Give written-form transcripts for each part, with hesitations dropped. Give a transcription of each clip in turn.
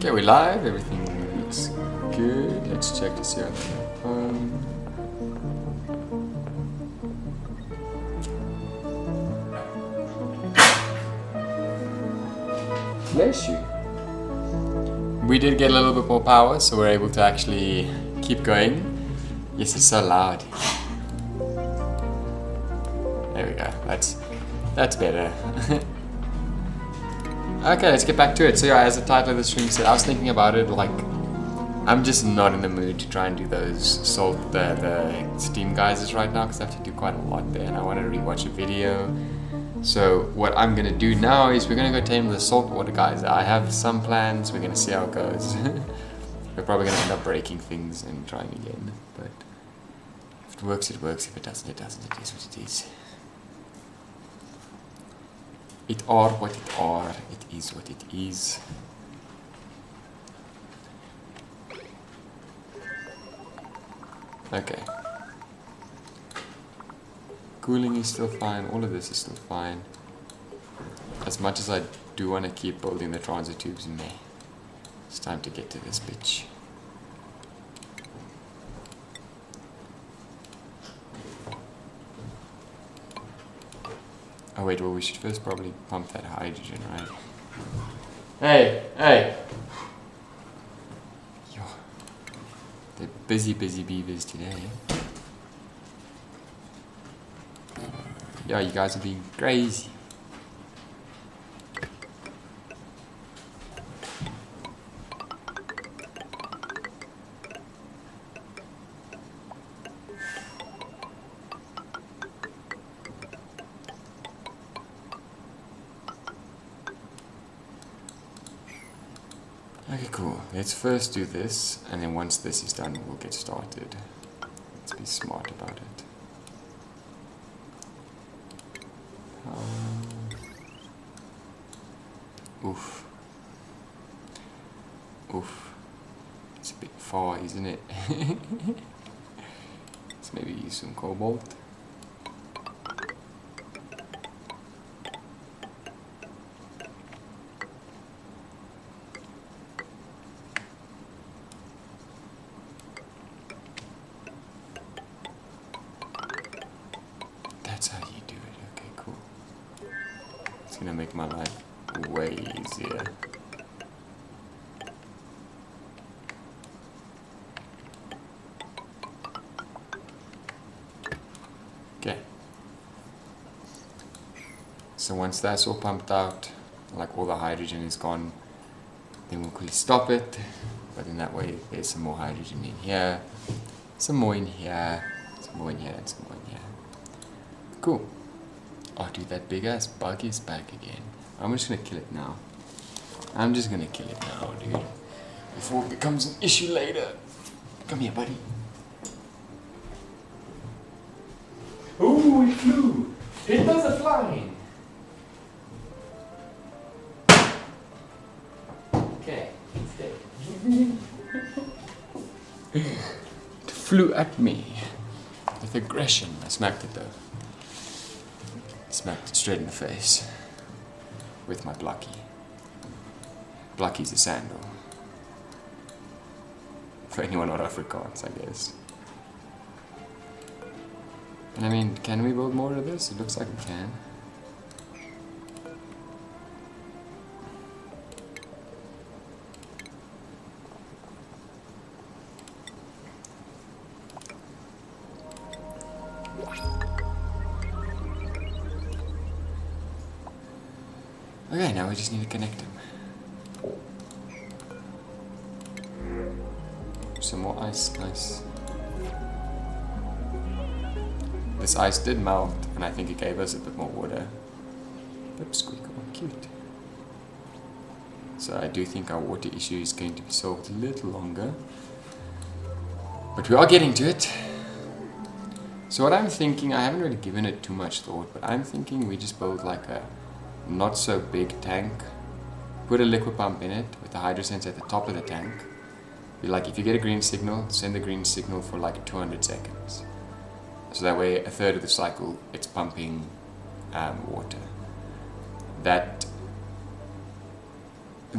Okay, we're live. Everything looks good. Let's check to see how Bless you. We did get a little bit more power, so we're able to actually keep going. Yes, it's so loud. There we go. That's better. Okay, let's get back to it. So yeah, as the title of the stream said, I was thinking about it, like, I'm just not in the mood to try and do those the steam geysers right now, because I have to do quite a lot there, and I want to rewatch a video. So what I'm gonna do now is we're gonna go tame the saltwater geyser. I have some plans. We're gonna see how it goes. We're probably gonna end up breaking things and trying again, but if it works, it works. If it doesn't, it doesn't. It is what it is. It are what it are. It is what it is. Okay. Cooling is still fine. All of this is still fine. As much as I do want to keep building the transit tubes in there, it's time to get to this bitch. Oh wait, well we should first probably pump that hydrogen, right? Hey! Yo. They're busy beavers today. Yo, you guys are being crazy. Okay, cool. Let's first do this, and then once this is done, we'll get started. Let's be smart about it. Oof. It's a bit far, isn't it? Let's maybe use some cobalt. That's how you do it. Okay, cool. It's gonna make my life way easier. Okay. So once that's all pumped out, like all the hydrogen is gone, then we'll quickly stop it. But in that way, there's some more hydrogen in here, some more in here, some more in here, and some more in here. Cool. Oh, dude, that big ass bug is back again. I'm just gonna kill it now. I'm just gonna kill it now, dude. Before it becomes an issue later. Come here, buddy. Ooh, it flew. It does a flying. Okay, it's dead. It flew at me with aggression. I smacked it though. Smacked it straight in the face with my blocky. Blocky's a sandal. For anyone not Afrikaans, I guess. And I mean, can we build more of this? It looks like we can. Okay, now we just need to connect them. Some more ice, nice. This ice did melt, and I think it gave us a bit more water. Pipsqueak, oh cute. So I do think our water issue is going to be solved a little longer. But we are getting to it. So what I'm thinking, I haven't really given it too much thought, but I'm thinking we just build like a not so big tank, put a liquid pump in it with the hydrosensor at the top of the tank. Be like, if you get a green signal, send the green signal for like 200 seconds. So that way, a third of the cycle, it's pumping water. That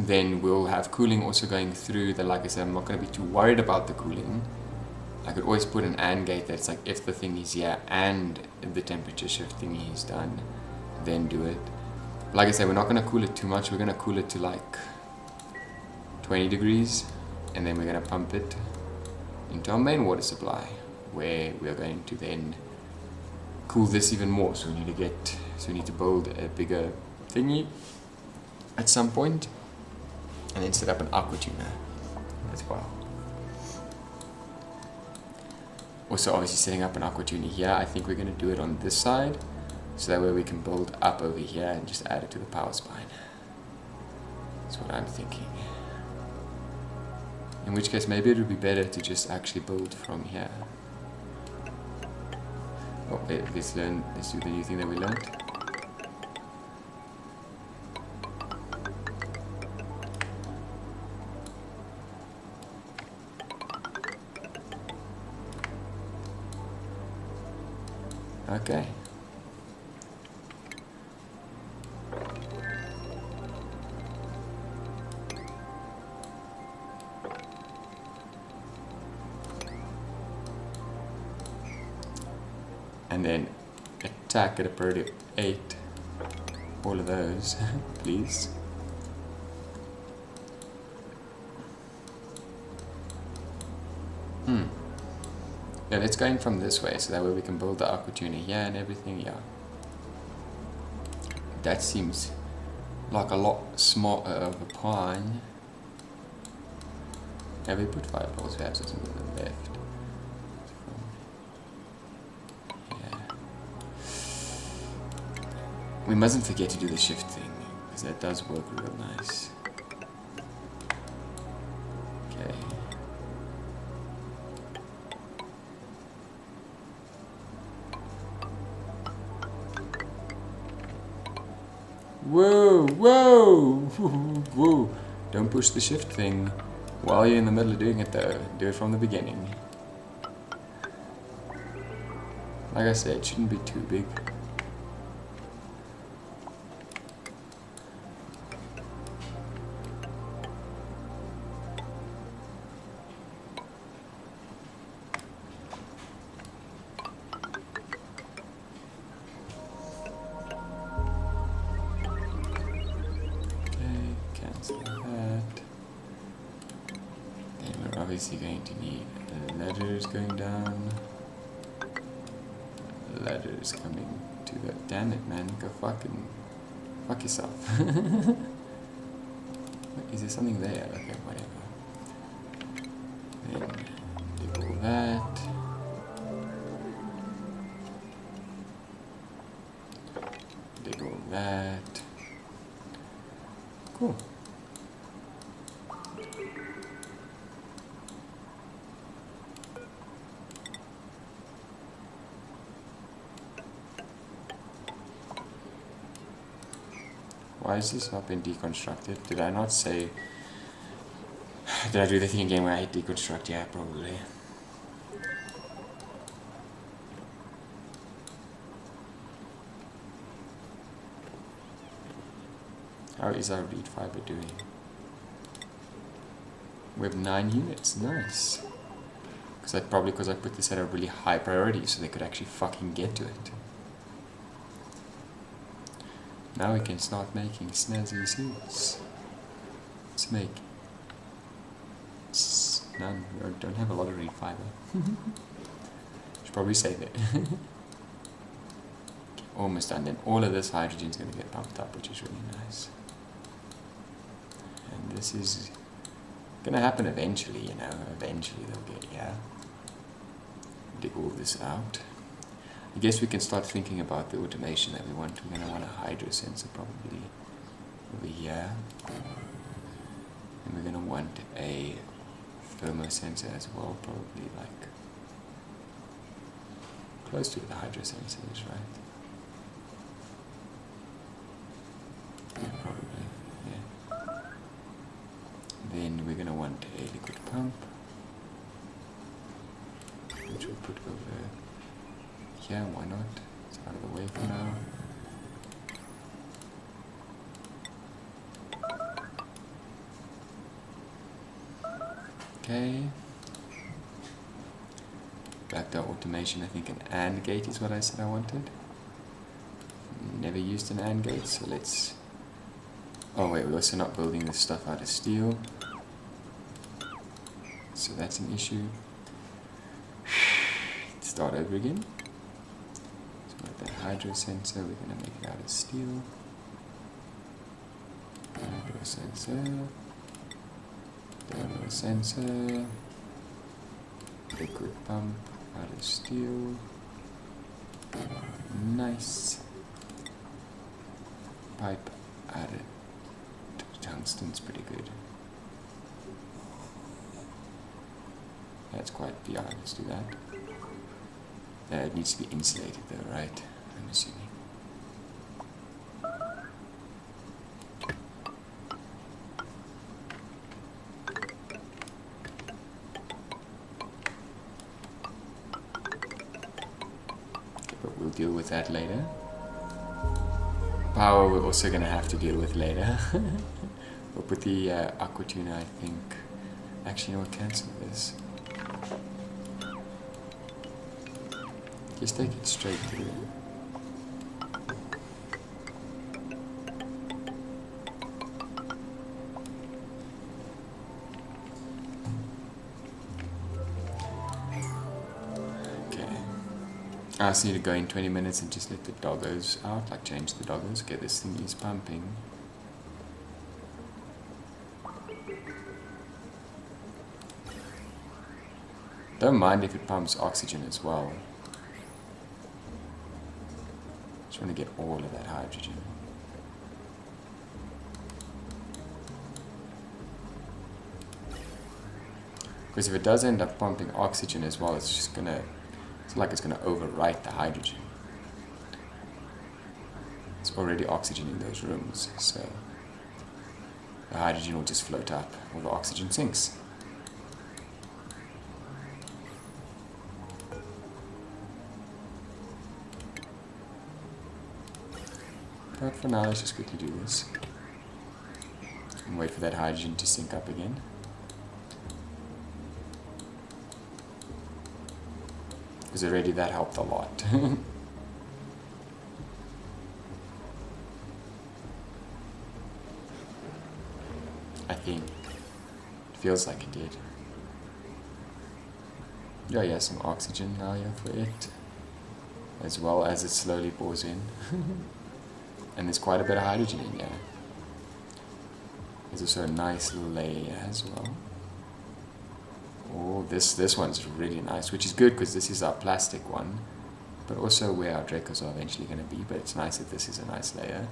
then we'll have cooling also going through. That, like I said, I'm not going to be too worried about the cooling. I could always put an AND gate that's like if the thing is here and the temperature shift thingy is done, then do it. Like I said, we're not going to cool it too much. We're going to cool it to like 20 degrees, and then we're going to pump it into our main water supply, where we are going to then cool this even more. So we need to build a bigger thingy at some point, and then set up an aqua tuner as well. Also, obviously setting up an aqua tuner here, I think we're going to do it on this side, so that way we can build up over here and just add it to the power spine. That's what I'm thinking. In which case, maybe it would be better to just actually build from here. Oh, let's do the new thing that we learned. Okay. And then attack at a priority of 8. All of those, please. Yeah, let's go in from this way, so that way we can build the aqua tuner here and everything. Yeah, that seems like a lot smarter of a plan. Have we put fireballs? We have something on the left. Yeah. We mustn't forget to do the shift thing, because that does work real nice. Okay. Whoa, whoa, whoa. Don't push the shift thing while you're in the middle of doing it though. Do it from the beginning. Like I said, it shouldn't be too big. Obviously going to need ladders going down, ladders coming to the, damn it man, go fuck yourself. Is there something there? Okay, whatever. Then dig all that. Dig all that. Cool. Why is this not been deconstructed? Did I not say... Did I do the thing again where I hit deconstruct? Yeah, probably. How is our reed fiber doing? We have 9 units, nice. Probably because I put this at a really high priority so they could actually fucking get to it. Now we can start making snazzy suits. Let's make none. We don't have a lot of reed fiber. Should probably save it. Almost done. Then all of this hydrogen is going to get pumped up, which is really nice. And this is going to happen eventually, you know. Eventually they'll get here. Dig all this out. I guess we can start thinking about the automation that we want. We're going to want a hydro sensor probably over here. And we're going to want a thermo sensor as well, probably like close to the hydro sensors, right? Yeah, probably, yeah. Then we're going to want a liquid pump, which we'll put over. Yeah, why not? It's out of the way for now. Okay. Back to automation, I think an AND gate is what I said I wanted. Never used an AND gate, so let's... Oh wait, we're also not building this stuff out of steel. So that's an issue. Start over again. So with that hydro sensor, we're going to make it out of steel. Hydro sensor. Thermal sensor. Liquid pump out of steel. Nice. Pipe added. Tungsten's pretty good. That's quite, yeah, let's do that. It needs to be insulated though, right? I'm assuming. Okay, but we'll deal with that later. Power we're also going to have to deal with later. We'll put the aqua tuner, I think. Actually, you know what, cancel this. Just take it straight through. Okay. I just need to go in 20 minutes and just let the doggos out, like change the doggos. Okay, this thing is pumping. Don't mind if it pumps oxygen as well. Just want to get all of that hydrogen. Because if it does end up pumping oxygen as well, it's just gonna, it's like it's gonna overwrite the hydrogen. It's already oxygen in those rooms, so the hydrogen will just float up while the oxygen sinks. But for now, let's just quickly do this. And wait for that hydrogen to sink up again. Because already that helped a lot. I think. It feels like it did. Yeah, some oxygen now here for it. As well as it slowly pours in. And there's quite a bit of hydrogen in there. There's also a nice little layer as well. Oh, this one's really nice, which is good because this is our plastic one, but also where our Dracos are eventually going to be, but it's nice that this is a nice layer.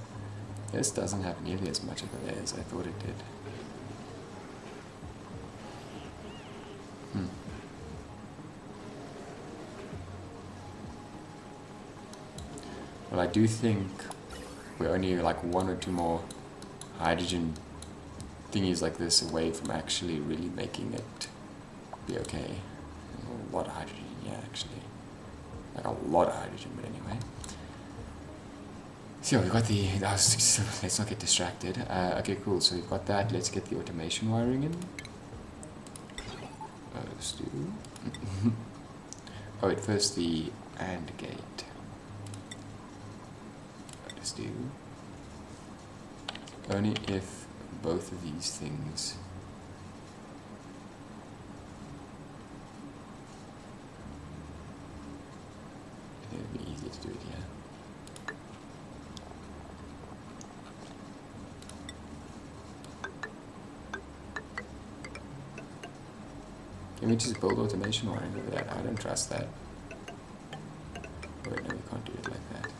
This doesn't have nearly as much of a layer as I thought it did. Well, I do think we're only like one or two more hydrogen thingies like this away from actually really making it be okay. A lot of hydrogen, yeah, actually. Like a lot of hydrogen, but anyway. So we've got the, let's not get distracted. Okay, cool, so we've got that. Let's get the automation wiring in. Let's do. Oh wait, first the AND gate. Let's do. Only if both of these things I think it'd be easier to do it here. Can we just build automation wiring over that? I don't trust that. Wait, no, we can't do it like that.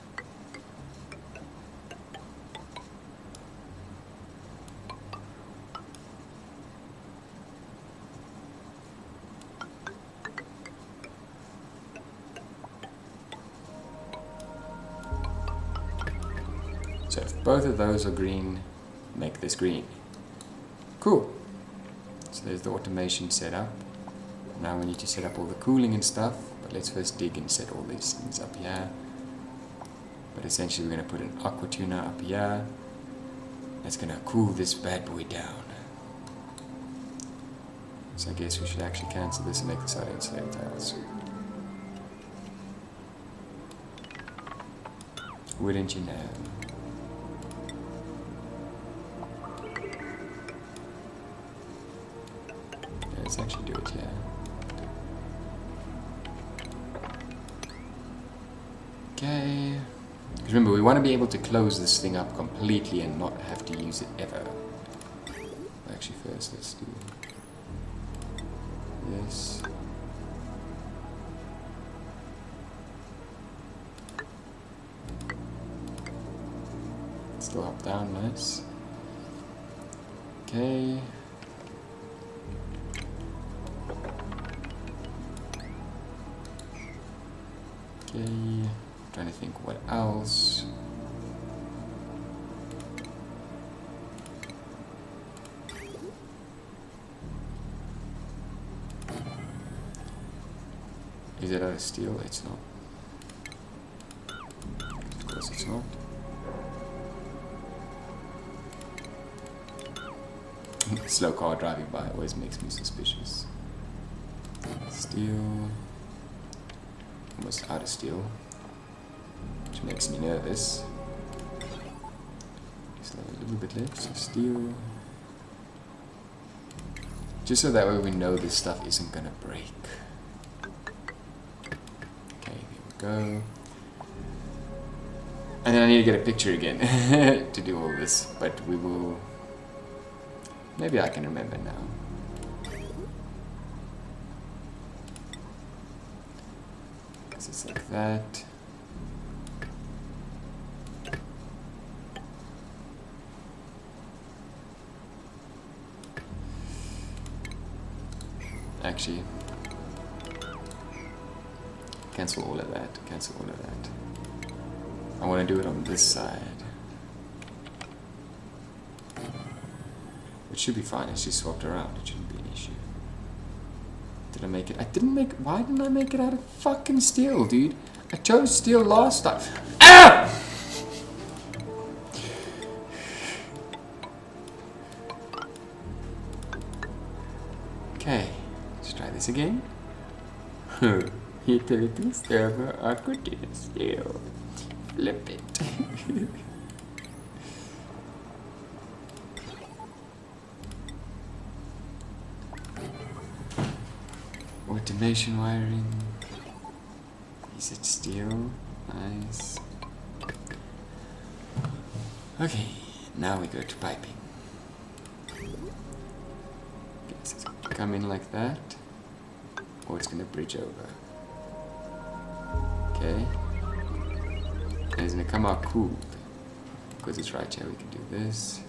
So if both of those are green, make this green. Cool. So there's the automation set up. Now we need to set up all the cooling and stuff, but let's first dig and set all these things up here. But essentially we're going to put an aqua tuner up here. That's going to cool this bad boy down. So I guess we should actually cancel this and make this out insulated tiles. Wouldn't you know? Yeah, let's actually do it, yeah. Okay. Because remember, we want to be able to close this thing up completely and not have to use it ever. Actually, first let's do this. Still up, down, nice. Okay. Okay. Trying to think what else. Is it out of steel? It's not. Of course it's not. Slow car driving by always makes me suspicious. Steel. Almost out of steel. Which makes me nervous. Just a little bit left, so steel. Just so that way we know this stuff isn't gonna break. Okay, here we go. And then I need to get a picture again to do all this, but we will... Maybe I can remember now. Because it's like that. Actually, cancel all of that, cancel all of that. I want to do it on this side. It should be fine, it's just swapped around, it shouldn't be an issue. Did I make it? I didn't make it. Why didn't I make it out of fucking steel, dude? I chose steel last time. Ah! Okay, let's try this again. Utility server aquatic steel. Flip it. Automation wiring. Is it steel? Nice. Okay, now we go to piping. Guess it's gonna come in like that, or it's gonna bridge over. Okay. And it's gonna come out cooled. Because it's right here, we can do this.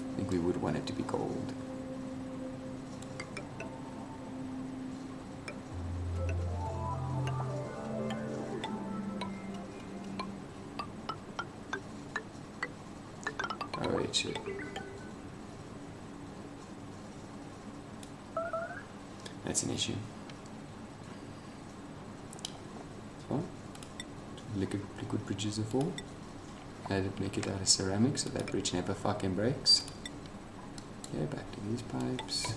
I think we would want it to be gold. Oh, it should. That's an issue. So, liquid bridges are full. Make it out of ceramic so that bridge never fucking breaks. Okay, back to these pipes.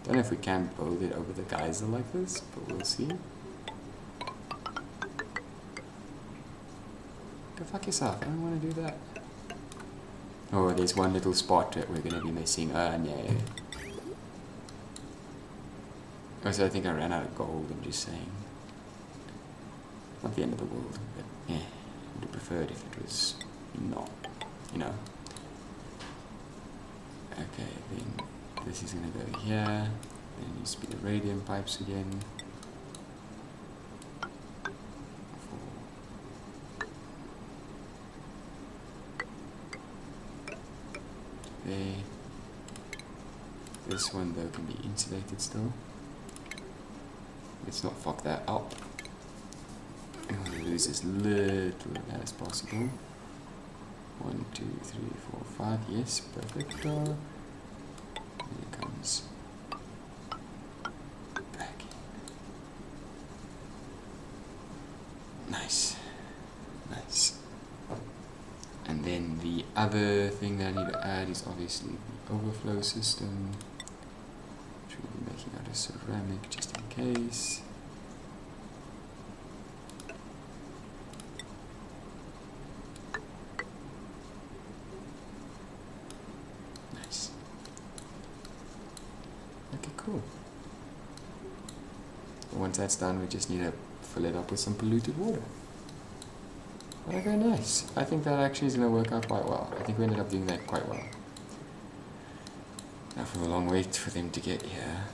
Don't know if we can build it over the geyser like this, but we'll see. Go fuck yourself, I don't want to do that. Oh, there's one little spot that we're going to be missing. No. Also, I think I ran out of gold, I'm just saying. Not the end of the world, but yeah, I would have preferred if it was not, you know. Okay, then this is going to go here. There needs to be the radium pipes again. This one though can be insulated still. Let's not fuck that up. I want to lose as little of that as possible. 1, 2, 3, 4, 5. Yes, perfect. Here it comes back in. Nice. Nice. And then the other thing that I need to add is obviously the overflow system, which we'll be making out of ceramic just in case. Nice. Okay, cool. And once that's done, we just need to fill it up with some polluted water. Okay, nice. I think that actually is going to work out quite well. I think we ended up doing that quite well. Now for a long wait for them to get here.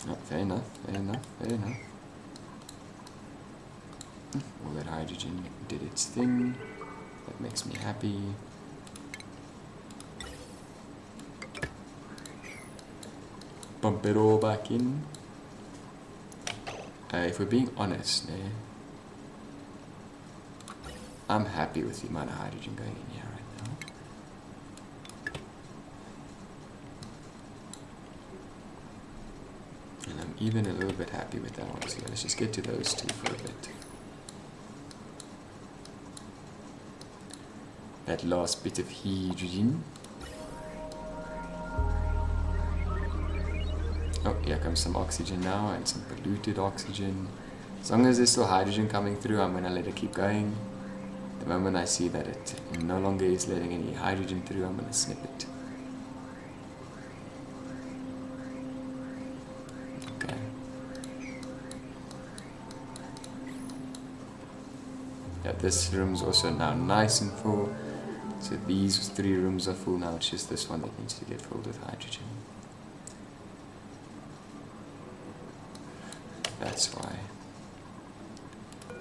Oh, fair enough, fair enough, fair enough. All that hydrogen did its thing. That makes me happy. Bump it all back in. If we're being honest, I'm happy with the amount of hydrogen going in here right now. And I'm even a little bit happy with that one. So let's just get to those two for a bit. That last bit of hydrogen. Oh, here comes some oxygen now, and some polluted oxygen. As long as there's still hydrogen coming through, I'm going to let it keep going. The moment I see that it no longer is letting any hydrogen through, I'm going to snip it. Okay. Yeah, this room's also now nice and full. So these 3 rooms are full now, it's just this one that needs to get filled with hydrogen. That's why.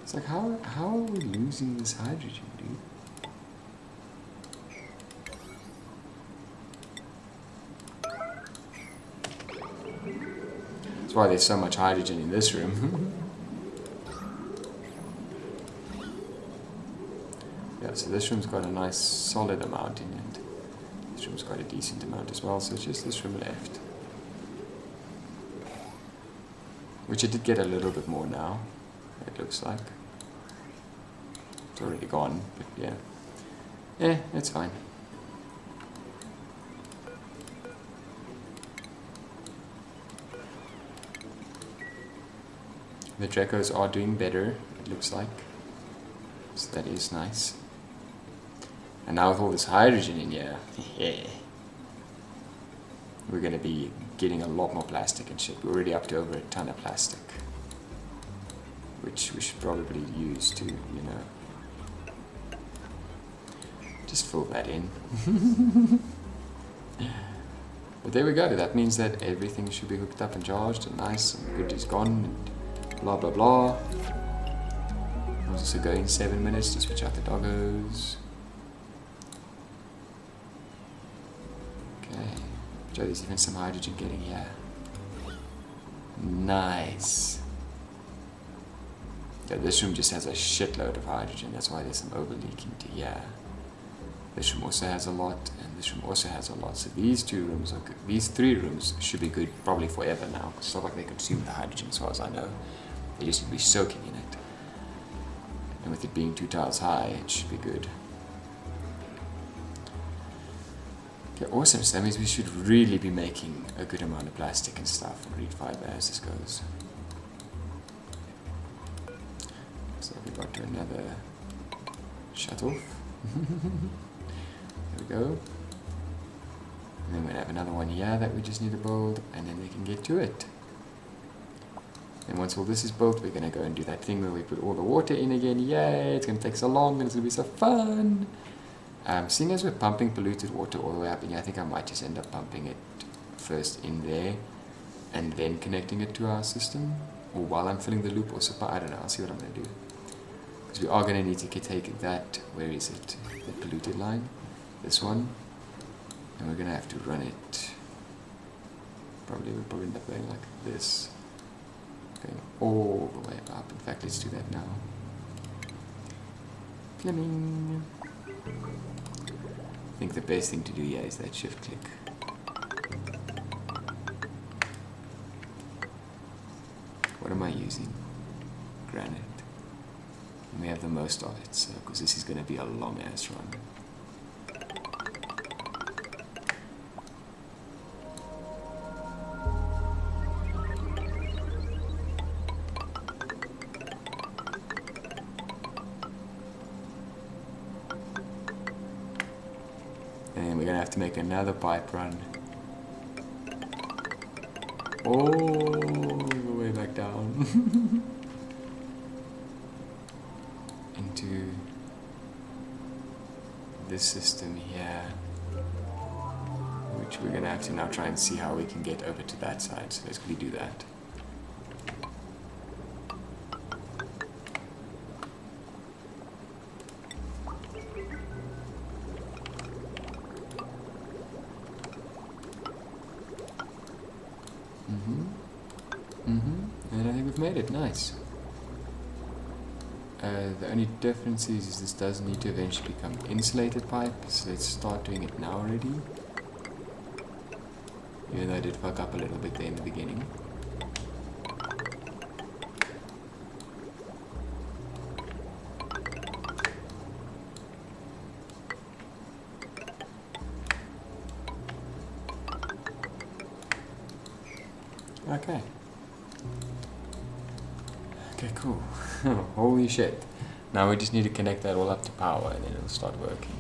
It's like, how are we losing this hydrogen, dude? That's why there's so much hydrogen in this room. Yeah, so this room's got a nice solid amount in it. This room's got a decent amount as well, so it's just this room left. Which it did get a little bit more now, it looks like. It's already gone, but yeah. Yeah, it's fine. The Dracos are doing better, it looks like. So that is nice. And now with all this hydrogen in here, yeah, we're going to be getting a lot more plastic and shit. We're already up to over a ton of plastic, which we should probably use to, you know, just fill that in. But there we go. That means that everything should be hooked up and charged and nice and good is gone and blah blah blah. I'll also go in 7 minutes to switch out the doggos. Okay. Joe, there's even some hydrogen getting here. Nice. Yeah, this room just has a shitload of hydrogen. That's why there's some overleaking to here. This room also has a lot, and this room also has a lot. So these 2 rooms are good. These 3 rooms should be good probably forever now. It's not like they consume the hydrogen as far as I know. They just need to be soaking in it. And with it being 2 tiles high, it should be good. Okay, awesome. So that means we should really be making a good amount of plastic and stuff and reed fiber as this goes. So we got to another shut off. There we go. And then we have another one here that we just need to build, and then we can get to it. And once all this is built, we're going to go and do that thing where we put all the water in again. Yay! It's going to take so long and it's going to be so fun! Seeing as we're pumping polluted water all the way up in here, I think I might just end up pumping it first in there and then connecting it to our system. Or while I'm filling the loop, also, I don't know, I'll see what I'm going to do. Because we are going to need to take that, where is it? The polluted line, this one. And we're going to have to run it we'll probably end up going like this, going all the way up. In fact, let's do that now. Fleming. I think the best thing to do here is that shift click. What am I using? Granite. And we have the most of it, so because this is going to be a long ass run. And then we're going to have to make another pipe run all the way back down into this system here, which we're going to have to now try and see how we can get over to that side. So let's quickly do that. And I think we've made it. Nice. The only difference is this does need to eventually become insulated pipe, so let's start doing it now already. Even though I did fuck up a little bit there in the beginning. Okay. Okay, cool. Holy shit. Now we just need to connect that all up to power and then it'll start working.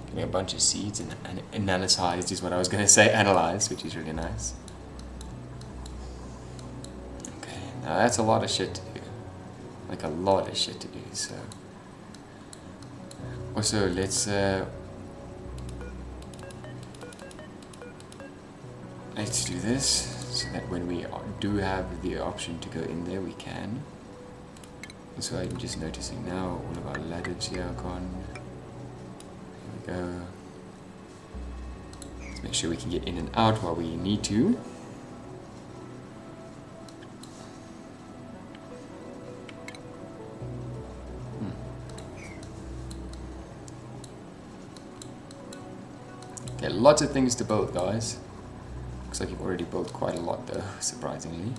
Getting a bunch of seeds and analyzed is what I was going to say, analyze, which is really nice. Okay, now that's a lot of shit to do. Like a lot of shit to do, so. Also, let's do this. So that when we do have the option to go in there, we can. So I'm just noticing now all of our ladders here are gone. Here we go. Let's make sure we can get in and out while we need to. Okay, lots of things to build, guys. Looks like you've already built quite a lot though, surprisingly.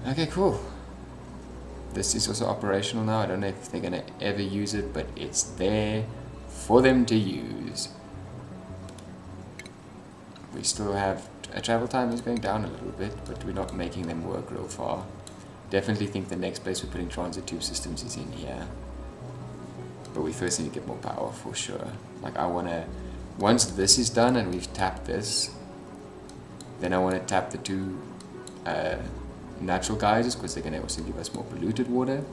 Okay, cool. This is also operational now. I don't know if they're going to ever use it, but it's there for them to use. We still have... travel time is going down a little bit, but we're not making them work real far. Definitely think the next place we're putting transit tube systems is in here. But we first need to get more power for sure. Like I want to... Once this is done and we've tapped this, then I want to tap the two natural geysers, because they're going to also give us more polluted water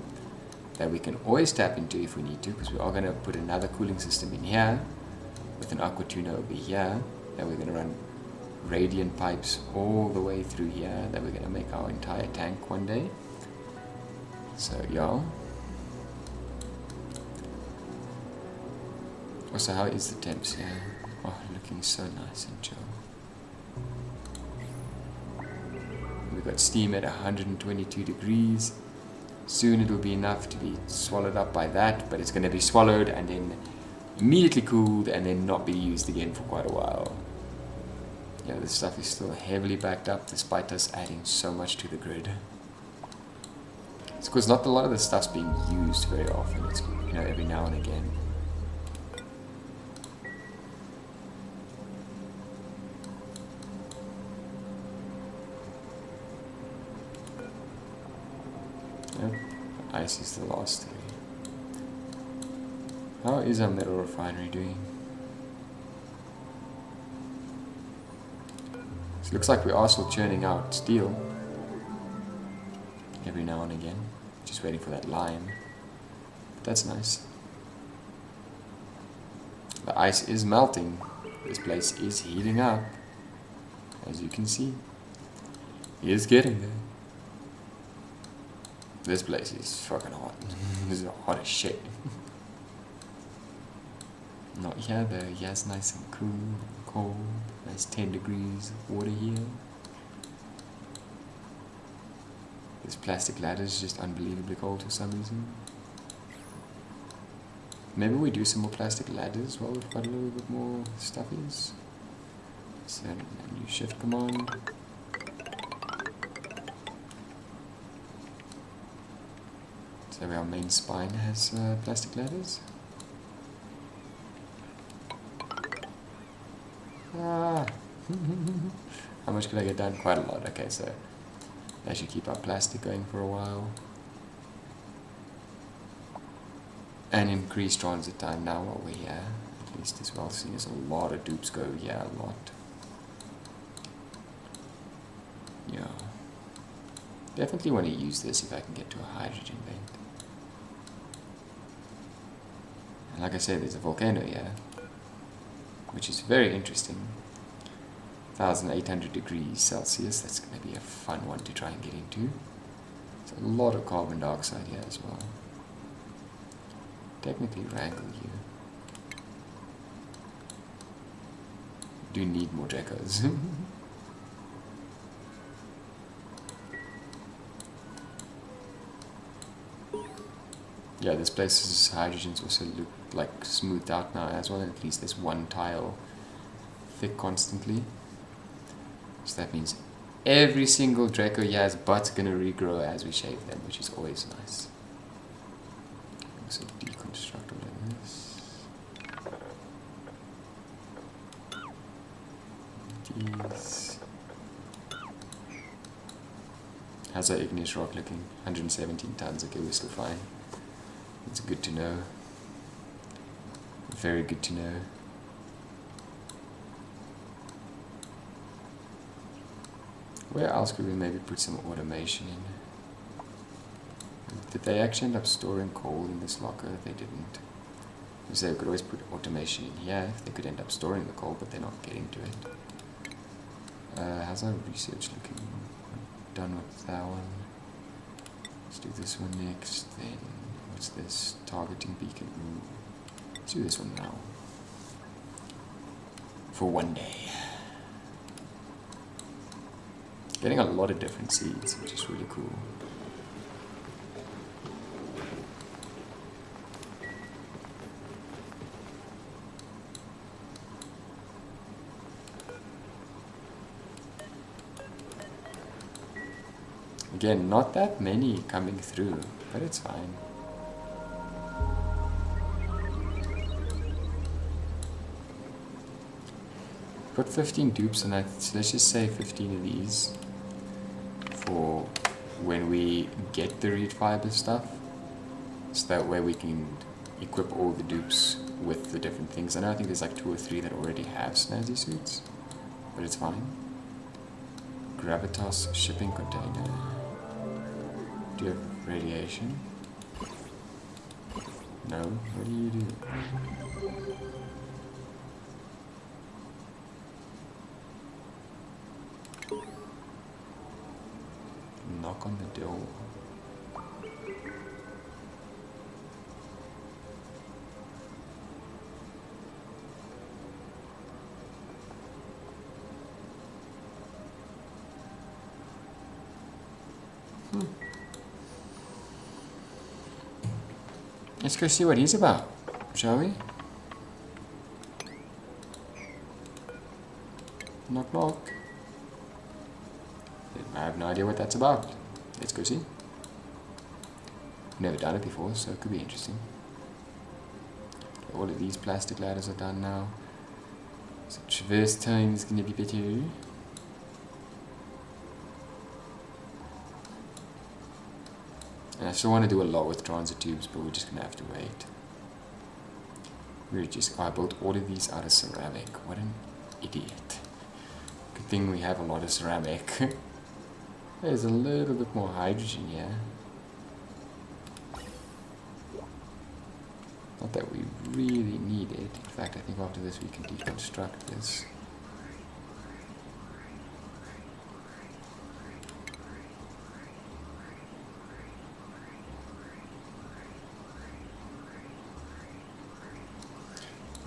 that we can always tap into if we need to, because we are going to put another cooling system in here with an aqua tuner over here, and we're going to run radiant pipes all the way through here that we're going to make our entire tank one day. So yeah. Also, how is the temps here? Oh, looking so nice and chill. We've got steam at 122 degrees. Soon it'll be enough to be swallowed up by that, but it's going to be swallowed and then immediately cooled and then not be used again for quite a while. Yeah, this stuff is still heavily backed up despite us adding so much to the grid. It's because not a lot of this stuff's being used very often. It's, you know, every now and again. Yep, ice is the last three. How is our metal refinery doing? It looks like we are still churning out steel every now and again. Just waiting for that line. But that's nice. The ice is melting. This place is heating up. As you can see. It is getting there. This place is fucking hot. This is hot as shit. Not here though. Yes, nice and cool. cold. Nice 10 degrees water here. This plastic ladder is just unbelievably cold for some reason. Maybe we do some more plastic ladders while we've got a little bit more stuffies. So a new shift command. So our main spine has plastic ladders. Ah. How much could I get done? Quite a lot. Okay, so that should keep our plastic going for a while. And increase transit time now while we're here, at least as well, seeing as a lot of dupes go here a lot. Yeah. Definitely want to use this if I can get to a hydrogen vent. And like I said, there's a volcano here, which is very interesting. 1800 degrees Celsius, that's going to be a fun one to try and get into. There's a lot of carbon dioxide here as well. Technically wrangle you. Do need more Dracos. Yeah, this place's hydrogens also look like smoothed out now as well, and at least there's one tile thick constantly. So that means every single Draco here's butt's gonna regrow as we shave them, which is always nice. So deconstruct all of this. These. How's our igneous rock looking? 117 tons. Okay, we're still fine. It's good to know. Very good to know. Where else could we maybe put some automation in? Did they actually end up storing coal in this locker? They didn't. So they could always put automation in here if they could end up storing the coal, but they're not getting to it. How's our research looking? We're done with that one. Let's do this one next. Then what's this? Targeting beacon. Ooh. Let's do this one now. For one day. Getting a lot of different seeds, which is really cool. Again, not that many coming through, but it's fine. Put 15 dupes and let's just say 15 of these for when we get the reed fiber stuff, so that way we can equip all the dupes with the different things. I know I think there's like 2 or 3 that already have snazzy suits, but it's fine. Gravitas shipping container. Do you have radiation? No? What do you do? Knock on the door. Let's go see what he's about, shall we? Knock knock. I have no idea what that's about. Let's go see. Never done it before, so it could be interesting. Okay, all of these plastic ladders are done now. So traverse time is going to be better. And I still want to do a lot with transit tubes, but we're just going to have to wait. I built all of these out of ceramic. What an idiot. Good thing we have a lot of ceramic. There's a little bit more hydrogen here. Not that we really need it. In fact, I think after this we can deconstruct this.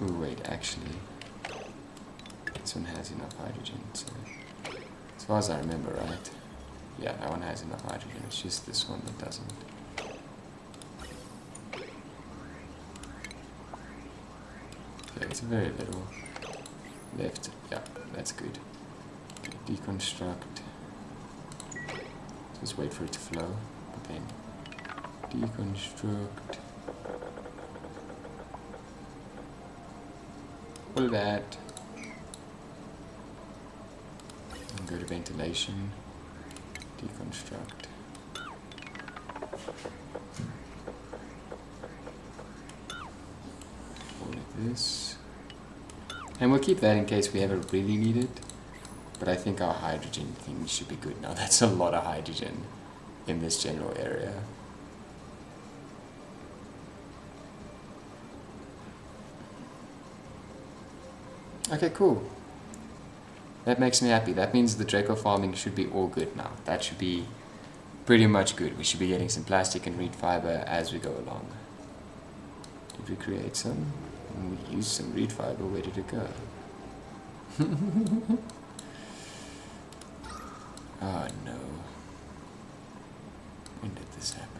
Ooh, wait, actually. this one has enough hydrogen, so as far as I remember, right? Yeah, that one has enough hydrogen, it's just this one that doesn't. Yeah, it's very little left. Yeah, that's good. Okay, deconstruct. Just wait for it to flow, but then deconstruct. All of that. And go to ventilation. Deconstruct. All of this. And we'll keep that in case we ever really need it. But I think our hydrogen thing should be good now. That's a lot of hydrogen in this general area. Okay, cool. That makes me happy. That means the Draco farming should be all good now. That should be pretty much good. We should be getting some plastic and reed fiber as we go along. Did we create some? We used some reed fiber. Where did it go? Oh no. When did this happen?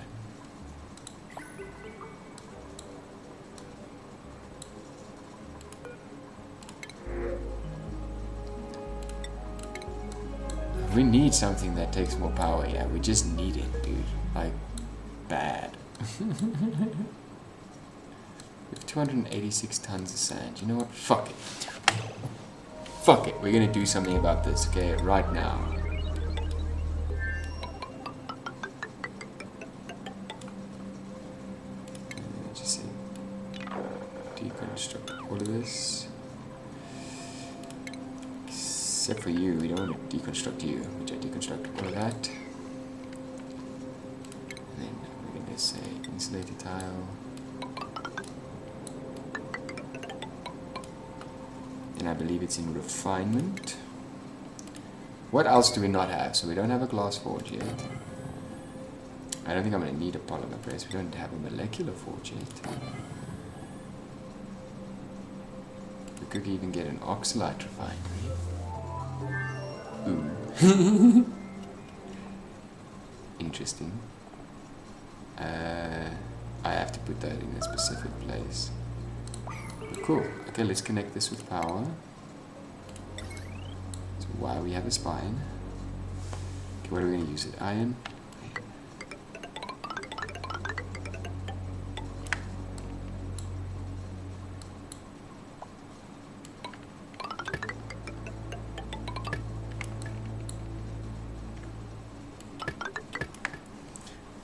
We need something that takes more power, yeah, we just need it, dude. Like, bad. We have 286 tons of sand. You know what? Fuck it. Fuck it. We're gonna do something about this, okay? Right now. Just see. Deconstruct all of this. Except for you, we don't want to deconstruct you, which I deconstruct all of that. And then we're going to say insulated tile. And I believe it's in refinement. What else do we not have? So we don't have a glass forge yet. I don't think I'm going to need a polymer press. We don't have a molecular forge yet. We could even get an oxalite refinery. Ooh. Interesting. I have to put that in a specific place. But cool. Okay, let's connect this with power. So why we have a spine. Okay, what are we going to use it? Iron?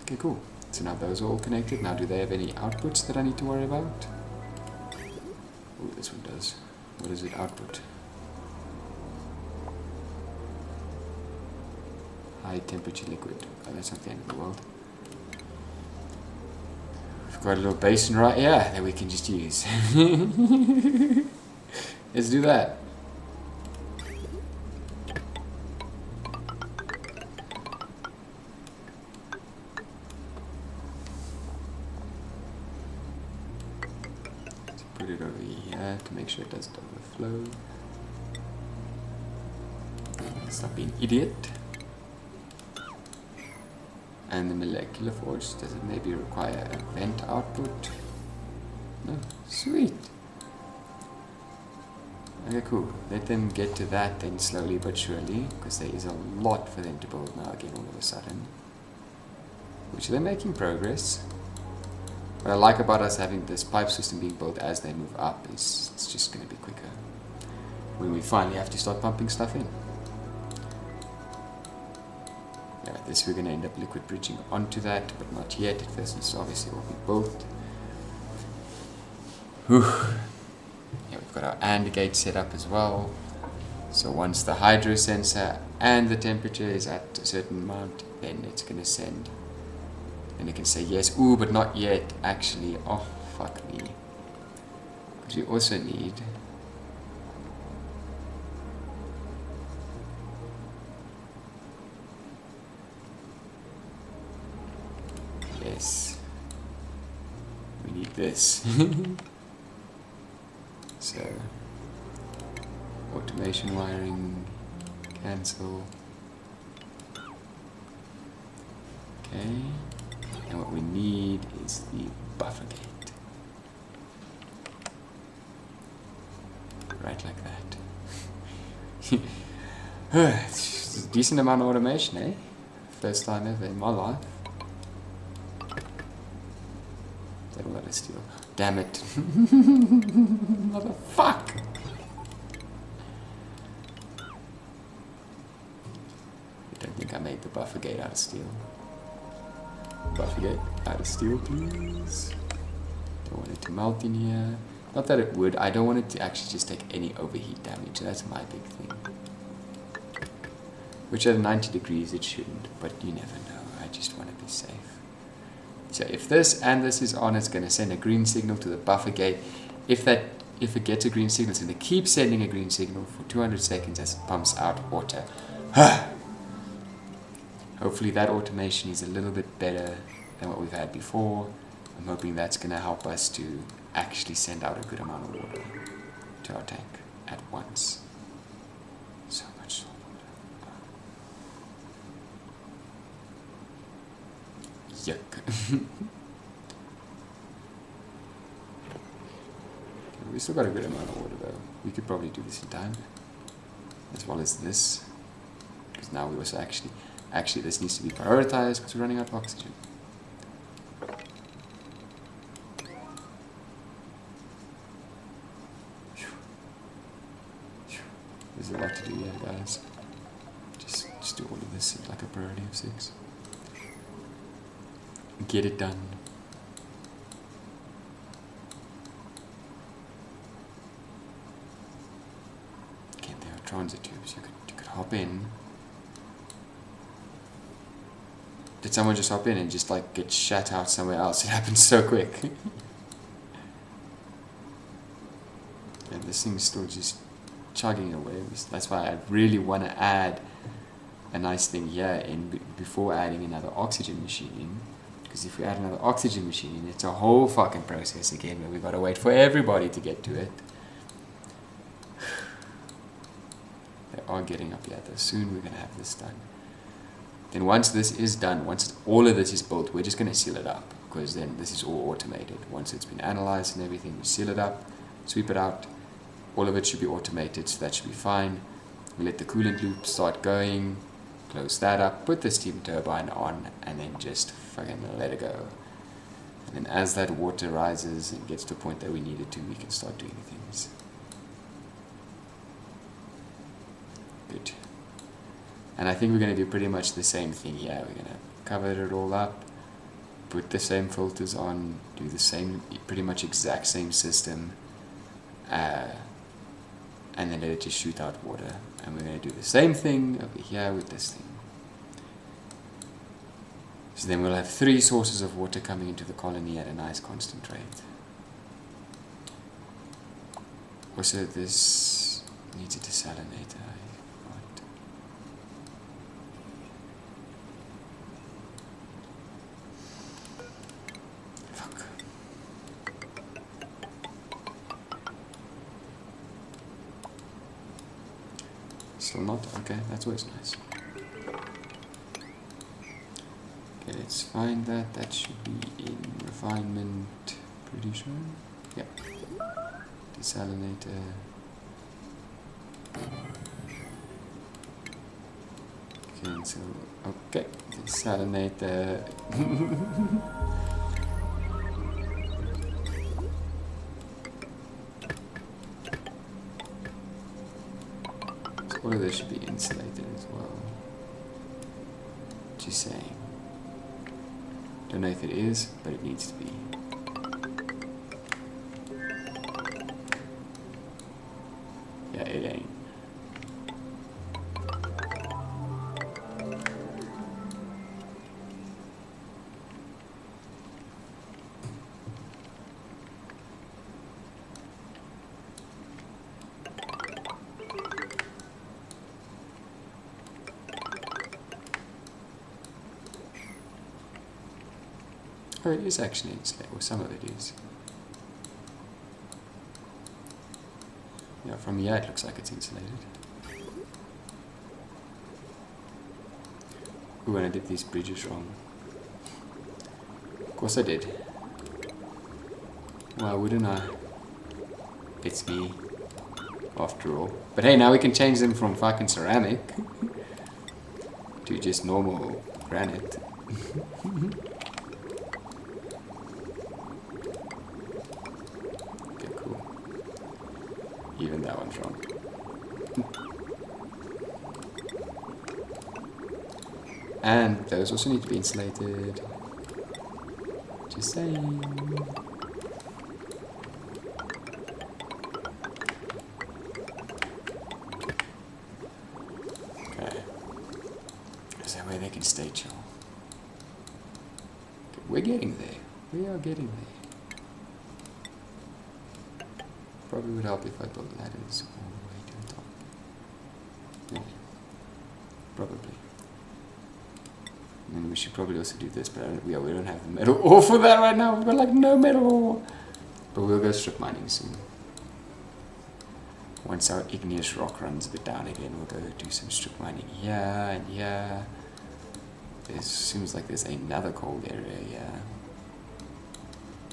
Okay, cool. So now those are all connected. Now do they have any outputs that I need to worry about? Oh, this one does. What is it? Output. High temperature liquid. Oh, that's not the end of the world. We've got a little basin right here that we can just use. Let's do that. Put it over here to make sure it doesn't overflow. Stop being an idiot. And the molecular forge, does it maybe require a vent output? No, sweet. Okay, cool. Let them get to that then slowly but surely, because there is a lot for them to build now again all of a sudden. Which they're making progress. What I like about us having this pipe system being built as they move up is it's just going to be quicker when we finally have to start pumping stuff in. Yeah, this we're going to end up liquid bridging onto that, but not yet. It first obviously will be built. Whew. Yeah, we've got our AND gate set up as well. So once the hydro sensor and the temperature is at a certain amount, then it's going to send. And it can say yes, ooh, but not yet, actually. Oh, fuck me. Because we also need... Yes. We need this. So... Automation wiring, cancel. Okay, and what we need is the buffer gate. Right like that. It's a decent amount of automation, eh? First time ever in my life. That a lot of steel. Damn it. Motherfuck! I don't think I made the buffer gate out of steel. Buffer gate out of steel, please. Don't want it to melt in here. Not that it would. I don't want it to actually just take any overheat damage. That's my big thing. Which at 90 degrees it shouldn't, but you never know. I just want to be safe. So if this and this is on, it's going to send a green signal to the buffer gate. If it gets a green signal, it's going to keep sending a green signal for 200 seconds as it pumps out water. Hopefully that automation is a little bit better than what we've had before. I'm hoping that's going to help us to actually send out a good amount of water to our tank at once. So much salt water. Yuck. We still got a good amount of water though. We could probably do this in time. As well as this. Because now we also actually this needs to be prioritized because we're running out of oxygen. There's a lot to do here, guys. Just do all of this at like a priority of 6. Get it done. Again, there are transit tubes. You could hop in. Did someone just hop in and just like get shut out somewhere else? It happens so quick. And this thing's still just chugging away. That's why I really want to add a nice thing here in before adding another oxygen machine in. Because if we add another oxygen machine in, it's a whole fucking process again where we've got to wait for everybody to get to it. They are getting up here though. Soon we're going to have this done. Then once this is done, once all of this is built, we're just going to seal it up. Because then this is all automated. Once it's been analyzed and everything, we seal it up, sweep it out. All of it should be automated, so that should be fine. We let the coolant loop start going, close that up, put the steam turbine on, and then just fucking let it go. And then as that water rises and gets to a point that we need it to, we can start doing things. Good. And I think we're going to do pretty much the same thing here. We're going to cover it all up, put the same filters on, do the same, pretty much exact same system, and then let it just shoot out water. And we're going to do the same thing over here with this thing. So then we'll have 3 sources of water coming into the colony at a nice constant rate. Also, this needs a desalinator. Still not? Okay, that's always nice. Okay, let's find that. That should be in refinement. Pretty sure. Yep. Desalinator. Cancel. Okay. Desalinator. All of this should be insulated as well. Just saying. Don't know if it is, but it needs to be. Yeah, it ain't. Oh, it is actually insulated, or some of it is. Yeah, from here it looks like it's insulated. Ooh, and I did these bridges wrong. Of course I did. Why wouldn't I? It's me, after all. But hey, now we can change them from fucking ceramic to just normal granite. Okay, cool. Even that one's wrong. And those also need to be insulated. Just saying. Okay. Is that where they can stay chill? Okay, we're getting there. We are getting there. Probably would help if I built ladders all the way to the top. Yeah. Probably. And we should probably also do this, but we don't have the metal ore for that right now. We've got like no metal ore. But we'll go strip mining soon. Once our igneous rock runs a bit down again, we'll go do some strip mining here and here. It seems like there's another cold area here.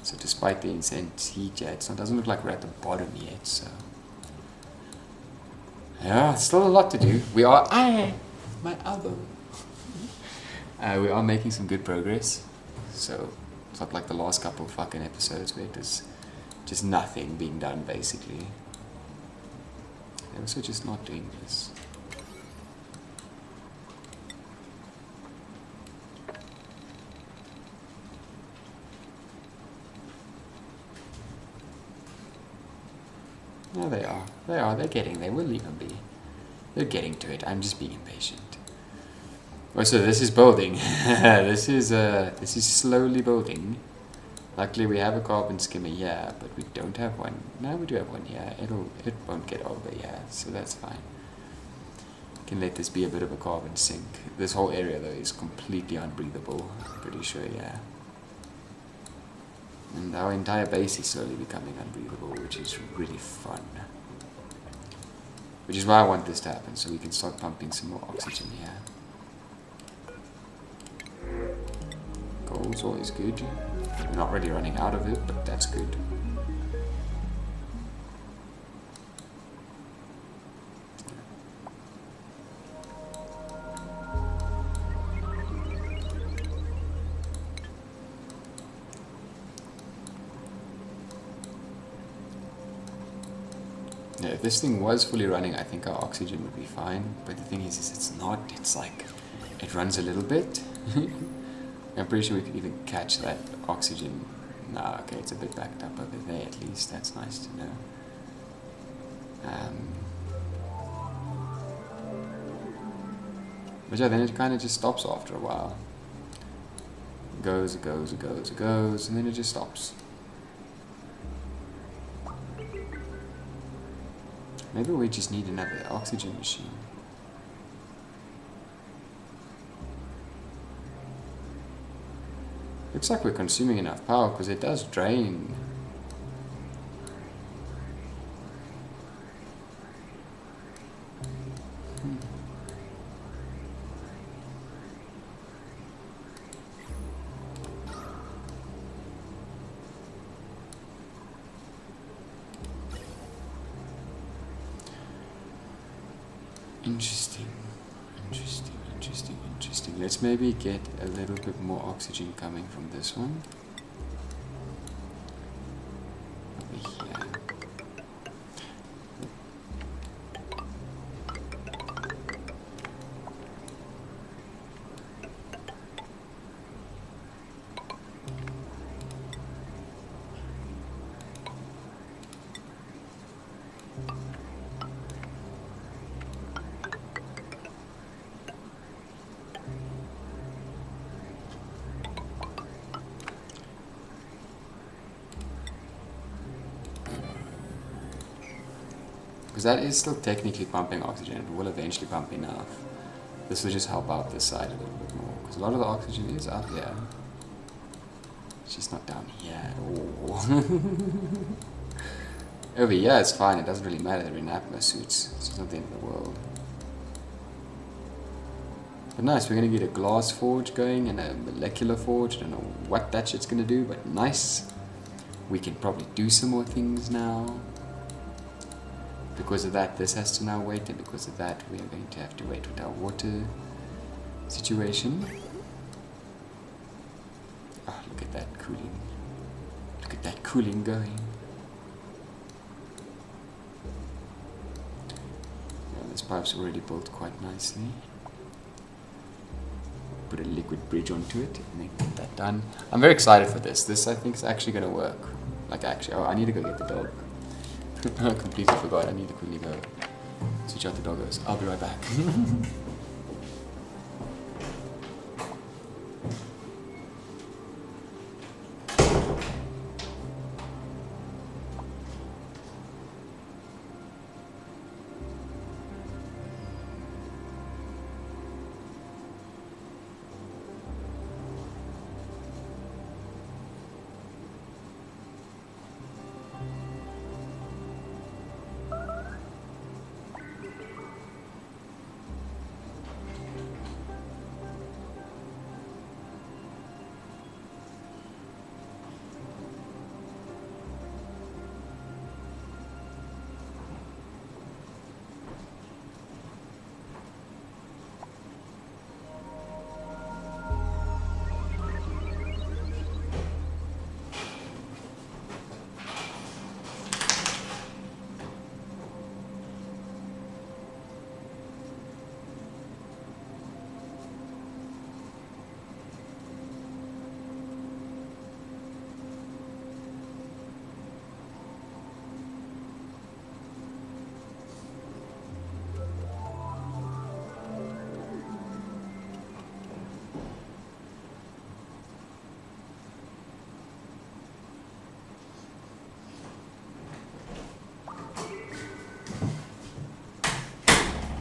So despite the intense heat yet, so it doesn't look like we're at the bottom yet, so... Yeah, still a lot to do. We are... my elbow. We are making some good progress, so it's not like the last couple of fucking episodes where there's just nothing being done, basically. They're also just not doing this. No, they are. They're getting there. We'll leave them be. They're getting to it. I'm just being impatient. Oh, so this is building. This is slowly building. Luckily we have a carbon skimmer here, but we don't have one. No, we do have one here. It won't get over here, so that's fine. Can let this be a bit of a carbon sink. This whole area though is completely unbreathable. I'm pretty sure, yeah. And our entire base is slowly becoming unbreathable, which is really fun. Which is why I want this to happen, so we can start pumping some more oxygen here. Coal's always good. We're not really running out of it, but that's good. Yeah, if this thing was fully running, I think our oxygen would be fine. But the thing is it's not. It's like, it runs a little bit. I'm pretty sure we could even catch that oxygen. Nah, okay, it's a bit backed up over there at least. That's nice to know. But yeah, then it kind of just stops after a while. It goes, and then it just stops. Maybe we just need another oxygen machine. Looks like we're consuming enough power because it does drain. Interesting. Let's maybe get a little bit more oxygen coming from this one. Over here. Because that is still technically pumping oxygen. It will eventually pump enough. This will just help out this side a little bit more. Because a lot of the oxygen is up here. It's just not down here at all. Over here it's fine, it doesn't really matter, they're in Atmos suits. It's just not the end of the world. But nice, we're going to get a glass forge going and a molecular forge. I don't know what that shit's going to do, but nice. We can probably do some more things now. Because of that, this has to now wait, and because of that, we are going to have to wait with our water situation. Oh, look at that cooling. Look at that cooling going. Yeah, this pipe's already built quite nicely. Put a liquid bridge onto it and then get that done. I'm very excited for this. This I think is actually going to work. Like actually, oh, I need to go get the dog. I completely forgot. I need to quickly go switch out the doggos. I'll be right back.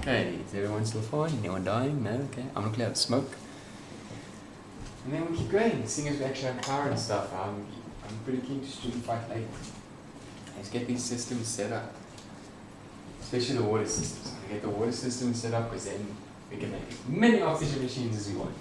Okay, is everyone still fine? Anyone dying? No? Okay, I'm gonna clear out the smoke. And then we keep going, seeing as we actually have power and stuff. I'm pretty keen to stream fight late. Let's get these systems set up. Especially the water systems. I'm gonna get the water system set up because then we can make as many oxygen machines as we want.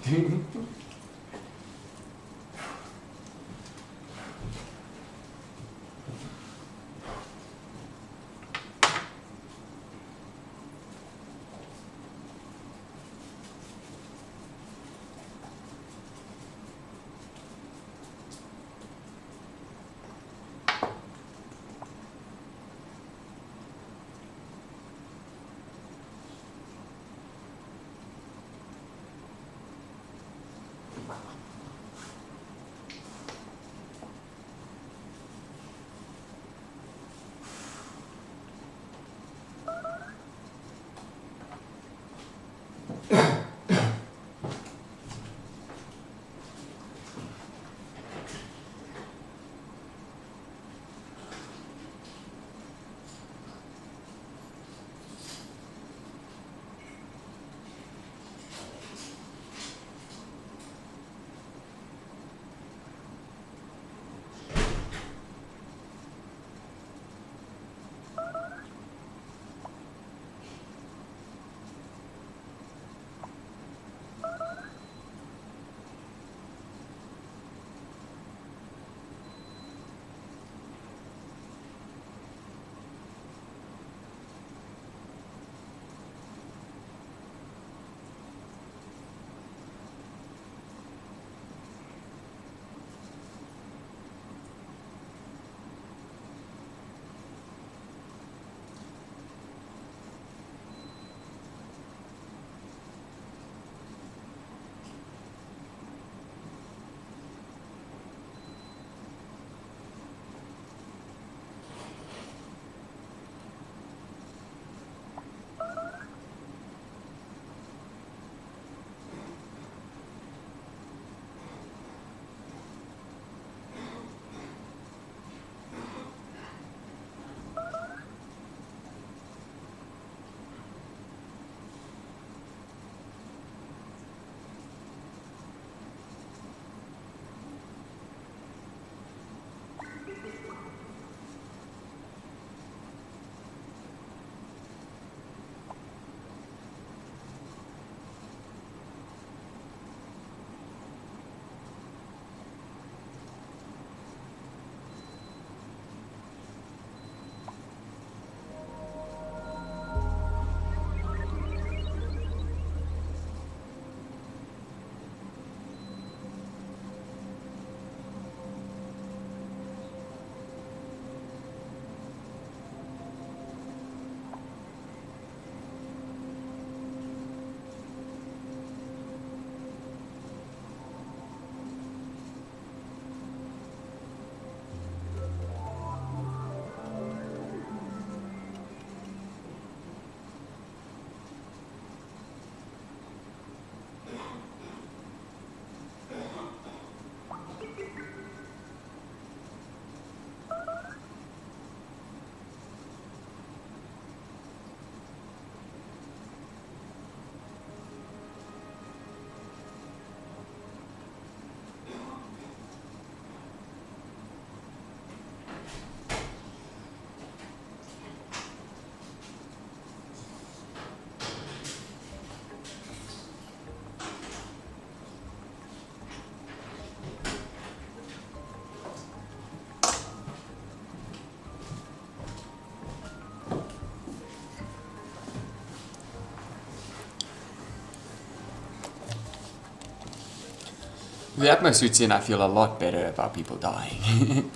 The Atmos suits in, I feel a lot better about people dying.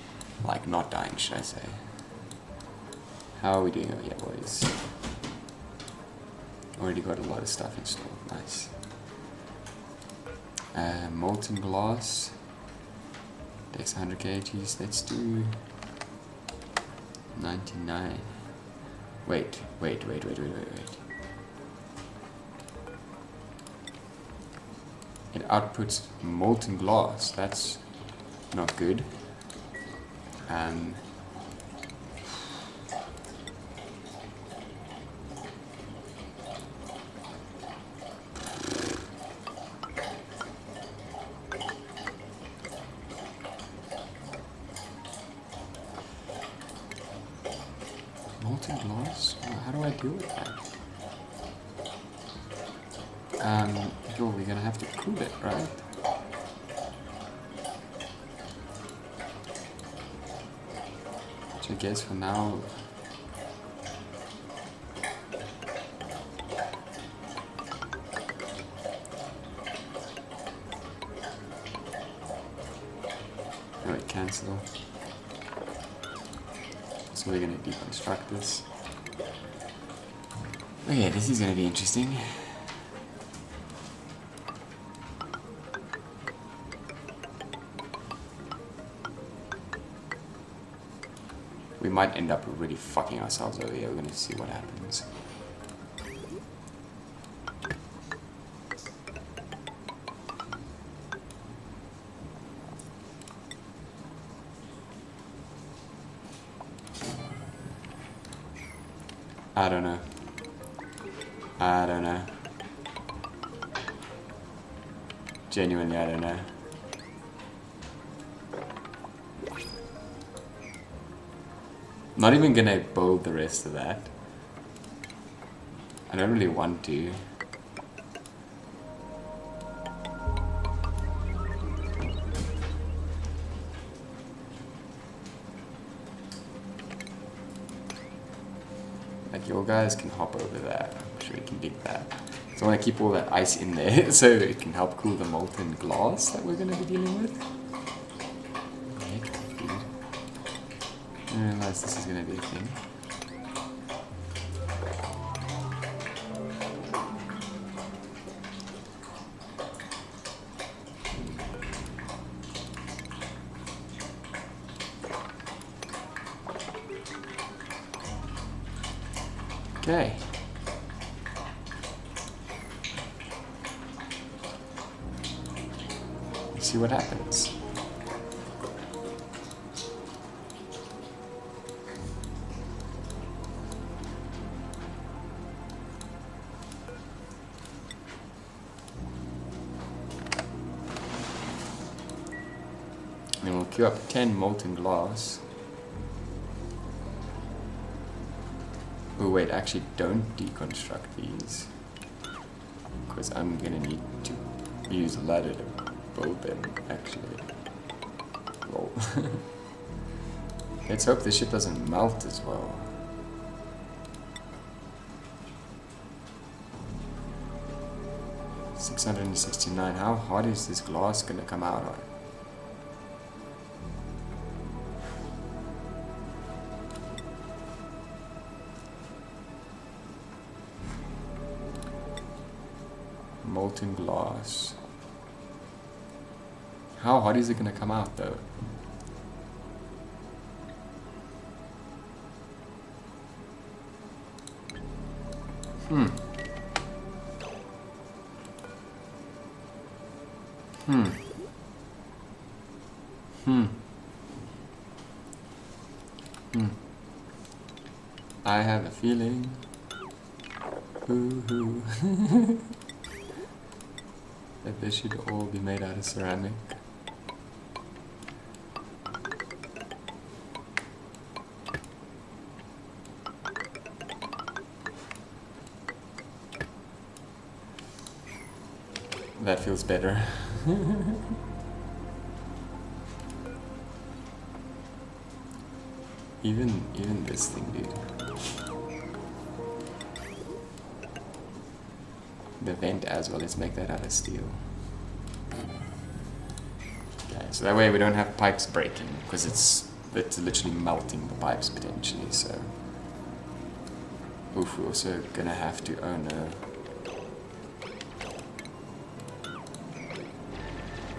Like, not dying, should I say. How are we doing over here, boys? Already got a lot of stuff installed. Nice. Molten glass. Takes 100 kgs. Let's do 99. Wait. It outputs molten glass. That's not good. Molten glass? How do I deal with that? Yo, we're gonna have to cool it, right? Which I guess for now. No, wait, cancel. So we're gonna deconstruct this. Okay, this is gonna be interesting. We might end up really fucking ourselves over here. We're gonna see what happens. I don't know. Genuinely, I don't know. Not even gonna build the rest of that. I don't really want to. Like, your guys can hop over that. I'm sure we can dig that. So I want to keep all that ice in there so it can help cool the molten glass that we're going to be dealing with. Heck, dude. I didn't realize this is going to be a thing. Okay. Let's see what happens. And we'll queue up 10 molten glass. Oh wait, actually don't deconstruct these, because I'm gonna need to use a ladder to build them, actually. Lol. Let's hope this shit doesn't melt as well. $669, how hot is this glass gonna come out on? Molten glass. How hot is it gonna come out though? I have a feeling. Ooh. That this should all be made out of ceramic. That feels better. Even this thing, dude. The vent as well, let's make that out of steel. So that way we don't have pipes breaking, because it's literally melting the pipes potentially, so... Oof, we're also gonna have to... Oh no.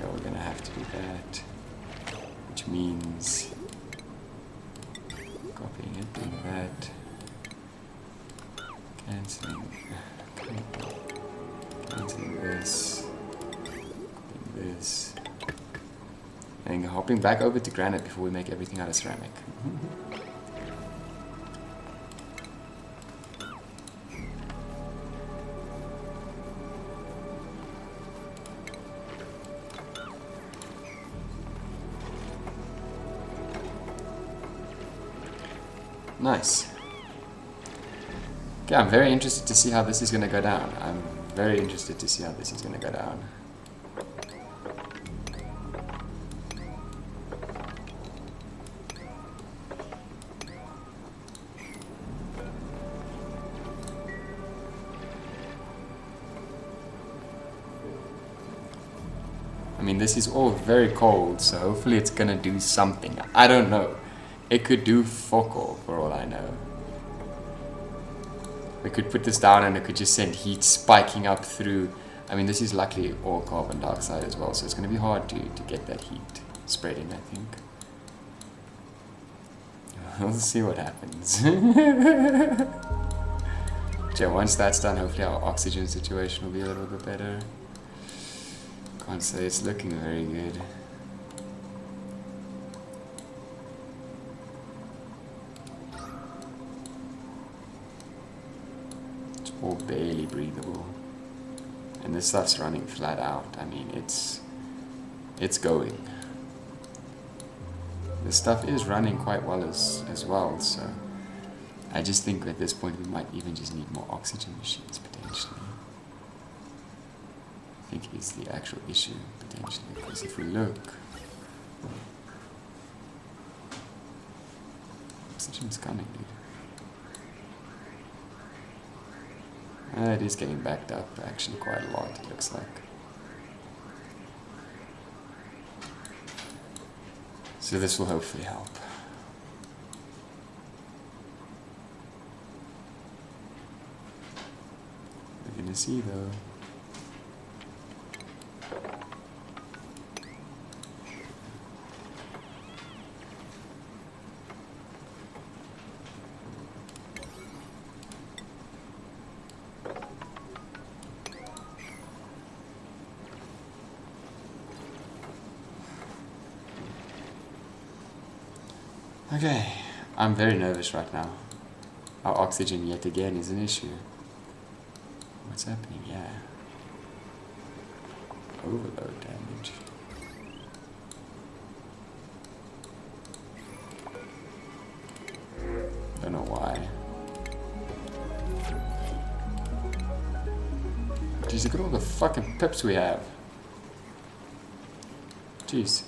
Yeah, we're gonna have to do that. Which means... Copying it, doing that. Cancelling this. Copying this. And hopping back over to granite before we make everything out of ceramic. Nice. Okay, I'm very interested to see how this is going to go down. I'm very interested to see how this is going to go down. I mean, this is all very cold, so hopefully it's gonna do something. I don't know. It could do fuck all for all I know. We could put this down and it could just send heat spiking up through. I mean, this is luckily all carbon dioxide as well, so it's gonna be hard to get that heat spreading, I think. We'll see what happens. Okay, once that's done, hopefully our oxygen situation will be a little bit better. Can't say it's looking very good. It's all barely breathable. And this stuff's running flat out. I mean, it's going. This stuff is running quite well as well, so I just think at this point we might even just need more oxygen machines potentially. I think is the actual issue potentially, because if we look, oxygen's coming, dude. It is getting backed up actually quite a lot, it looks like. So this will hopefully help. We're gonna see though. Okay, I'm very nervous right now. Our oxygen yet again is an issue. What's happening? Yeah. Overload damage. Don't know why. Jeez, look at all the fucking pips we have. Jeez.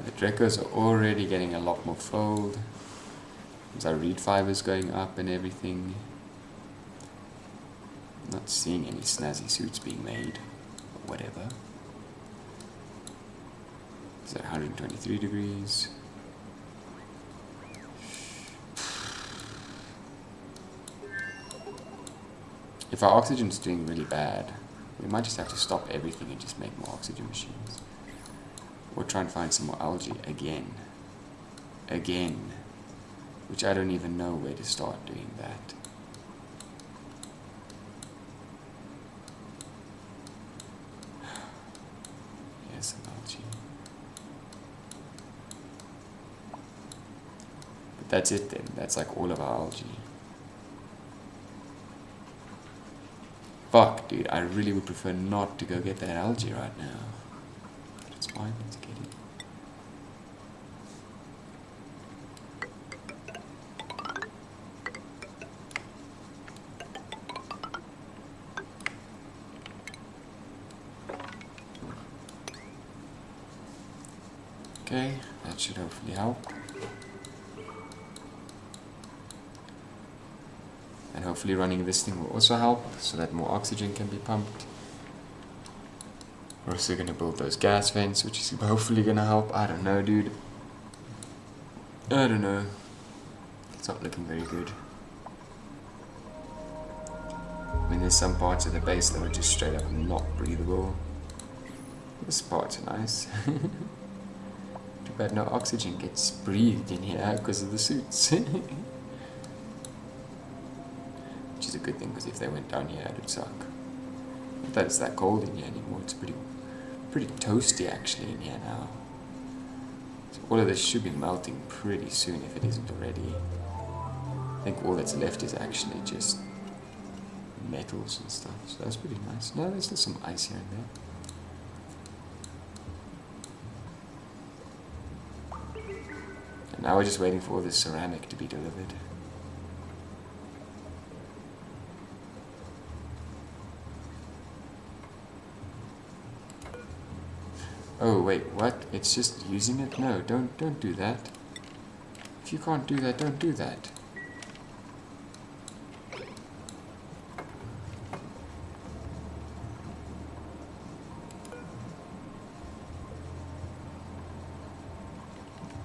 The Dracos are already getting a lot more fold. There's our reed fibers going up and everything. Not seeing any snazzy suits being made, but whatever. It's at 123 degrees. If our oxygen's doing really bad, we might just have to stop everything and just make more oxygen machines. Or try and find some more algae again. Which I don't even know where to start doing that. Here's some algae. But that's it then. That's like all of our algae. Fuck, dude. I really would prefer not to go get that algae right now. It's fine, let's get it. Okay, that should hopefully help. And hopefully hopefully running this thing will also help, so that more oxygen can be pumped. We're also going to build those gas vents, which is hopefully going to help. I don't know, dude. I don't know. It's not looking very good. I mean, there's some parts of the base that are just straight up not breathable. This part's nice. Too bad no oxygen gets breathed in here because of the suits. Which is a good thing, because if they went down here, it would suck. Not that it's that cold in here anymore. It's pretty toasty actually in here now. So all of this should be melting pretty soon if it isn't already. I think all that's left is actually just metals and stuff. So that's pretty nice. No, there's still some ice here and there. And now we're just waiting for all this ceramic to be delivered. Oh wait, what? It's just using it? No, don't do that. If you can't do that, don't do that.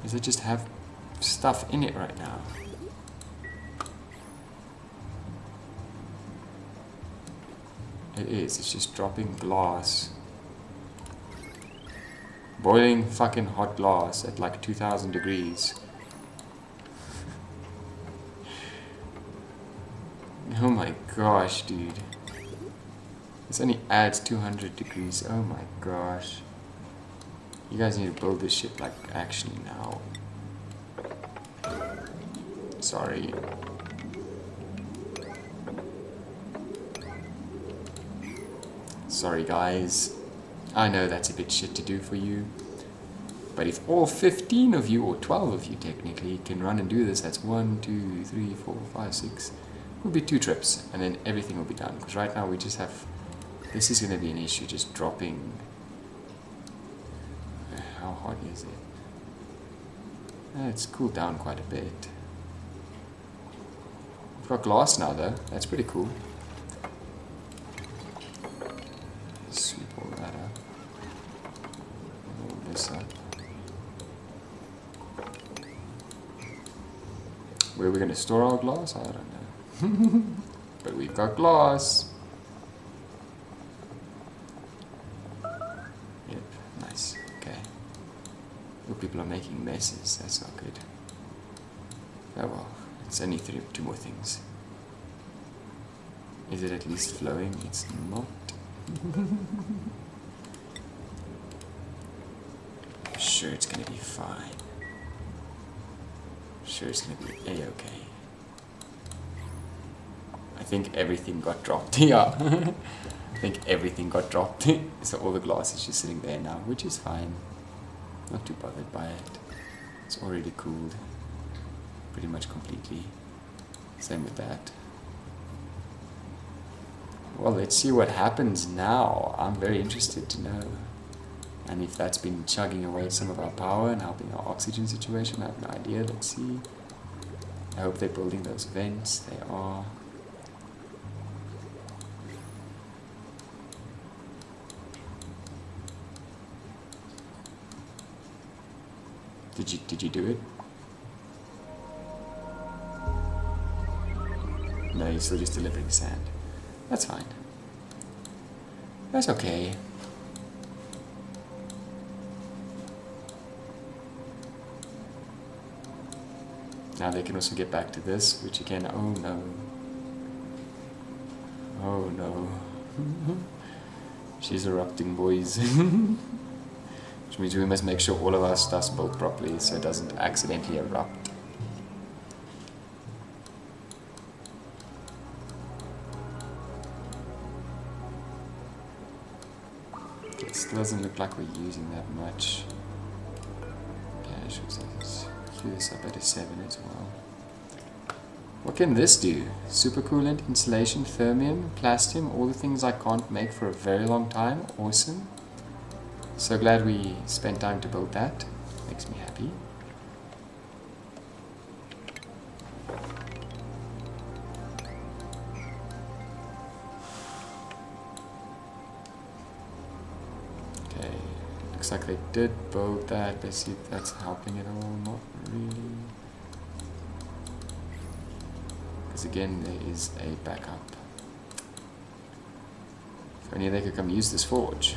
Does it just have stuff in it right now? It is, it's just dropping glass. Boiling fucking hot glass at like 2000 degrees. Oh my gosh, dude. This only adds 200 degrees. Oh my gosh. You guys need to build this shit like actually now. Sorry. Sorry guys. I know that's a bit shit to do for you, but if all 15 of you, or 12 of you technically, can run and do this, that's 1, 2, 3, 4, 5, 6, will be 2 trips, and then everything will be done. Because right now we just have, this is going to be an issue, just dropping. How hot is it? It's cooled down quite a bit. We've got glass now though, that's pretty cool. Sweep all that up. All this up. Where are we going to store our glass? I don't know. But we've got glass. Yep, nice. Okay. Look, people are making messes. That's not good. Oh well, it's only 2 more things. Is it at least flowing? It's not. Sure, it's gonna be fine. Sure, it's gonna be a-okay. I think everything got dropped. Yeah. I think everything got dropped. So all the glass is just sitting there now, which is fine. Not too bothered by it. It's already cooled pretty much completely. Same with that. Well, let's see what happens now. I'm very interested to know. And if that's been chugging away some of our power and helping our oxygen situation, I have no idea. Let's see. I hope they're building those vents. They are. Did you do it? No, you're still just delivering sand. That's fine. That's okay. Now they can also get back to this, which again, oh no. Oh no. She's erupting, boys. Which means we must make sure all of our stuff's built properly so it doesn't accidentally erupt. It still doesn't look like we're using that much. Okay, I should say this. Cue this up at a 7 as well. What can this do? Supercoolant, insulation, thermium, plastium, all the things I can't make for a very long time. Awesome. So glad we spent time to build that. Makes me happy. Looks like they did build that. Let's see if that's helping at all. Not really. Because again, there is a backup. If only they could come use this forge.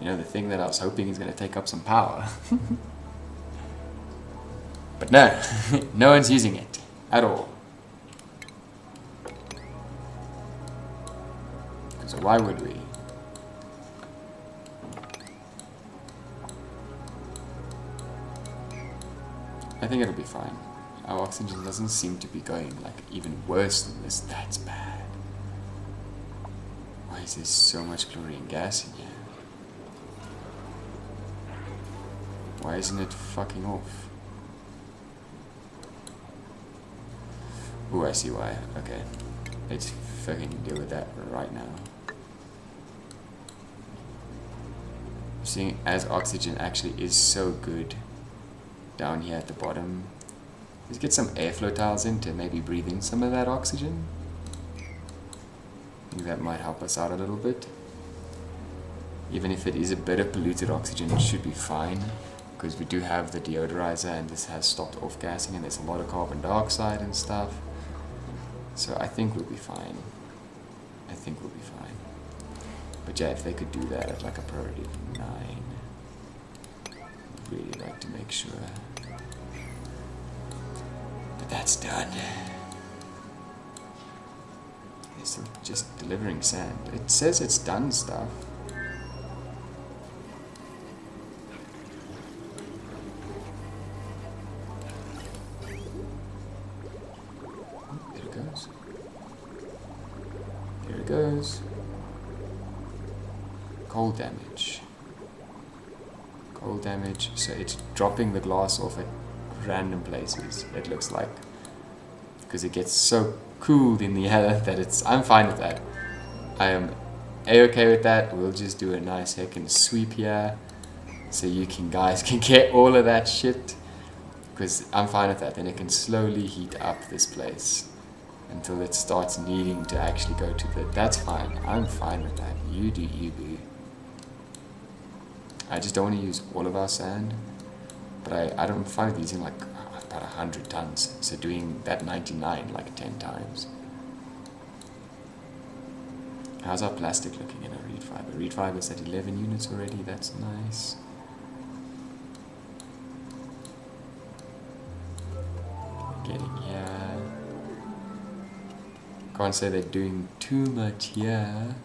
You know, the thing that I was hoping is going to take up some power. But no, no one's using it at all. So why would we? I think it'll be fine. Our oxygen doesn't seem to be going like even worse than this. That's bad. Why is there so much chlorine gas in here? Why isn't it fucking off? Ooh, I see why. Okay. Let's fucking deal with that right now. Seeing as oxygen actually is so good down here at the bottom. Let's get some airflow tiles in to maybe breathe in some of that oxygen. I think that might help us out a little bit. Even if it is a bit of polluted oxygen, it should be fine. Because we do have the deodorizer and this has stopped off gassing and there's a lot of carbon dioxide and stuff. So I think we'll be fine. I think we'll be fine. But yeah, if they could do that at like a priority of 9, I'd really like to make sure. But that's done. It's just delivering sand. It says it's done stuff. Goes. Cold damage. Cold damage, so it's dropping the glass off at random places, it looks like. Because it gets so cooled in the air that it's... I'm fine with that. I am a-okay with that. We'll just do a nice heckin' sweep here. So you guys can get all of that shit. Because I'm fine with that. Then it can slowly heat up this place. Until it starts needing to actually go to the... That's fine. I'm fine with that. You do you, boo. I just don't want to use all of our sand. But I don't find using like about 100 tons. So doing that 99 like 10 times. How's our plastic looking in our reed fiber? Reed fiber's at 11 units already. That's nice. Getting here. Can't say they're doing too much here.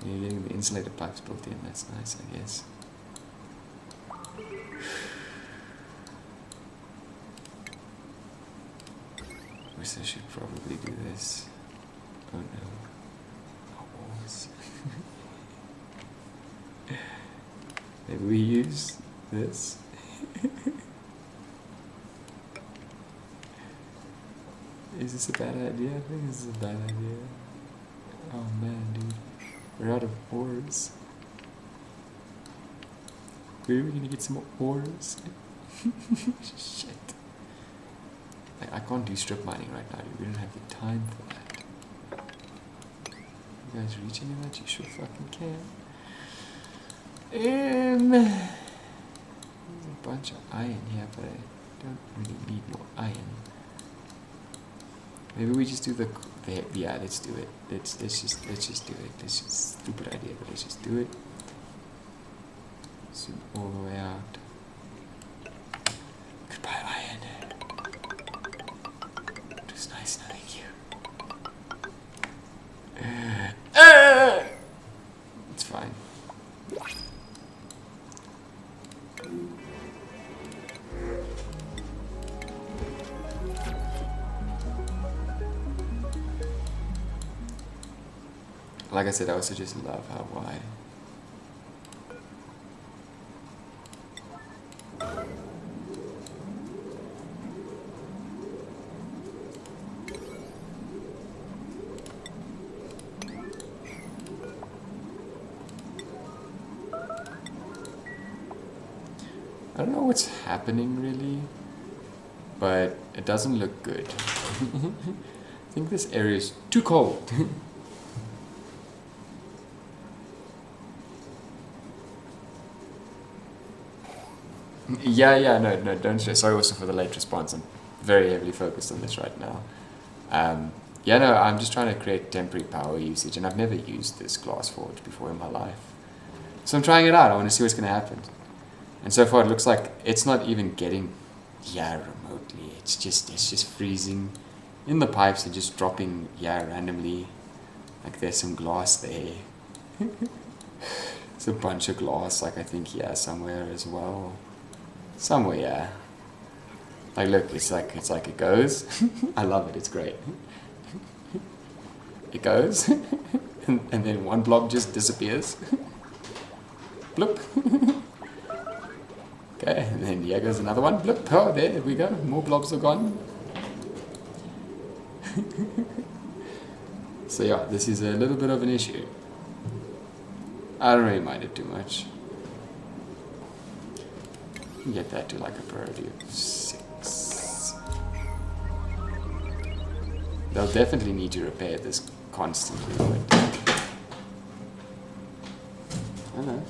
You're getting the insulated pipes built in, that's nice, I guess. Wish I should probably do this. Oh no. Almost. Maybe we use this. Is this a bad idea? I think this is a bad idea. Oh man, dude. We're out of ores. Where are we gonna get some more ores? Shit. Like, I can't do strip mining right now, dude. We don't have the time for that. You guys reach any of that? You sure fucking can. There's a bunch of iron here, but I don't really need more iron. Maybe we just do the yeah, let's do it. Let's just do it. It's just a stupid idea, but let's just do it. Zoom all the way out. Goodbye, iron. It was nice knowing you. It's fine. Like I said, I also just love how wide. I don't know what's happening really, but it doesn't look good. I think this area is too cold. Yeah, no, don't stress. Sorry also for the late response. I'm very heavily focused on this right now. Yeah, no, I'm just trying to create temporary power usage, and I've never used this glass forge before in my life. So I'm trying it out. I want to see what's going to happen. And so far it looks like it's not even getting remotely. It's just freezing in the pipes and just dropping randomly. Like there's some glass there. It's a bunch of glass, like I think somewhere as well. Somewhere, yeah. Like look, it's like it goes. I love it, it's great. It goes and then one blob just disappears. Bloop. Okay, and then here goes another one. Bloop. Oh, there we go. More blobs are gone. So yeah, this is a little bit of an issue. I don't really mind it too much. Get that to like a priority of 6. They'll definitely need to repair this constantly. But I don't know.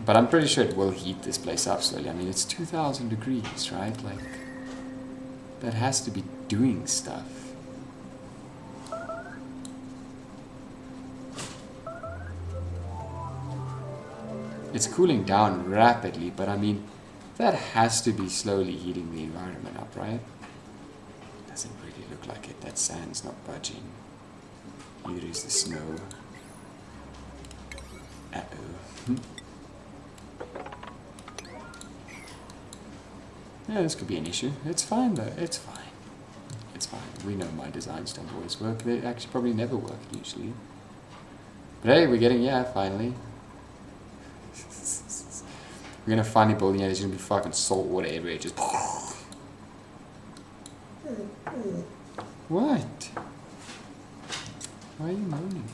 But I'm pretty sure it will heat this place up slowly. I mean, it's 2,000 degrees, right? Like, that has to be doing stuff. It's cooling down rapidly, but I mean, that has to be slowly heating the environment up, right? Doesn't really look like it. That sand's not budging. Neither is the snow. Uh-oh. Yeah, this could be an issue. It's fine though, it's fine. It's fine. We know my designs don't always work. They actually probably never work usually. But hey, we're getting, finally. We're gonna finally build, there's gonna be fucking salt water everywhere, just... What? Why are you moaning?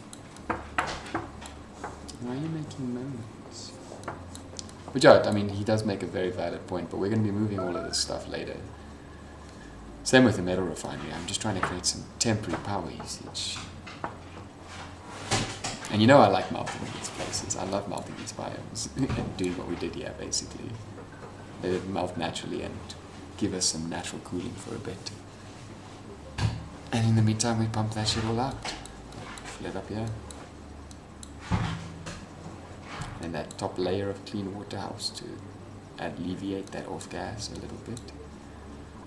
Why are you making moans? But yeah, I mean, he does make a very valid point, but we're going to be moving all of this stuff later. Same with the metal refinery. I'm just trying to create some temporary power usage. And you know I like melting these places. I love melting these biomes and doing what we did here, basically. Let it melt naturally and give us some natural cooling for a bit. And in the meantime, we pump that shit all out. Fill it up here. And that top layer of clean water helps to alleviate that off gas a little bit.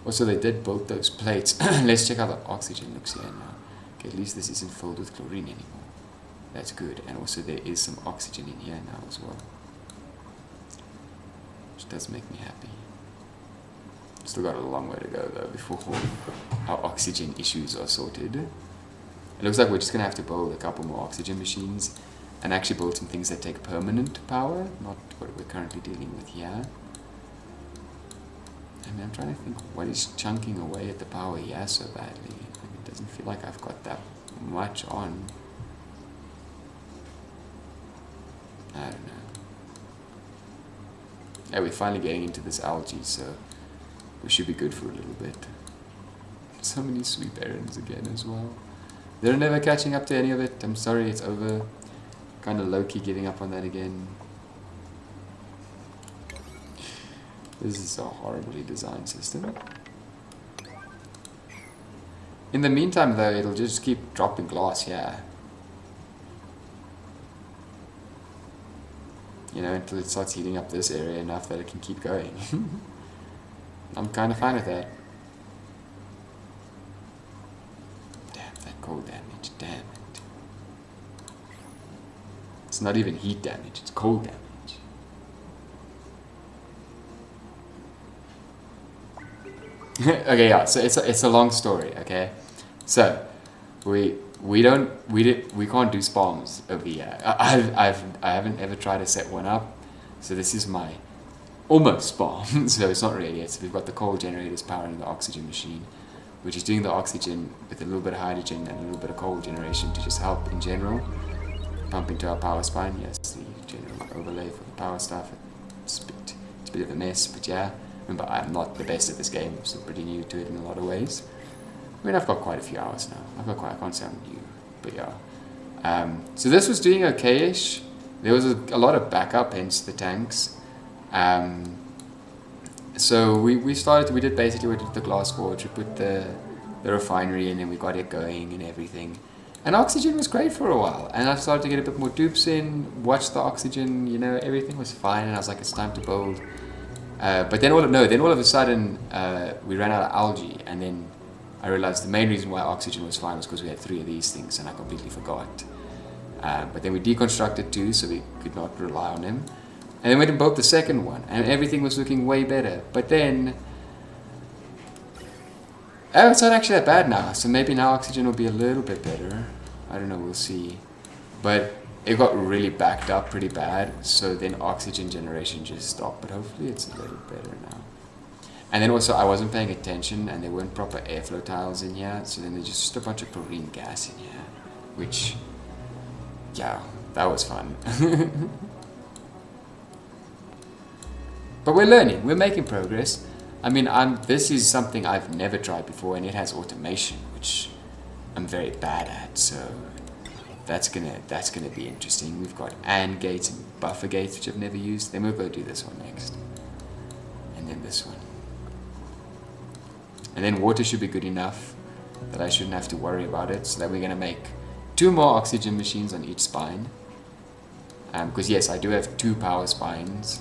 Also, they did build those plates. Let's check how the oxygen looks here now. Okay, at least this isn't filled with chlorine anymore. That's good. And also there is some oxygen in here now as well, which does make me happy. Still got a long way to go though before our oxygen issues are sorted. It looks like we're just going to have to build a couple more oxygen machines and actually build some things that take permanent power, not what we're currently dealing with here. I mean, I'm trying to think what is chunking away at the power here so badly. I mean, it doesn't feel like I've got that much on. I don't know. Yeah, we're finally getting into this algae, so we should be good for a little bit. So many sweep errands again as well. They're never catching up to any of it. I'm sorry, it's over. Kind of low-key giving up on that again. This is a horribly designed system. In the meantime though, it'll just keep dropping glass here. You know, until it starts heating up this area enough that it can keep going. I'm kind of fine with that. Damn, that cold damage, damn it. It's not even heat damage, it's cold damage. Okay, yeah, so it's a long story, okay? So, we can't do spawns over here. I haven't ever tried to set one up, so this is my almost spawn. So it's not really it. So we've got the coal generators powering the oxygen machine, which is doing the oxygen with a little bit of hydrogen and a little bit of coal generation to just help in general. Pump into our power spine. Yes, the general overlay for the power stuff. It's a bit of a mess, but yeah. Remember, I'm not the best at this game. I'm still pretty new to it in a lot of ways. I mean, I've got quite a few hours now. I can't say I'm new, but yeah. So this was doing okay-ish. there was a lot of backup, hence the tanks. So we did basically, we did the glass forge, we put the refinery in, and we got it going and everything. And oxygen was great for a while, and I started to get a bit more dupes in, watch the oxygen, you know, everything was fine, and I was like, it's time to build. But then all of a sudden, we ran out of algae, and then I realized the main reason why oxygen was fine was because we had 3 of these things, and I completely forgot. But then we deconstructed 2, so we could not rely on them. And then we went and built the second one, and everything was looking way better. But then, oh, it's not actually that bad now, so maybe now oxygen will be a little bit better. I don't know, we'll see. But it got really backed up pretty bad, so then oxygen generation just stopped, but hopefully it's a little better now. And then also I wasn't paying attention, and there weren't proper airflow tiles in here, so then there's just a bunch of chlorine gas in here, which, yeah, that was fun. But we're learning, we're making progress. I mean, this is something I've never tried before, and it has automation, which I'm very bad at, so that's gonna be interesting. We've got AND gates and buffer gates, which I've never used. Then we'll go do this one next. And then this one. And then water should be good enough that I shouldn't have to worry about it, so that we're gonna make 2 more oxygen machines on each spine. Because yes, I do have 2 power spines.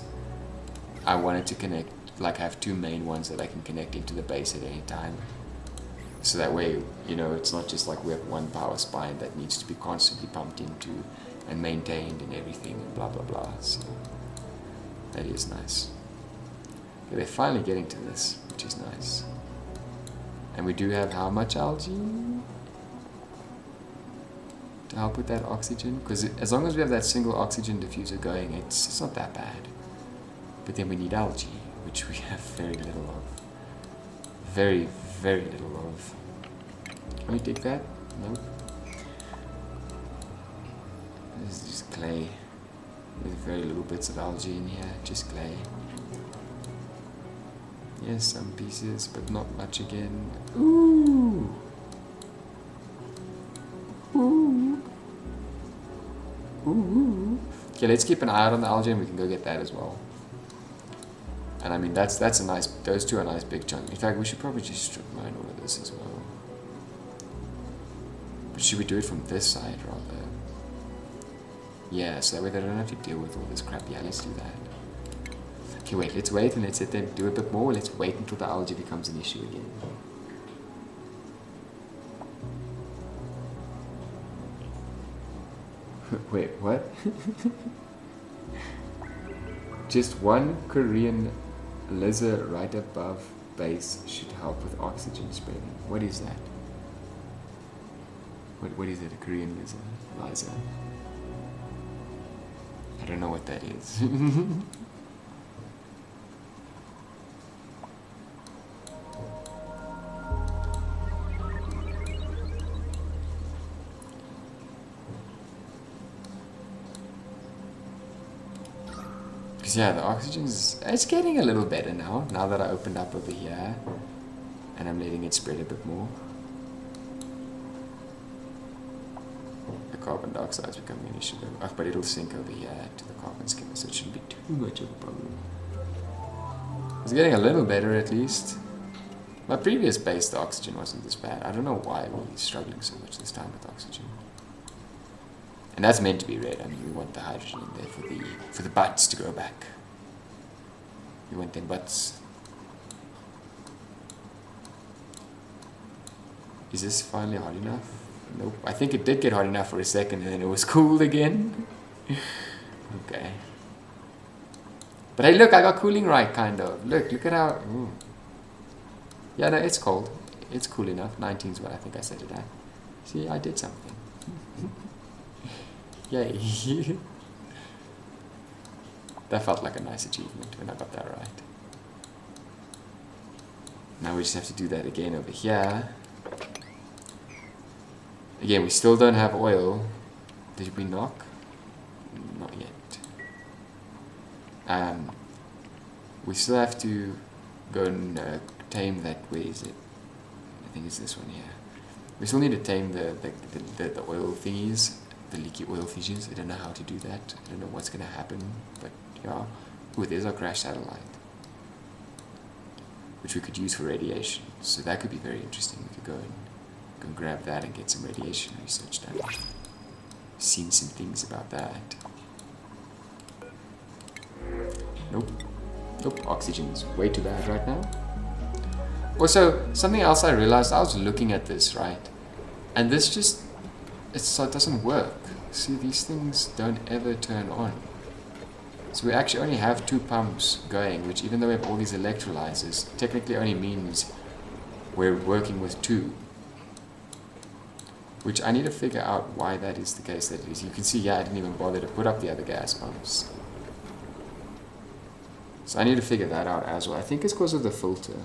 I wanted to connect, like have 2 main ones that I can connect into the base at any time. So that way, you know, it's not just like we have 1 power spine that needs to be constantly pumped into and maintained and everything and blah blah blah. So that is nice. Okay, they're finally getting to this, which is nice. And we do have how much algae to help with that oxygen? Because as long as we have that single oxygen diffuser going, it's not that bad. But then we need algae, which we have very little of. Very, very little of. Can we dig that? Nope. This is just clay. With very little bits of algae in here, just clay. Yes, some pieces, but not much again. Ooh! Ooh! Ooh! Okay, let's keep an eye out on the algae, and we can go get that as well. And I mean, that's a nice, those 2 are nice big chunks. In fact, we should probably just strip mine all of this as well. But should we do it from this side rather? Yeah, so that way they don't have to deal with all this crap. Yeah, let's do that. Okay, wait, let's wait and let's let them do a bit more. Let's wait until the algae becomes an issue again. Wait, what? Just 1 Korean lizard right above base should help with oxygen spreading. What is that? What is it? A Korean lizard? Liza? I don't know what that is. Yeah, the oxygen's, it's getting a little better now that I opened up over here and I'm letting it spread a bit more. The carbon dioxide is becoming an issue though, but it'll sink over here to the carbon skimmer, so it shouldn't be too much of a problem. It's getting a little better at least. My previous base, the oxygen wasn't this bad. I don't know why we're struggling so much this time with oxygen. And that's meant to be red. I mean, we want the hydrogen in there for the butts to grow back. We want them butts. Is this finally hot enough? Nope. I think it did get hot enough for a second, and then it was cooled again. Okay. But hey, look, I got cooling right, kind of. Look at how. Ooh. Yeah, no, it's cold. It's cool enough. 19 is what I think I set it at. See, I did something. Yay. That felt like a nice achievement when I got that right. Now we just have to do that again over here. Again, we still don't have oil. Did we knock? Not yet. We still have to go and tame that. Where is it? I think it's this one here. We still need to tame the oil thingies. the leaky oil fissures. I don't know how to do that. I don't know what's going to happen, but yeah. Ooh, there's our crash satellite, which we could use for radiation. So that could be very interesting. We could go and grab that and get some radiation research done. Seen some things about that. Nope. Nope, oxygen's way too bad right now. Also, something else I realized, I was looking at this, right? And this just, it doesn't work. See, these things don't ever turn on. So we actually only have 2 pumps going, which even though we have all these electrolyzers, technically only means we're working with 2. Which I need to figure out why that is the case. That is, you can see, yeah, I didn't even bother to put up the other gas pumps. So I need to figure that out as well. I think it's because of the filter.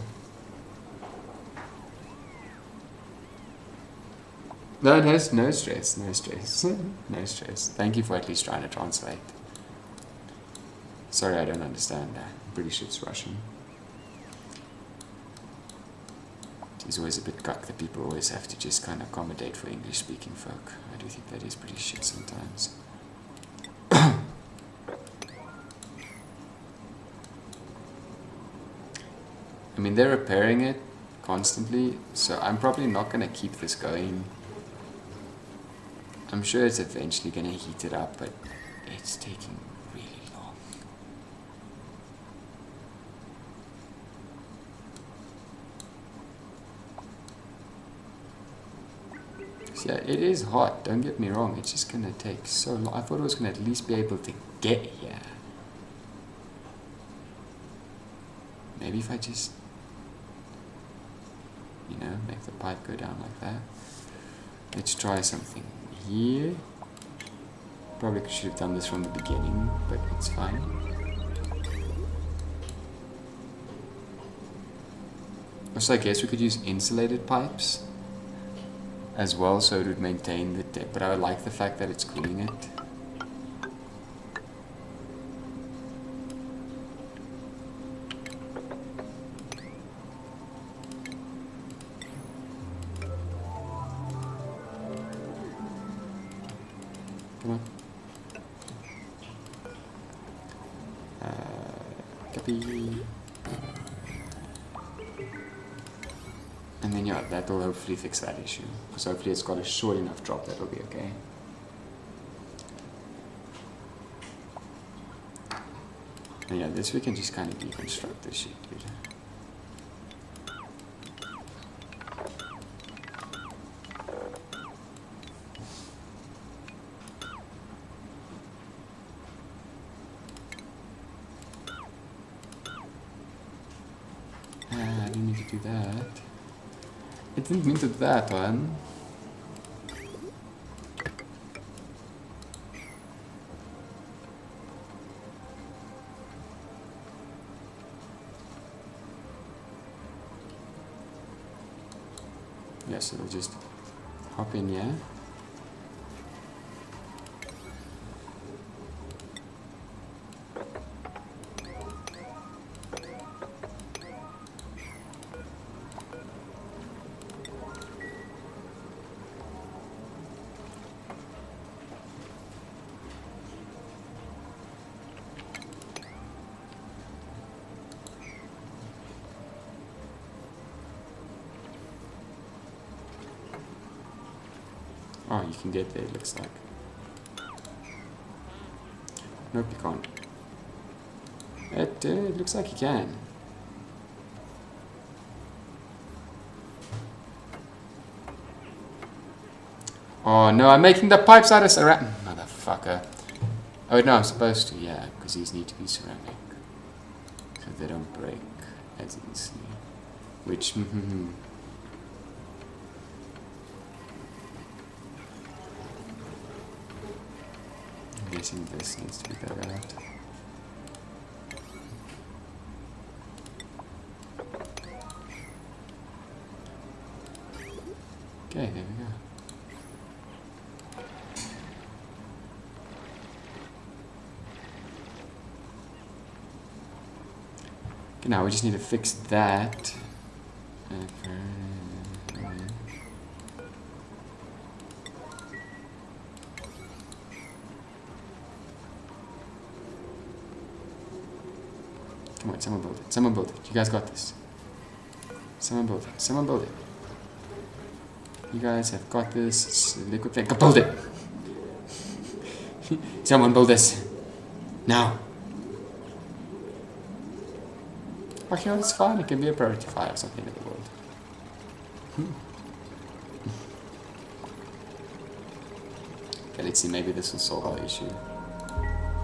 No, no stress, no stress, no stress. Thank you for at least trying to translate. Sorry, I don't understand that. I'm pretty sure it's Russian. It's always a bit cuck that people always have to just kind of accommodate for English-speaking folk. I do think that is pretty shit sometimes. I mean, they're repairing it constantly, so I'm probably not going to keep this going. I'm sure it's eventually going to heat it up, but it's taking really long. So yeah, it is hot, don't get me wrong, it's just going to take so long. I thought it was going to at least be able to get here. Maybe if I just, you know, make the pipe go down like that. Let's try something here. Probably should have done this from the beginning, but it's fine. Also, I guess we could use insulated pipes as well, so it would maintain the depth, but I would like the fact that it's cooling it. Come on. Copy. And then yeah, that will hopefully fix that issue. Because hopefully it's got a short enough drop that will be okay. And yeah, this we can just kind of deconstruct this shit, dude. I didn't need to do that. I didn't mean to do that one. Yes, it'll just hop in, yeah. Oh, you can get there, it looks like. Nope, you can't. It looks like you can. Oh no, I'm making the pipes out of ceramic. Motherfucker. Oh no, I'm supposed to, yeah, because these need to be ceramic. So they don't break as easily. Which, I'm guessing this needs to be dug out. Okay, there we go. Okay, now we just need to fix that. Come on, someone build it. Someone build it. You guys got this. Someone build it. Someone build it. You guys have got this. It's a liquid thing. Go build it. Someone build this. Now. Oh, you know, it's fine. It can be a priority fire or something in the world. Okay, let's see. Maybe this will solve our issue.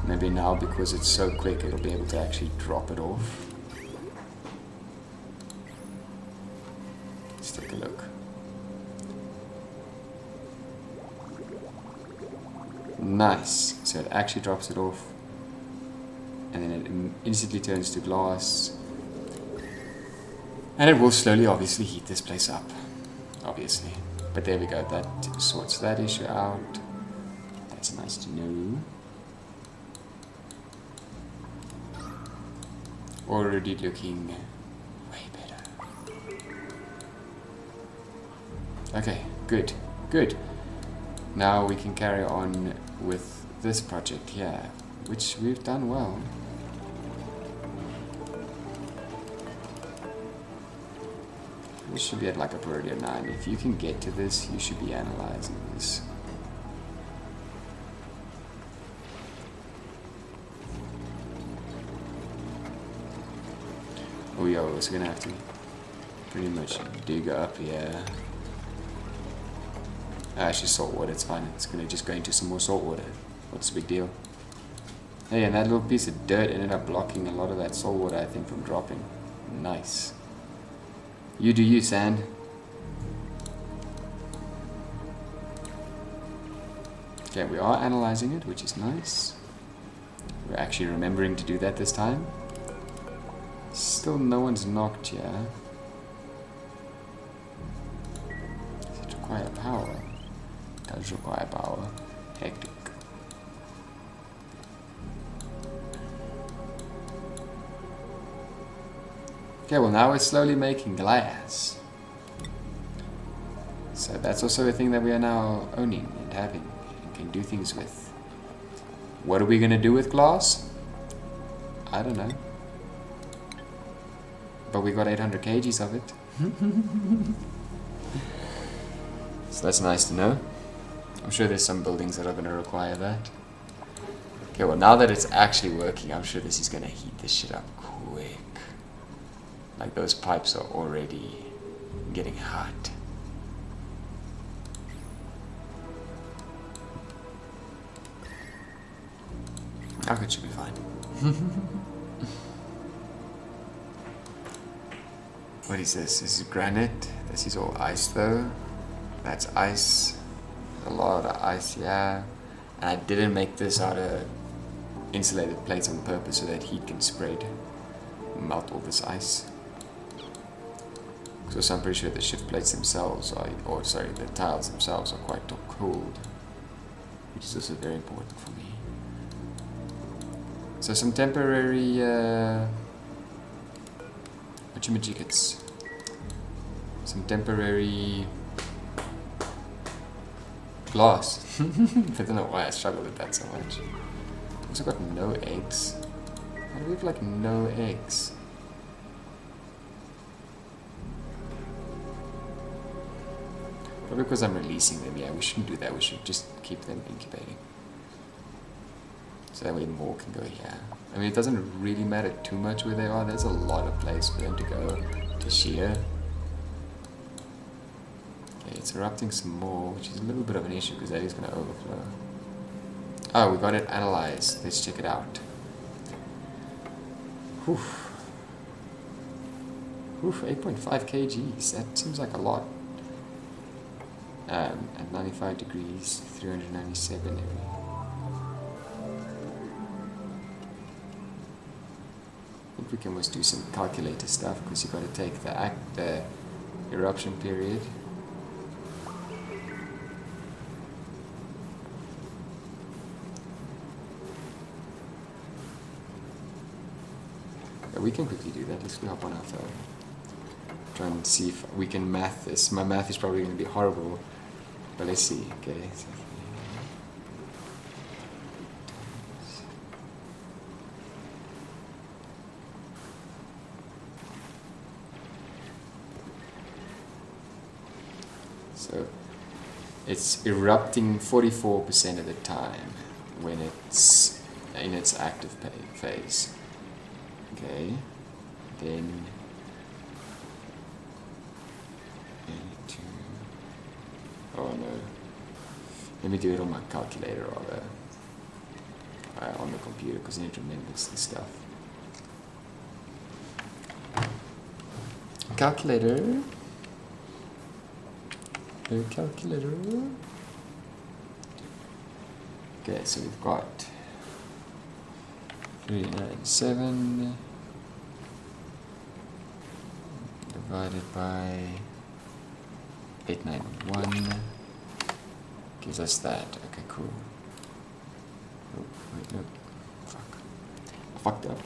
Maybe now, because it's so quick, it'll be able to actually drop it off. Let's take a look. Nice. So it actually drops it off. And then it instantly turns to glass. And it will slowly, obviously, heat this place up. Obviously. But there we go. That sorts that issue out. That's nice to know. Already looking way better. Okay, good, good. Now we can carry on with this project here, which we've done well. This should be at like a priority of 9. If you can get to this, you should be analyzing this. Oh yeah, we're also gonna have to pretty much dig up here. Actually, salt water, it's fine. It's gonna just go into some more salt water. What's the big deal? Hey, and that little piece of dirt ended up blocking a lot of that salt water, I think, from dropping. Nice. You do you, sand. Okay, we are analyzing it, which is nice. We're actually remembering to do that this time. Still no one's knocked here. Does it require power? It does require power. Hectic. Okay, well now we're slowly making glass. So that's also a thing that we are now owning and having and can do things with. What are we gonna do with glass? I don't know. But we got 800 kgs of it. So that's nice to know. I'm sure there's some buildings that are going to require that. Okay, well now that it's actually working, I'm sure this is going to heat this shit up quick. Like those pipes are already getting hot. I think it should be fine. What is this? This is granite. This is all ice though. That's ice. A lot of ice, yeah. And I didn't make this out of insulated plates on purpose so that heat can spread. Melt all this ice. So I'm pretty sure the shift plates themselves are, or sorry, the tiles themselves are quite cold. Which is also very important for me. So some temporary whatchamajiggits. Some temporary glass. I don't know why I struggle with that so much. Also got no eggs. Why do we have like no eggs? Probably because I'm releasing them. Yeah, we shouldn't do that. We should just keep them incubating. So that way more can go here. I mean, it doesn't really matter too much where they are. There's a lot of place for them to go to shear. Okay, it's erupting some more, which is a little bit of an issue because that is going to overflow. Oh, we got it analyzed. Let's check it out. Whew. Whew, 8.5 kgs. That seems like a lot. At 95 degrees, 397 area. I think we can almost do some calculator stuff because you've got to take the eruption period. Yeah, we can quickly do that. Let's hop on our phone. Try and see if we can math this. My math is probably going to be horrible, but let's see. Okay. So So it's erupting 44% of the time when it's in its active phase. Okay, then 82. Oh no. Let me do it on my calculator rather. On the computer, because I need to remember this stuff. Calculator. Calculator. Okay, so we've got 397 divided by 891 gives us that. Okay, cool. Oh, wait, no. Fuck. I fucked up.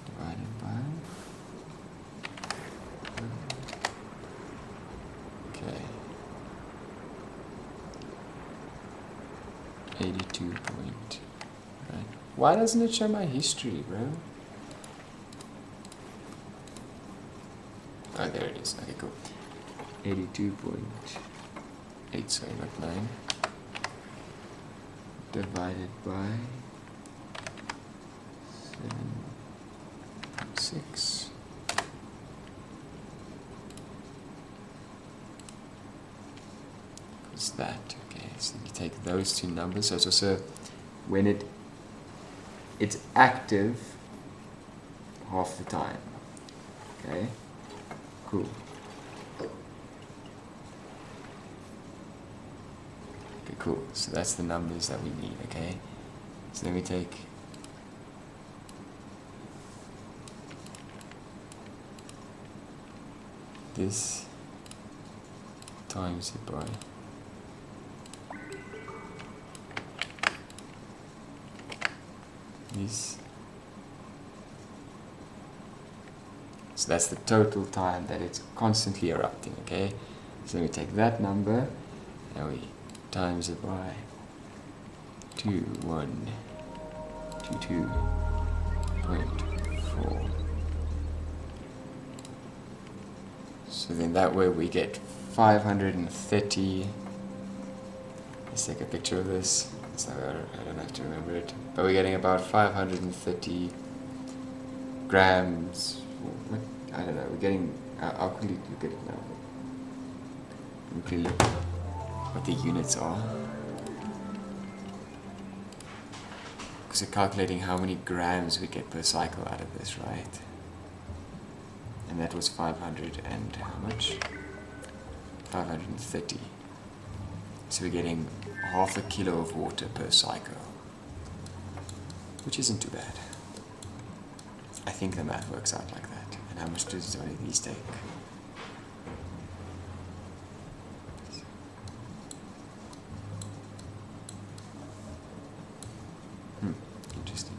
Divided by. Okay. 82 point. Right. Why doesn't it show my history, bro? Oh, there it is. Okay, cool. 82.8, sorry, not 9. Divided by 7.6. What's that? Okay, so you take those two numbers. So it's also when it's active half the time. Okay, cool. Okay, cool. So that's the numbers that we need. Okay, so then we take this times it by this. So that's the total time that it's constantly erupting, okay? So we take that number and we times it by 2122.4. So then that way we get 530. Let's take a picture of this. So I don't have to remember it. But we're getting about 530 grams. What? I don't know. We're getting. I'll quickly look at it now. I'll quickly look what the units are. Because we're calculating how many grams we get per cycle out of this, right? And that was 500 and how much? 530. So we're getting half a kilo of water per cycle, which isn't too bad. I think the math works out like that. And how much does one of these take? Interesting.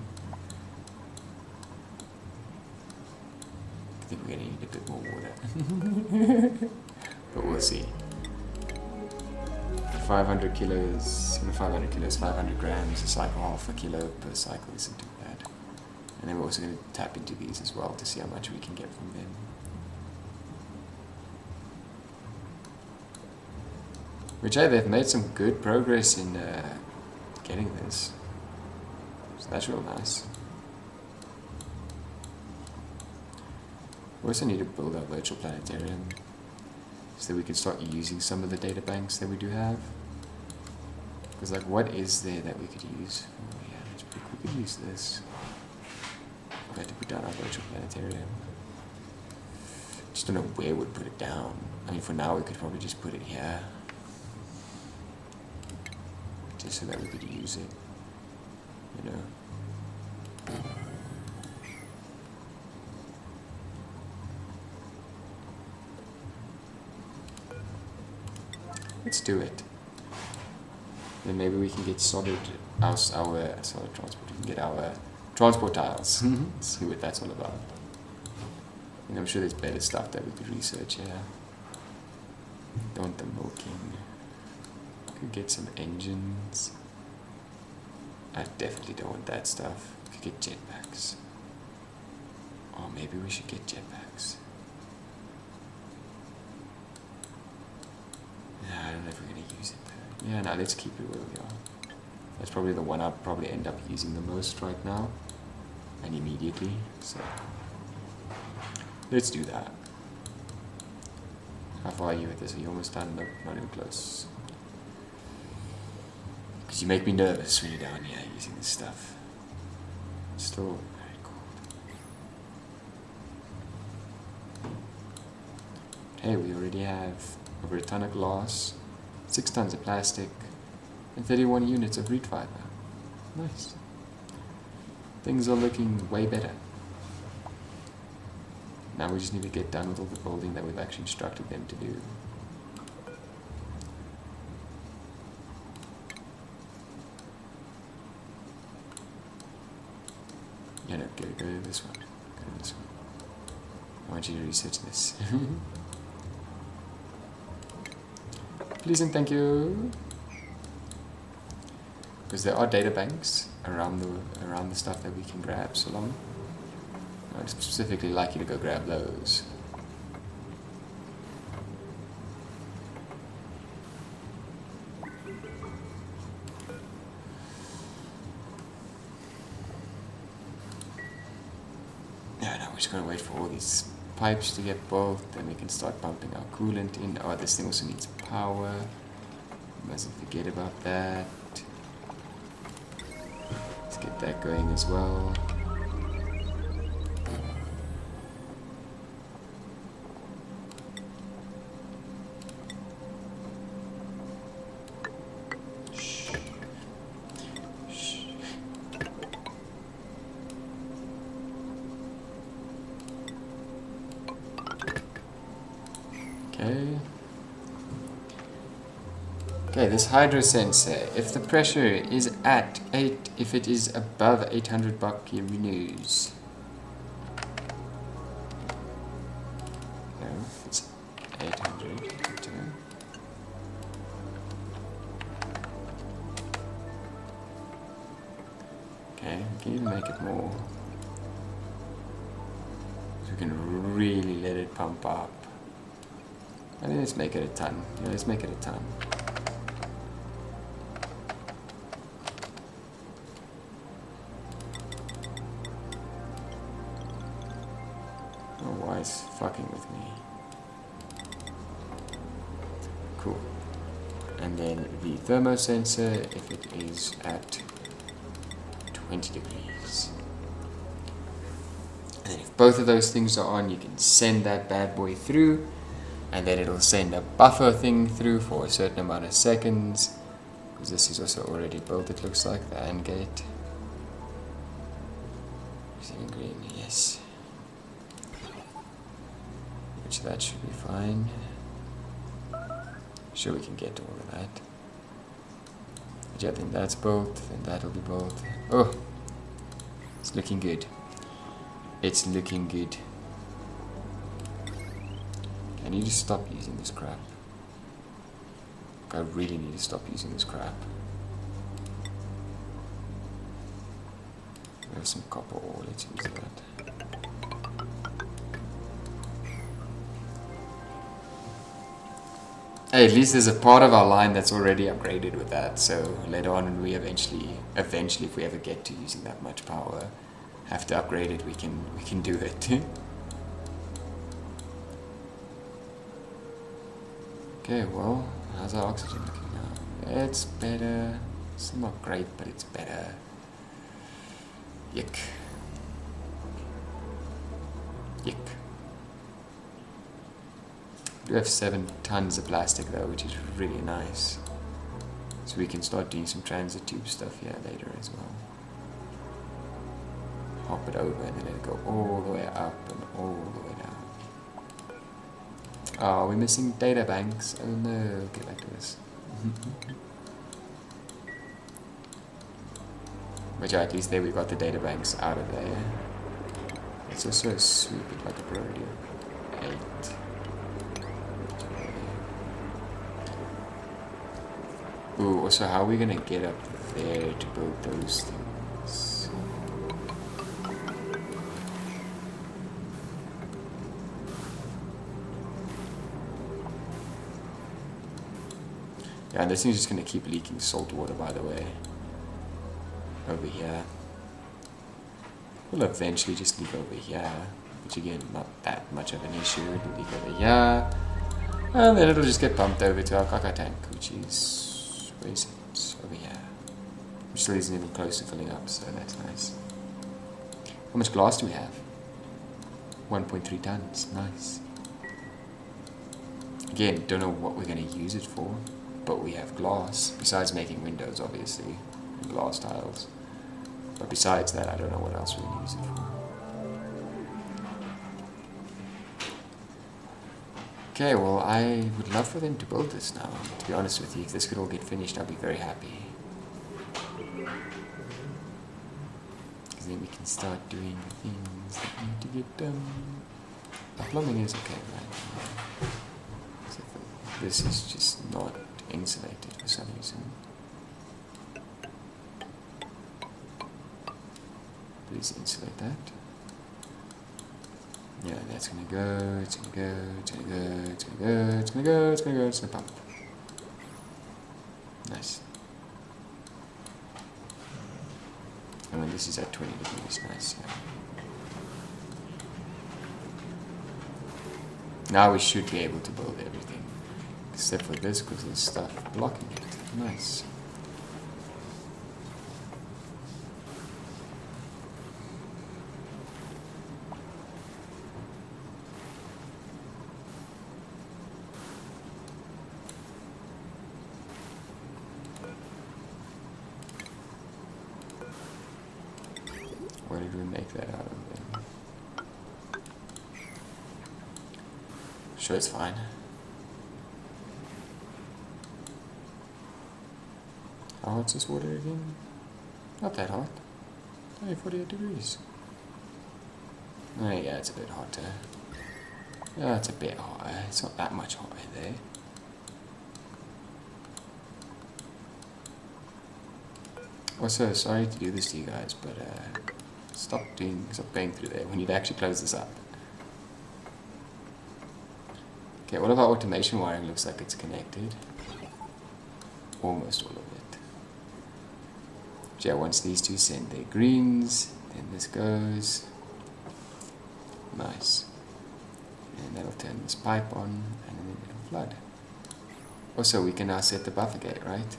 I think we're going to need a bit more water. But we'll see. 500 kilos, 500 grams, a cycle half a kilo per cycle isn't too bad. And then we're also going to tap into these as well to see how much we can get from them. Which, hey, they've made some good progress in getting this. So that's real nice. We also need to build our virtual planetarium so that we can start using some of the data banks that we do have. Because, like, what is there that we could use? Oh, yeah, we could use this. We had to put down our virtual planetarium. Just don't know where we'd put it down. I mean, for now, we could probably just put it here. Just so that we could use it. You know? Let's do it. Then maybe we can get solid transport. We can get our transport tiles. See what that's all about. And I'm sure there's better stuff that we could research here. Don't want the milking. Could get some engines. I definitely don't want that stuff. Could get jetpacks. Or maybe we should get jetpacks. Yeah, now let's keep it where we are. That's probably the one I'd probably end up using the most right now. And immediately, so let's do that. How far are you with this? Are you almost done? Nope, not even close. Because you make me nervous when you're down here using this stuff. It's still very cold. Hey, we already have over a ton of glass, 6 tons of plastic, and 31 units of reed fiber. Nice. Things are looking way better. Now we just need to get done with all the building that we've actually instructed them to do. Yeah, no, go to this one. Go to this one. I want you to research this. Please and thank you. Because there are data banks around the stuff that we can grab, so long. I'd specifically like you to go grab those. Yeah, now we're just gonna wait for all these pipes to get built, then we can start pumping our coolant in. Oh, this thing also needs power. Mustn't forget about that. Let's get that going as well. Okay, this hydro sensor, if the pressure is at 8, if it is above 800 Bach, it renews. No, it's 800. Okay, we can even make it more. So we can really let it pump up. I mean, let's make it a ton. Yeah, let's make it a ton. It's fucking with me. Cool. And then the thermosensor, if it is at 20 degrees. And then if both of those things are on, you can send that bad boy through, and then it'll send a buffer thing through for a certain amount of seconds. Because this is also already built, it looks like, the AND gate. Is it in green? Yes. Which that should be fine. Sure, we can get to all of that. But yeah, I think that's built, then that'll be built. Oh, it's looking good. It's looking good. I need to stop using this crap. I really need to stop using this crap. We have some copper ore, let's use that. Hey, at least there's a part of our line that's already upgraded with that, so later on when we eventually if we ever get to using that much power, have to upgrade it, we can do it. Okay, well, how's our oxygen looking now? It's better. It's not great, but it's better. Yuck. Yuck. We have 7 tons of plastic though, which is really nice. So we can start doing some transit tube stuff here later as well. Hop it over and then let it go all the way up and all the way down. Oh, we're missing data banks. Oh no, get back to this. But yeah, at least there we got the data banks out of there. Let's also sweep it like a priority. 8. Ooh, so how are we gonna get up there to build those things? Yeah, and this thing's just gonna keep leaking salt water, by the way. Over here. We'll eventually just leak over here. Which again, not that much of an issue. It'll leak over here. And then it'll just get pumped over to our caca tank, which is... where is it? Over here. Which still isn't even close to filling up, so that's nice. How much glass do we have? 1.3 tons. Nice. Again, don't know what we're going to use it for, but we have glass, besides making windows, obviously, and glass tiles. But besides that, I don't know what else we're going to use it for. Okay, well, I would love for them to build this now. To be honest with you, if this could all get finished, I'd be very happy. Because then we can start doing the things that need to get done. The plumbing is okay, right? Except for this is just not insulated for some reason. Please insulate that. Yeah, that's gonna go, it's gonna go, it's gonna go, it's gonna go, it's gonna go, it's gonna go, it's gonna pump. Nice. And when this is at 20 degrees, nice, yeah. Now we should be able to build everything. Except for this, because there's stuff blocking it. Nice. What did we make that out of then? Sure, it's fine. How hot's this water again? Not that hot. Only 48 degrees. Oh yeah, it's a bit hotter. Yeah, it's a bit hotter. It's not that much hotter there. Also, sorry to do this to you guys, but stop going through there. We need to actually close this up. Okay, all of our automation wiring looks like it's connected. Almost all of it. But yeah, once these two send their greens, then this goes. Nice. And that'll turn this pipe on, and then it'll flood. Also, we can now set the buffer gate, right?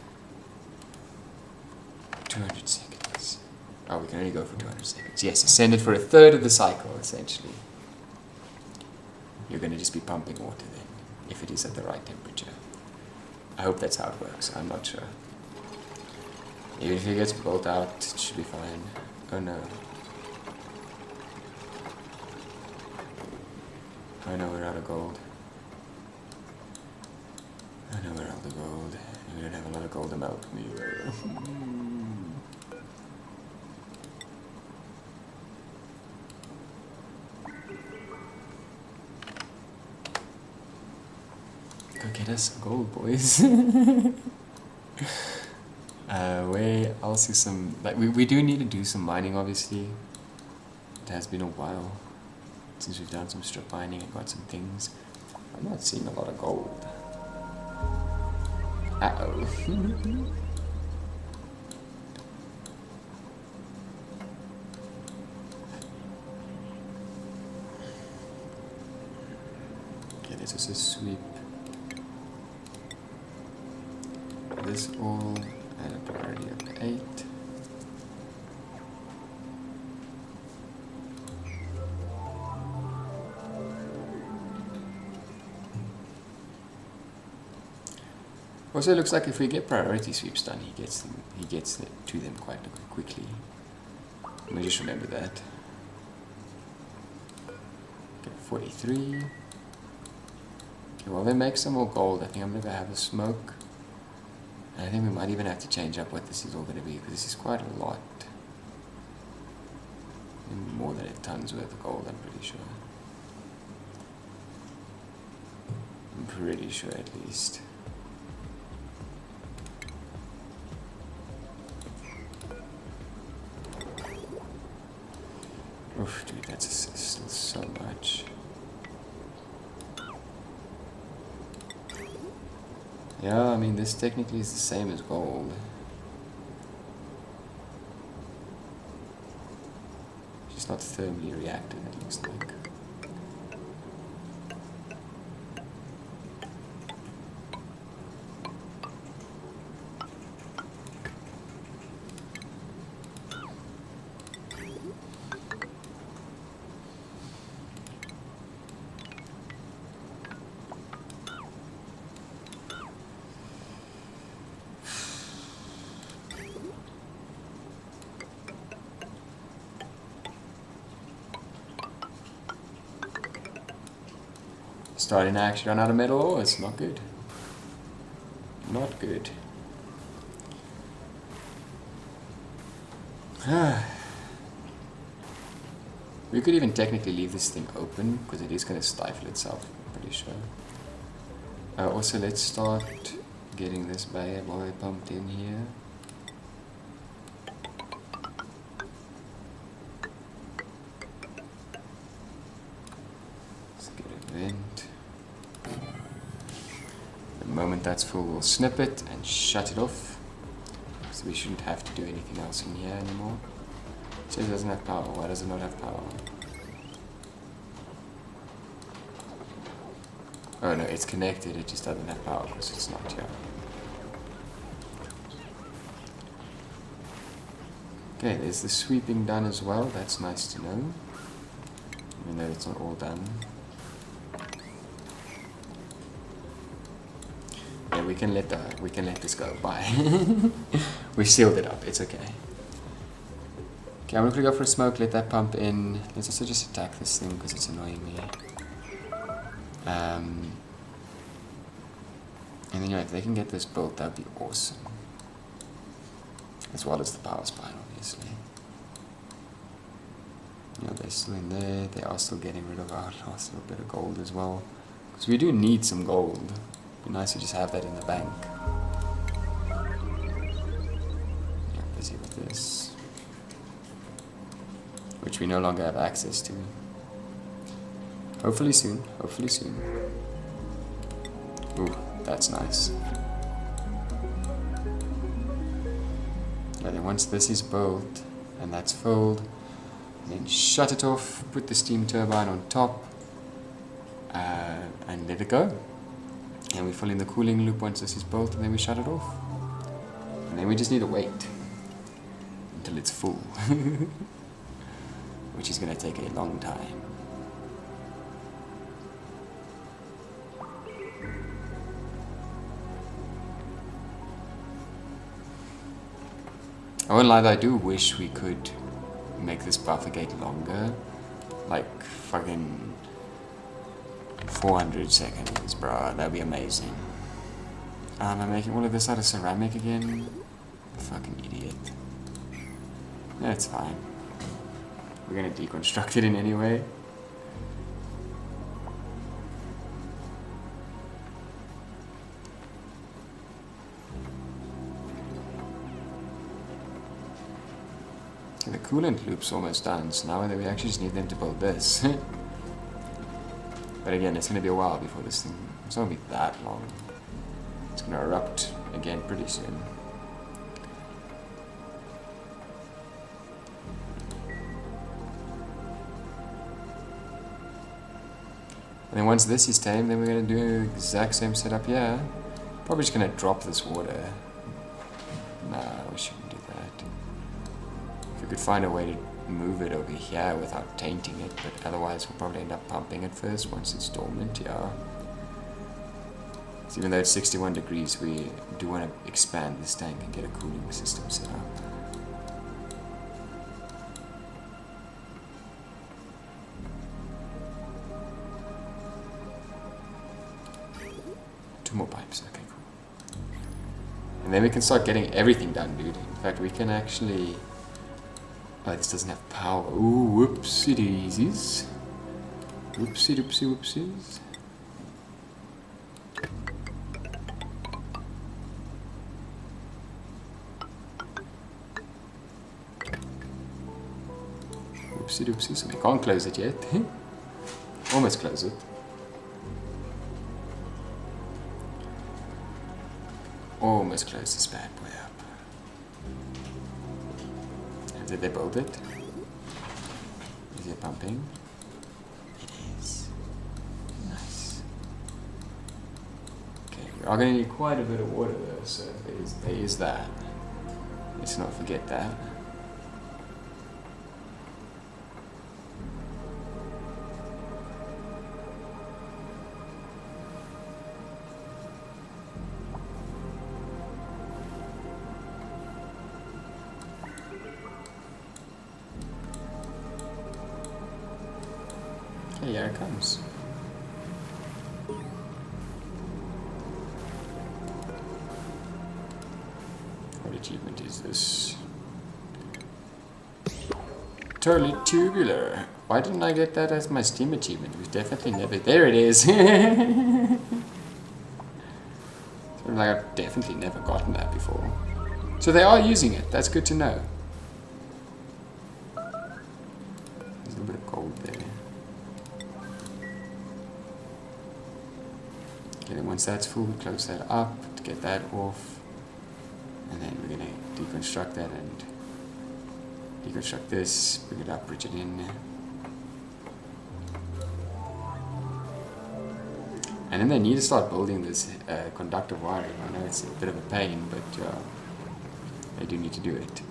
200 seconds. Oh, we can only go for 200 seconds. Yes, send it for a third of the cycle, essentially. You're going to just be pumping water then, if it is at the right temperature. I hope that's how it works. I'm not sure. Even if it gets built out, it should be fine. Oh no. Oh no, we're out of gold. Oh no, we're out of gold. And we don't have a lot of gold to melt either. Go get us some gold, boys. Where else is some... Like, we do need to do some mining, obviously. It has been a while since we've done some strip mining and got some things. I'm not seeing a lot of gold. Uh-oh. Okay, this is a sweep. This all at a priority of 8. Also, it looks like if we get priority sweeps done, he gets to them quite quickly. Let me just remember that. Okay, 43. Okay, well, they make some more gold. I think I'm going to have a smoke. And I think we might even have to change up what this is all going to be, because this is quite a lot. And more than a ton's worth of gold, I'm pretty sure. I'm pretty sure at least. Oof, dude, that's still so much. Yeah, I mean, this technically is the same as gold. It's not thermally reactive, it looks like. Starting to actually run out of metal ore, it's not good. Not good. We could even technically leave this thing open, because it is going to stifle itself, I'm pretty sure. Also, let's start getting this boy pumped in here. Let's get a vent. The moment that's full, we'll snip it and shut it off. So we shouldn't have to do anything else in here anymore. It says it doesn't have power. Why does it not have power? Oh no, it's connected, it just doesn't have power because it's not here. Okay, there's the sweeping done as well, that's nice to know. Even though it's not all done. Yeah, we can let this go. Bye. We sealed it up, it's okay. Okay, I'm gonna go for a smoke, let that pump in. Let's also just attack this thing because it's annoying me. And then, yeah, if they can get this built, that would be awesome. As well as the power spine, obviously. Yeah, they're still in there. They are still getting rid of our last little bit of gold as well. Because we do need some gold. It'd be nice to just have that in the bank. Yeah, busy with this. Which we no longer have access to. Hopefully soon. Hopefully soon. Ooh, that's nice. Yeah, then once this is built and that's filled, then shut it off, put the steam turbine on top, and let it go. And we fill in the cooling loop once this is built, and then we shut it off. And then we just need to wait until it's full, which is going to take a long time. I won't lie, though, I do wish we could make this buffer gate longer. Like, fucking 400 seconds, bruh. That'd be amazing. Am I making all of this out of ceramic again? Fucking idiot. Yeah, it's fine. We're gonna deconstruct it in any way. The coolant loop's almost done, so now we actually just need them to build this. But again, it's going to be a while before this thing... It's not going to be that long. It's going to erupt again pretty soon. And then once this is tamed, then we're going to do the exact same setup here. Probably just going to drop this water. Nah, we shouldn't do that. If we could find a way to move it over here without tainting it, but otherwise we'll probably end up pumping it first once it's dormant, yeah. So even though it's 61 degrees, we do want to expand this tank and get a cooling system set up. Two more pipes, okay, cool. And then we can start getting everything done, dude. In fact, we can actually... Oh, this doesn't have power. Ooh, whoopsie daisies. Whoopsie doopsie whoopsies. Whoopsie doopsie. So we can't close it yet. Almost close it. almost close this bad boy up. Did they build it? Is it pumping? It is. Nice. Okay, we are going to need quite a bit of water though, so there is that. Let's not forget that. Okay, here it comes. What achievement is this? Totally tubular. Why didn't I get that as my Steam achievement? We've definitely never. There it is. Sort of like I've definitely never gotten that before. So they are using it. That's good to know. There's a little bit of gold there. Okay, then once that's full, we close that up to get that off. And then we're going to deconstruct that and deconstruct this, bring it up, bridge it in. And then they need to start building this conductive wiring. I know it's a bit of a pain, but they do need to do it.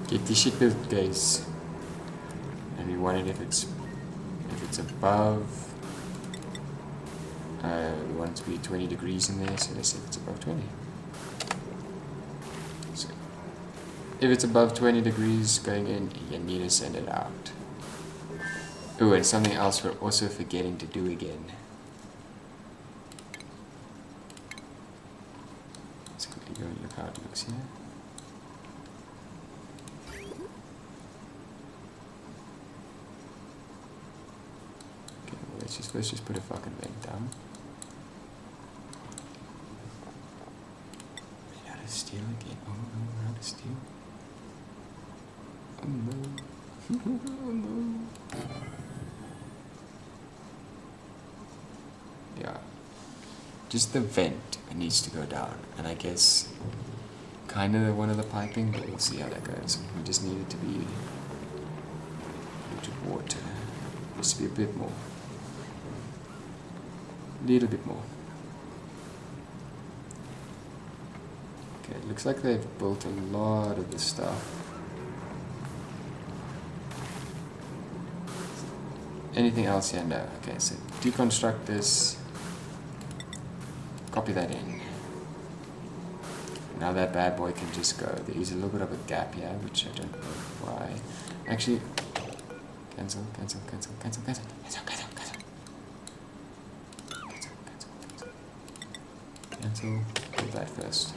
Get this shit built, guys. And we want it if it's above. We want it to be 20 degrees in there, so let's say if it's above 20. So if it's above 20 degrees going in, you need to send it out. Oh, and something else we're also forgetting to do again. Let's quickly go and look how it looks here. Let's just put a fucking vent down. Made out of steel again. Oh no, we're out of steel. Oh no. Oh no. Yeah. Just the vent needs to go down. And I guess kind of one of the piping, but we'll see how that goes. We just need it to be water. Just to be a bit more. Little bit more. Okay, it looks like they've built a lot of this stuff. Anything else here? No. Okay, so deconstruct this. Copy that in. Now that bad boy can just go. There is a little bit of a gap here, which I don't know why. Actually, cancel. Cancel, do that first.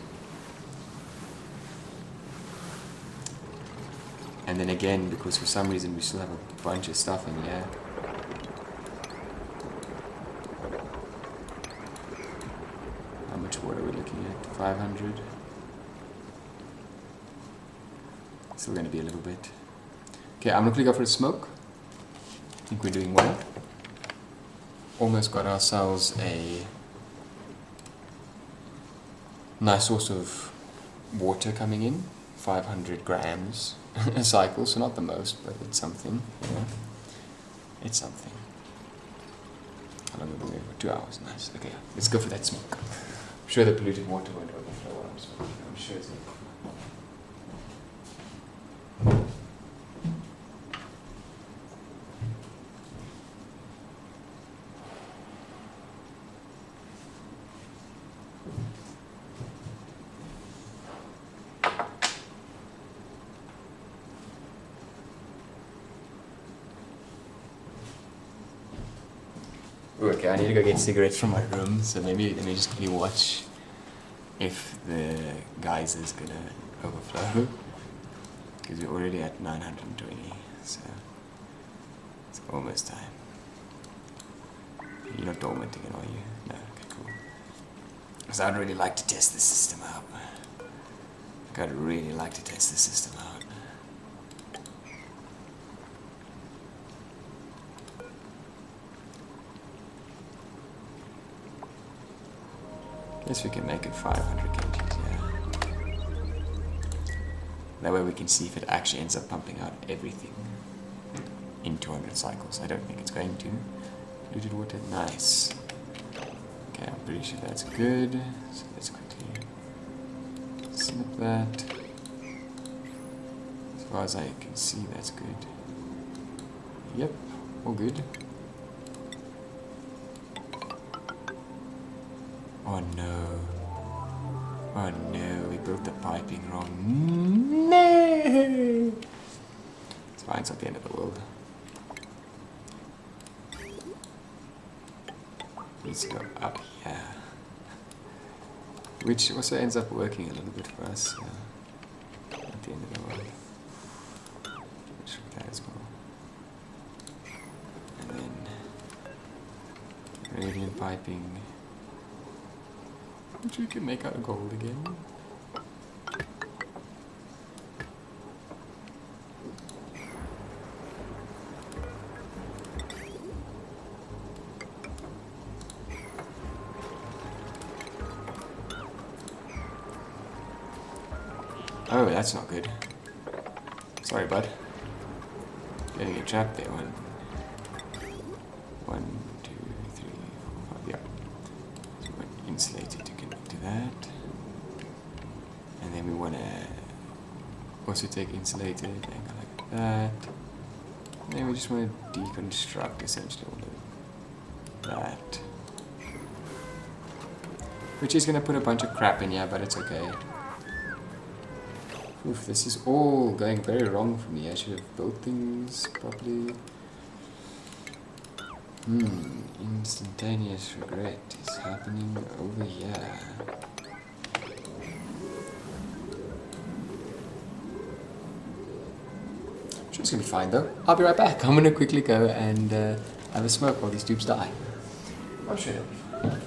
And then again, because for some reason we still have a bunch of stuff in here. How much water are we looking at? 500. Still going to be a little bit. Okay, I'm going to go for a smoke. I think we're doing well. Almost got ourselves a nice source of water coming in, 500 grams a cycle, so not the most, but it's something, you know. It's something. How long have we been there for? 2 hours, nice. Okay, let's go for that smoke. I'm sure the polluted water won't overflow while I'm smoking. I'm sure it's going to. Okay, I need to go get cigarettes from my room, so maybe let me just quickly watch if the geyser is gonna overflow, because we're already at 920, so it's almost time. You're not dormant again, are you? No, okay, cool. Because I'd really like to test this system out. I'd really like to test this system out. Guess we can make it 500 kgs, yeah. That way we can see if it actually ends up pumping out everything in 200 cycles. I don't think it's going to. Diluted water, nice. Okay, I'm pretty sure that's good. So let's quickly snip that. As far as I can see, that's good. Yep, all good. Oh no. Oh no, we built the piping wrong. No! It's fine, it's not the end of the world. Let's go up here. Which also ends up working a little bit for us. At the end of the world. Which that as well. And then radiant piping. Which we can make out of gold again. Oh, that's not good. Sorry, bud. Getting get trapped there. 1, 2, 3, 4, 5. Yeah. So we want insulated to connect to that. And then we want to also take insulated and go like that. And then we just want to deconstruct essentially all of that. Which is going to put a bunch of crap in here, but it's okay. Oof, this is all going very wrong for me. I should have built things properly. Instantaneous regret is happening over here. I'm sure it's gonna be fine though. I'll be right back. I'm gonna quickly go and have a smoke while these tubes die. I'm sure it'll be fine.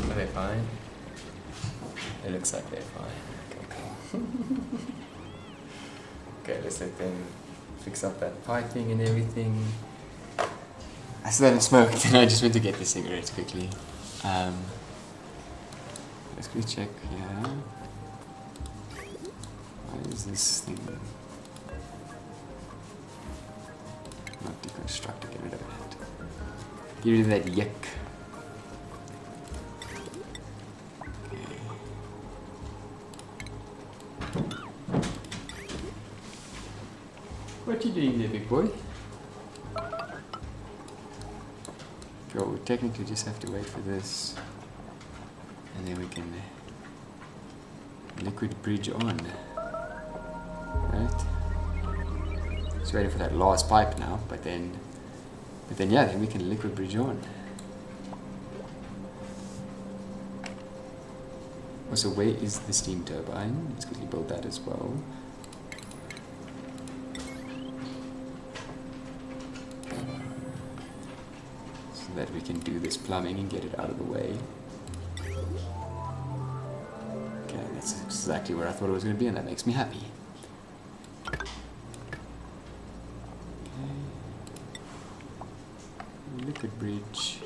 Are they fine? It looks like they're fine. Okay, cool. Okay, let's let them fix up that piping and everything. I still haven't smoked and I just went to get the cigarettes quickly. Let's quickly check here. Why is this thing not deconstructed? Get rid of that. Get rid of that yuck. What you doing there, big boy? Cool, we technically just have to wait for this. And then we can liquid bridge on. Right? Just waiting for that last pipe now, but then yeah, then we can liquid bridge on. Also, where is the steam turbine? Let's quickly build that as well. That we can do this plumbing and get it out of the way. Okay, that's exactly where I thought it was going to be, and that makes me happy. Okay. Liquid bridge.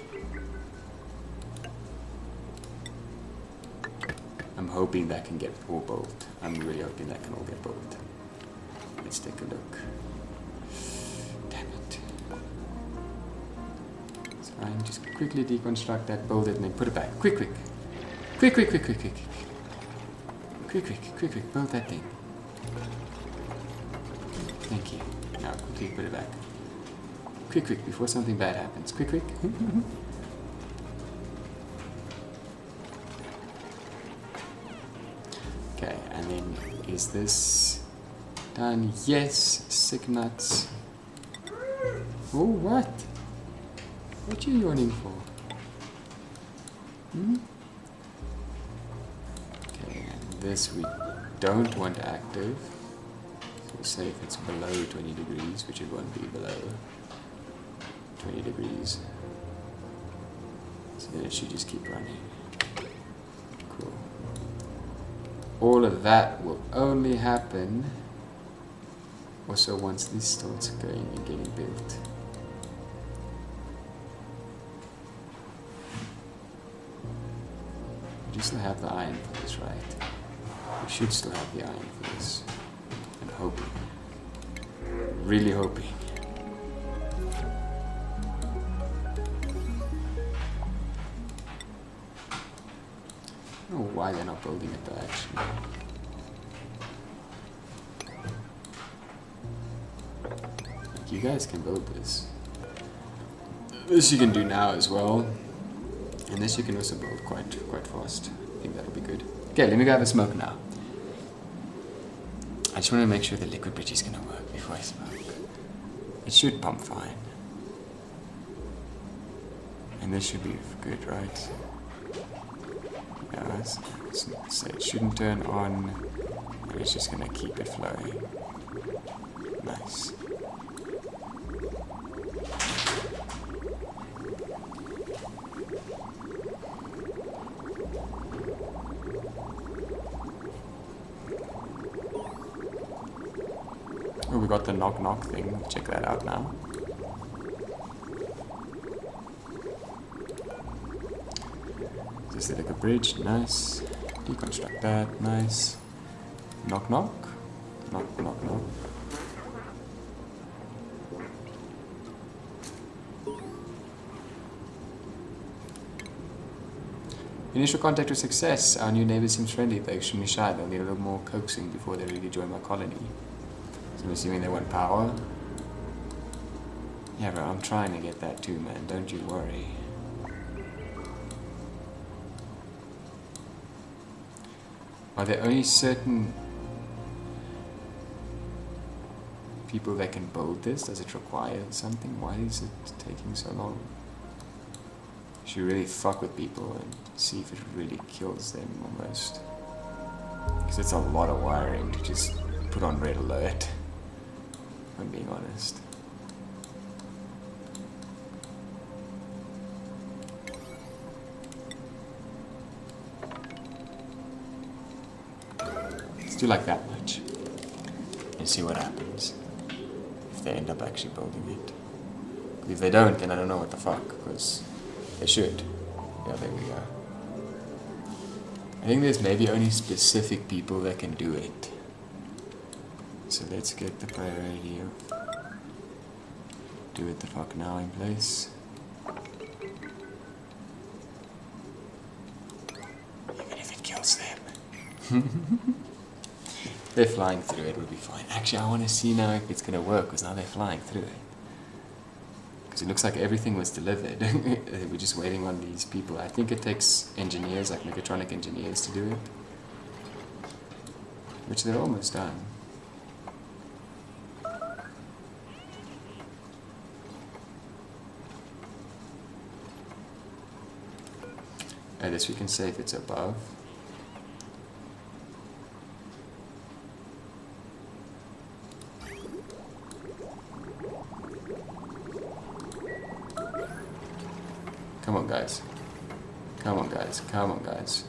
I'm hoping that can get all bolt. I'm really hoping that can all get bolt. Let's take a look. Damn it. Fine, just quickly deconstruct that, build it, and then put it back. Quick, quick. Quick, quick, quick, quick, quick. Quick, quick, quick, quick, build that thing. Thank you. Now quickly put it back. Quick, quick, before something bad happens. Quick, quick. Okay, and then is this done? Yes, sick nuts. Oh, what? What you yawning for? Okay, and this we don't want active. So say if it's below 20 degrees, which it won't be below 20 degrees. So then it should just keep running. Cool. All of that will only happen also once this starts going and getting built. We do still have the iron for this, right? We should still have the iron for this. I'm hoping. Really hoping. I don't know why they're not building it though, actually. Like, you guys can build this. This you can do now as well. And this you can also build quite fast. I think that'll be good. Okay, let me go have a smoke now. I just want to make sure the liquid bridge is going to work before I smoke. It should pump fine. And this should be good, right? Yeah, so it shouldn't turn on. It's just going to keep it flowing. Nice. Oh, we got the knock knock thing. Check that out now. This is like a bridge. Nice. Deconstruct that. Nice. Knock knock. Knock knock knock. Initial contact with success. Our new neighbor seems friendly. They're extremely shy. They'll need a little more coaxing before they really join my colony. So I'm assuming they want power. Yeah, bro, I'm trying to get that too, man. Don't you worry. Are there only certain people that can build this? Does it require something? Why is it taking so long? Should really fuck with people and see if it really kills them almost. Because it's a lot of wiring to just put on red alert, if I'm being honest. Let's do like that much and see what happens if they end up actually building it. If they don't, then I don't know what the fuck, because they should. Yeah, there we go. I think there's maybe only specific people that can do it. So let's get the priority of do it the fuck now in place. Even if it kills them. They're flying through it, we'll be fine. Actually, I want to see now if it's going to work, because now they're flying through it. Because it looks like everything was delivered. We're just waiting on these people. I think it takes engineers, like mechatronic engineers, to do it. Which they're almost done. At least we can say if it's above. Come on, guys. Come on, guys. Come on, guys.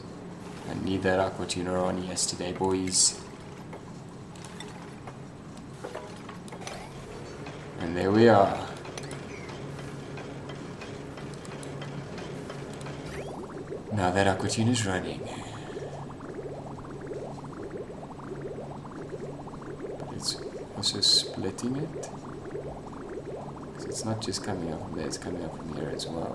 I need that aqua tuner on yesterday, boys. And there we are. Now that aqua tuner's running. But it's also splitting it. Because it's not just coming up from there, it's coming up from here as well.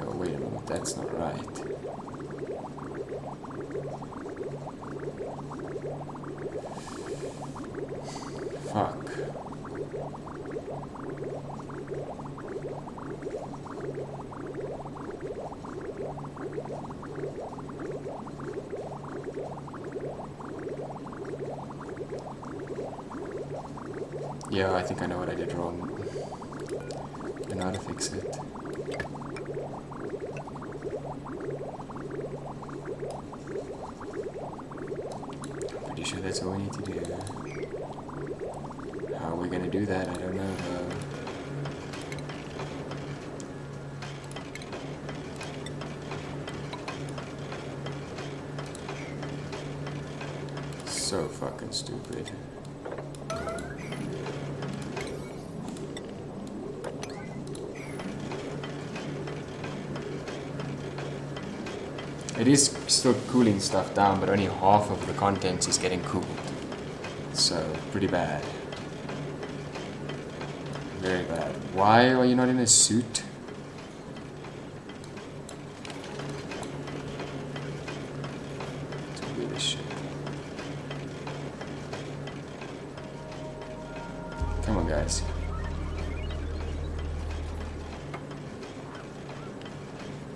Yo, wait a minute, that's not right. Fuck. Yeah, I think I know what I did wrong. I know how to fix it. Pretty sure that's all we need to do. How are we gonna do that? I don't know though. So fucking stupid. It is still cooling stuff down, but only half of the contents is getting cooled. So, pretty bad. Very bad. Why are you not in a suit? It's weird as shit. Come on, guys.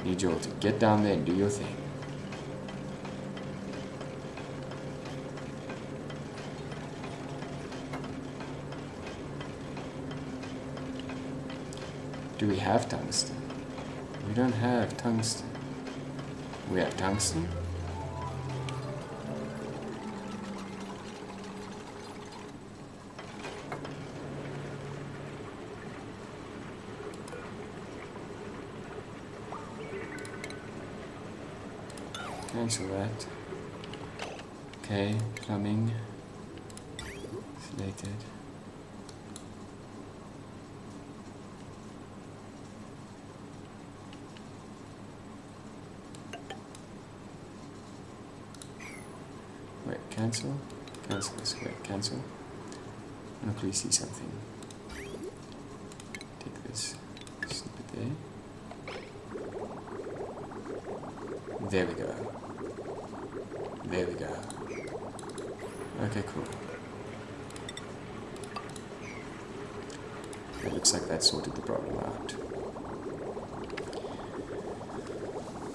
Need you all to get down there and do your thing. Do we have tungsten? We don't have tungsten. We have tungsten? Cancel that. Okay, plumbing. Slated. Wait, cancel? Cancel this. Wait, cancel. I want to please see something. Take this. Snip it there. There we go. There we go. Okay, cool. It looks like that sorted the problem out.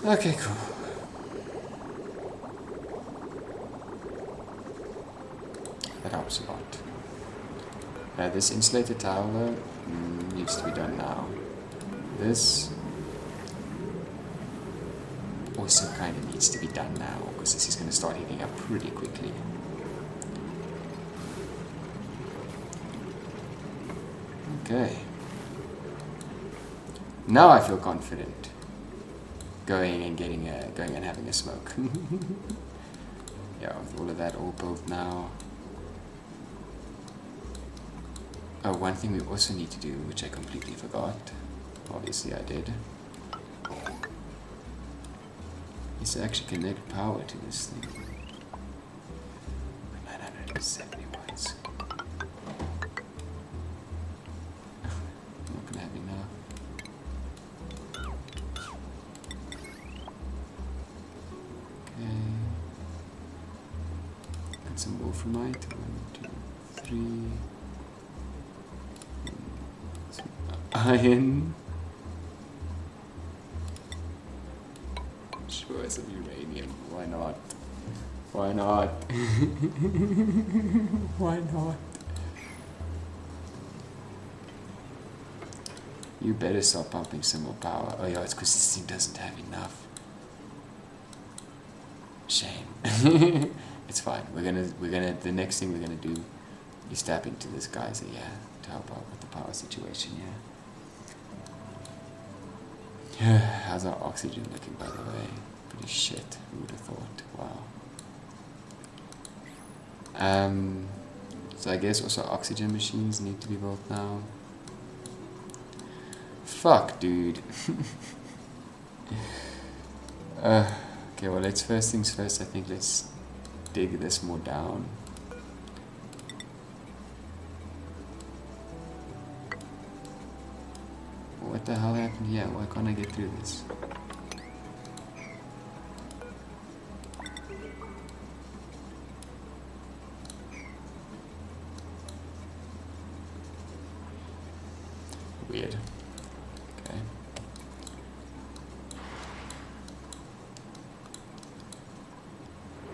Okay, cool. That helps a lot. This insulated tile though, needs to be done now. This also kind of needs to be done now, because this is going to start heating up pretty quickly. Okay. Now I feel confident going and having a smoke. Yeah, with all of that all built now. Oh, one thing we also need to do, which I completely forgot, obviously I did, is to actually connect power to this thing. 970 watts. I'm not gonna have enough. Okay. Got some wolframite. 1, 2, 3. Some iron. Sure, some uranium. Why not? Why not? Why not? You better start pumping some more power. Oh yeah, it's because this thing doesn't have enough. Shame. It's fine. We're gonna. The next thing we're gonna do is tap into this geyser, yeah, to help out with the power situation, yeah. How's our oxygen looking, by the way? Pretty shit. Who would have thought? Wow. So I guess also oxygen machines need to be built now. Fuck, dude. Okay, well, let's first things first. I think let's dig this more down. What the hell happened here? Why can't I get through this? Weird. Okay.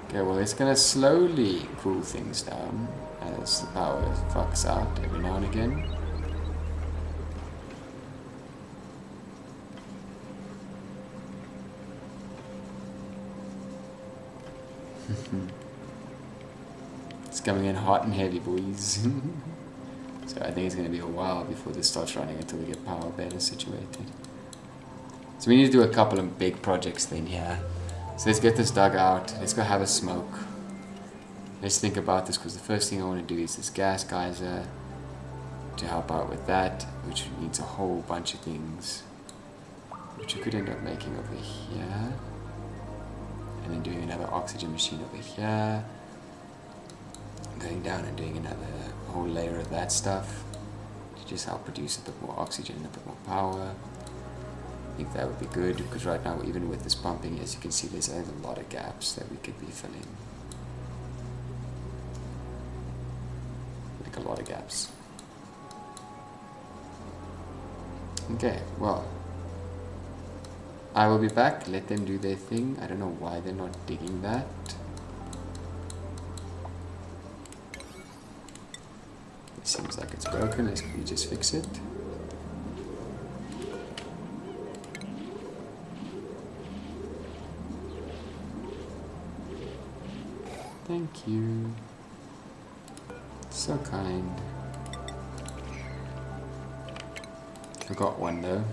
Okay, well, it's gonna slowly cool things down as the power fucks out every now and again. It's coming in hot and heavy, boys. So I think it's going to be a while before this starts running until we get power better situated. So we need to do a couple of big projects then, yeah. So let's get this dug out. Let's go have a smoke. Let's think about this, because the first thing I want to do is this gas geyser to help out with that, which needs a whole bunch of things, which we could end up making over here. And then doing another oxygen machine over here. Going down and doing another whole layer of that stuff to just help produce a bit more oxygen and a bit more power. I think that would be good, because right now, even with this pumping, as you can see, there's a lot of gaps that we could be filling. Like a lot of gaps. Okay, well, I will be back. Let them do their thing. I don't know why they're not digging that. It seems like it's broken. Let's quickly just fix it. Thank you. So kind. Forgot one though.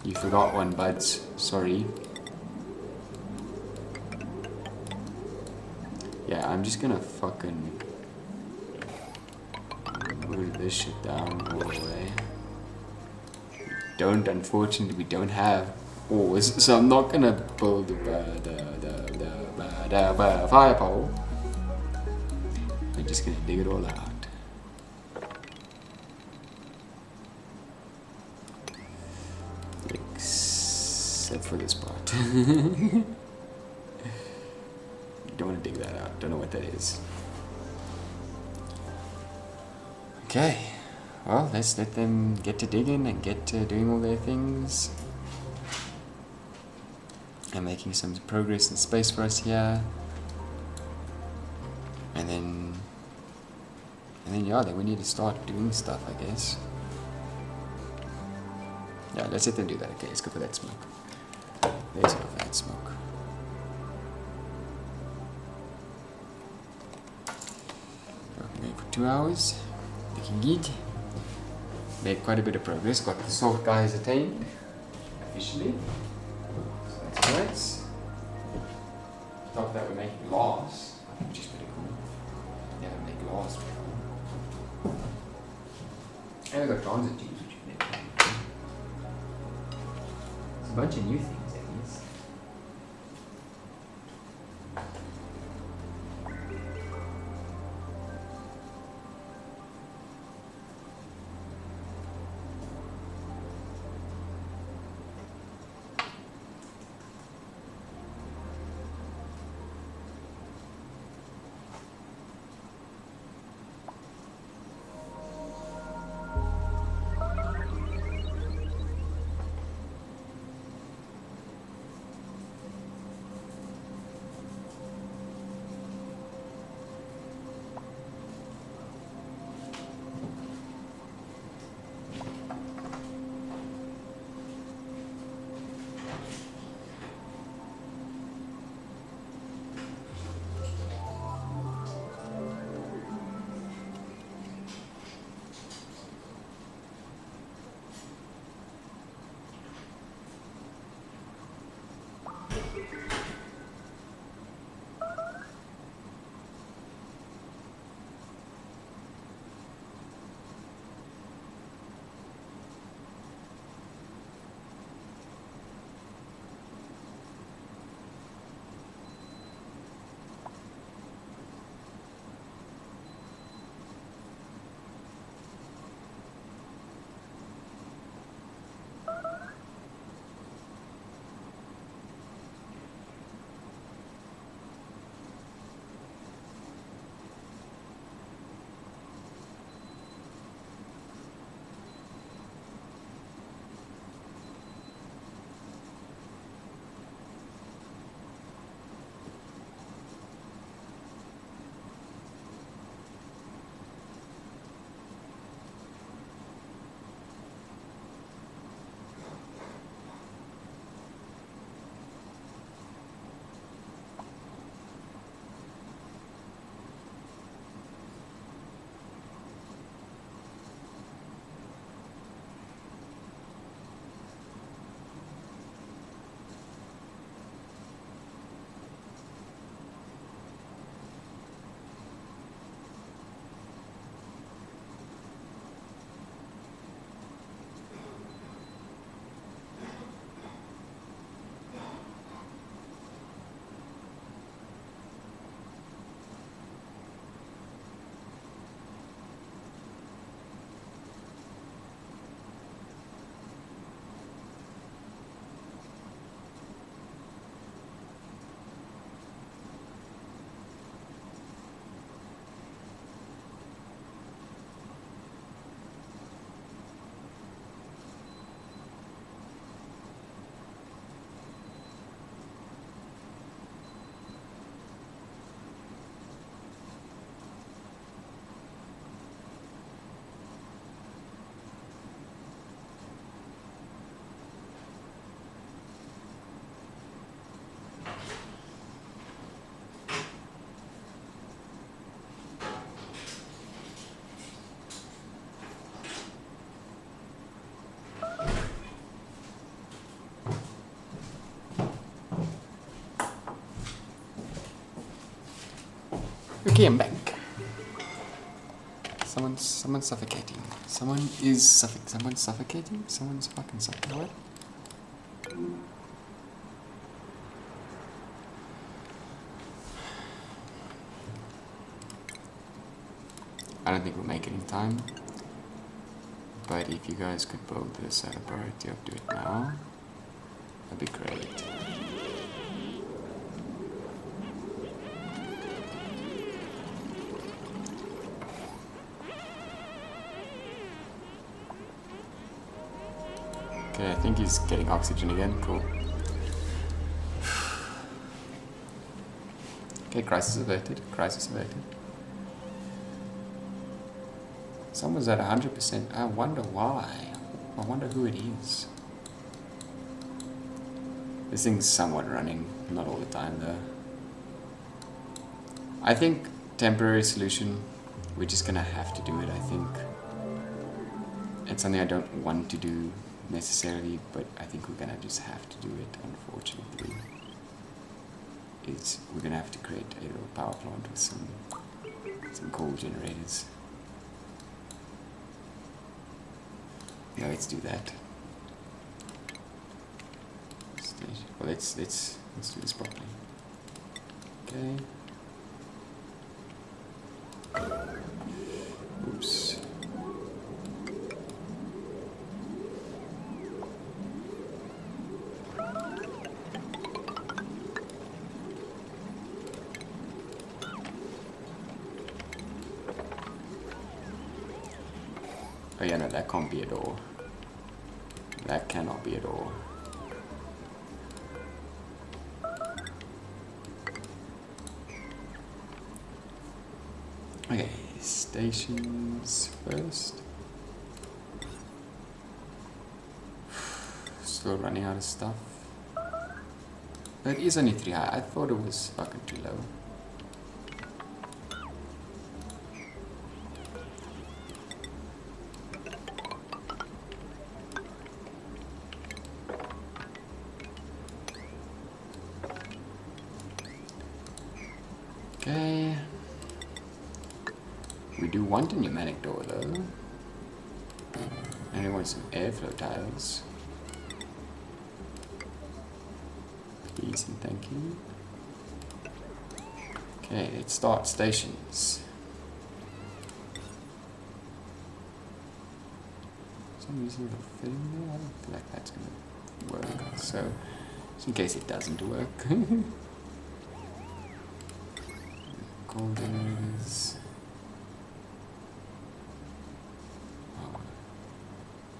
You forgot one, buds. Sorry. Yeah, I'm just gonna fucking move this shit down all the way. Unfortunately, we don't have ores, so I'm not gonna build the fire pole. I'm just gonna dig it all out. Except for this part. Don't want to dig that out. Don't know what that is. Okay. Well, let's let them get to digging and get to doing all their things. And making some progress in space for us here. And then yeah, then we need to start doing stuff, I guess. Yeah, let's let them do that. Okay, let's go for that smoke. Let's go for that smoke. I'm going for 2 hours. Looking good. Made quite a bit of progress. Got the salt guys attained officially. So that's nice. Thought that would make glass, which is pretty cool. Never made glass before. And we got transit tubes, which we've never made before. It's a bunch of new things, at least. Okay, I'm back. Someone's suffocating. Someone's suffocating? Someone's fucking suffocating. What? I don't think we'll make it in time. But if you guys could build this at a priority of do it now, that'd be great. Okay, I think he's getting oxygen again. Cool. Okay, crisis averted. Crisis averted. Someone's at 100%. I wonder why. I wonder who it is. This thing's somewhat running. Not all the time though. I think temporary solution. We're just gonna have to do it, I think. It's something I don't want to do necessarily, but I think we're gonna just have to do it, unfortunately. We're gonna have to create a little power plant with some coal generators. Yeah, let's do that. Well, let's do this properly. Okay. Oops. Oh yeah, no, that can't be a door. That cannot be a door. Okay, stations first. Still running out of stuff. But it is only 3 high. I thought it was fucking too low. Okay. We do want a pneumatic door though. And we want some airflow tiles. Please and thank you. Okay, let's start stations. For some reason it'll fit in there. I don't feel like that's gonna work. So, just in case it doesn't work. Coal generators.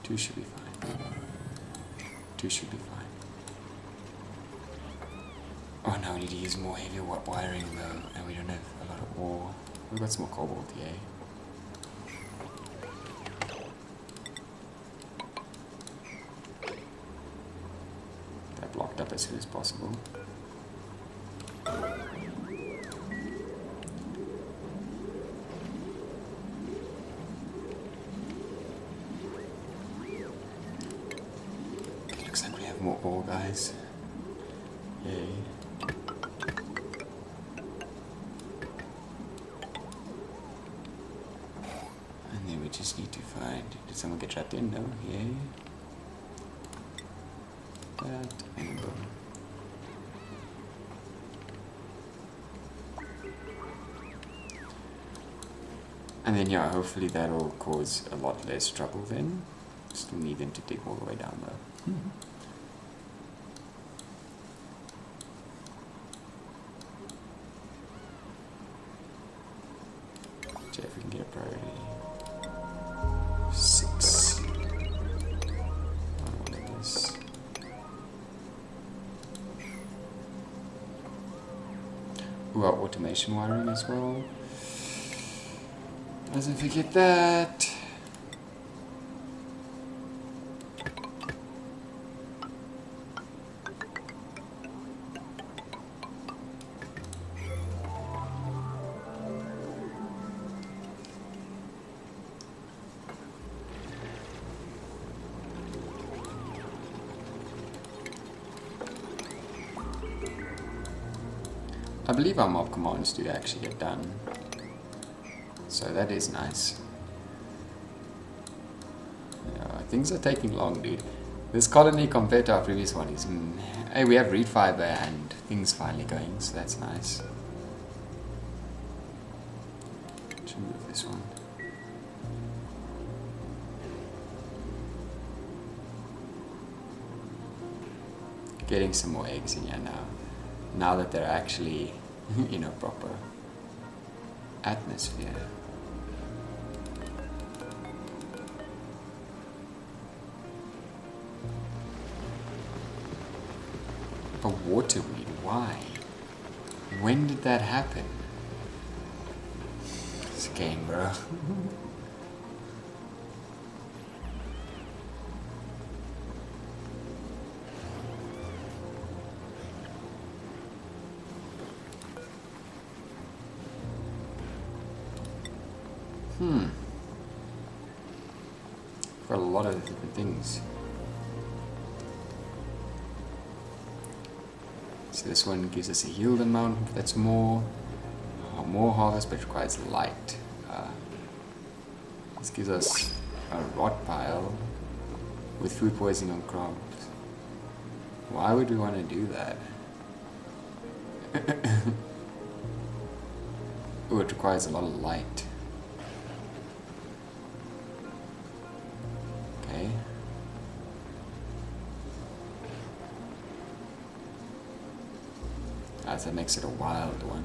2 should be fine. 2 should be fine. Oh no, we need to use more heavy wiring though, and we don't have a lot of ore. We've got some more cobalt, yay. That blocked up as soon as possible. More ore, guys. Yay. And then we just need to find... Did someone get trapped in? No? Yay. That and boom. And then yeah, hopefully that'll cause a lot less trouble then. Still need them to dig all the way down though. If we can get a priority 6 on one of this. Ooh, our automation wiring as well. Doesn't forget that. I believe our mob commands do actually get done. So that is nice. Yeah, things are taking long, dude. This colony compared to our previous one is... hey, we have reed fiber and things finally going, so that's nice. Should move this one. Getting some more eggs in here now. Now that they're actually in a proper atmosphere. A waterweed, why? When did that happen? It's a game, bro. For a lot of different things. So this one gives us a yield amount that's more harvest, but requires light. This gives us a rot pile with food poisoning on crops. Why would we want to do that? Oh, it requires a lot of light. Okay. That makes it a wild one.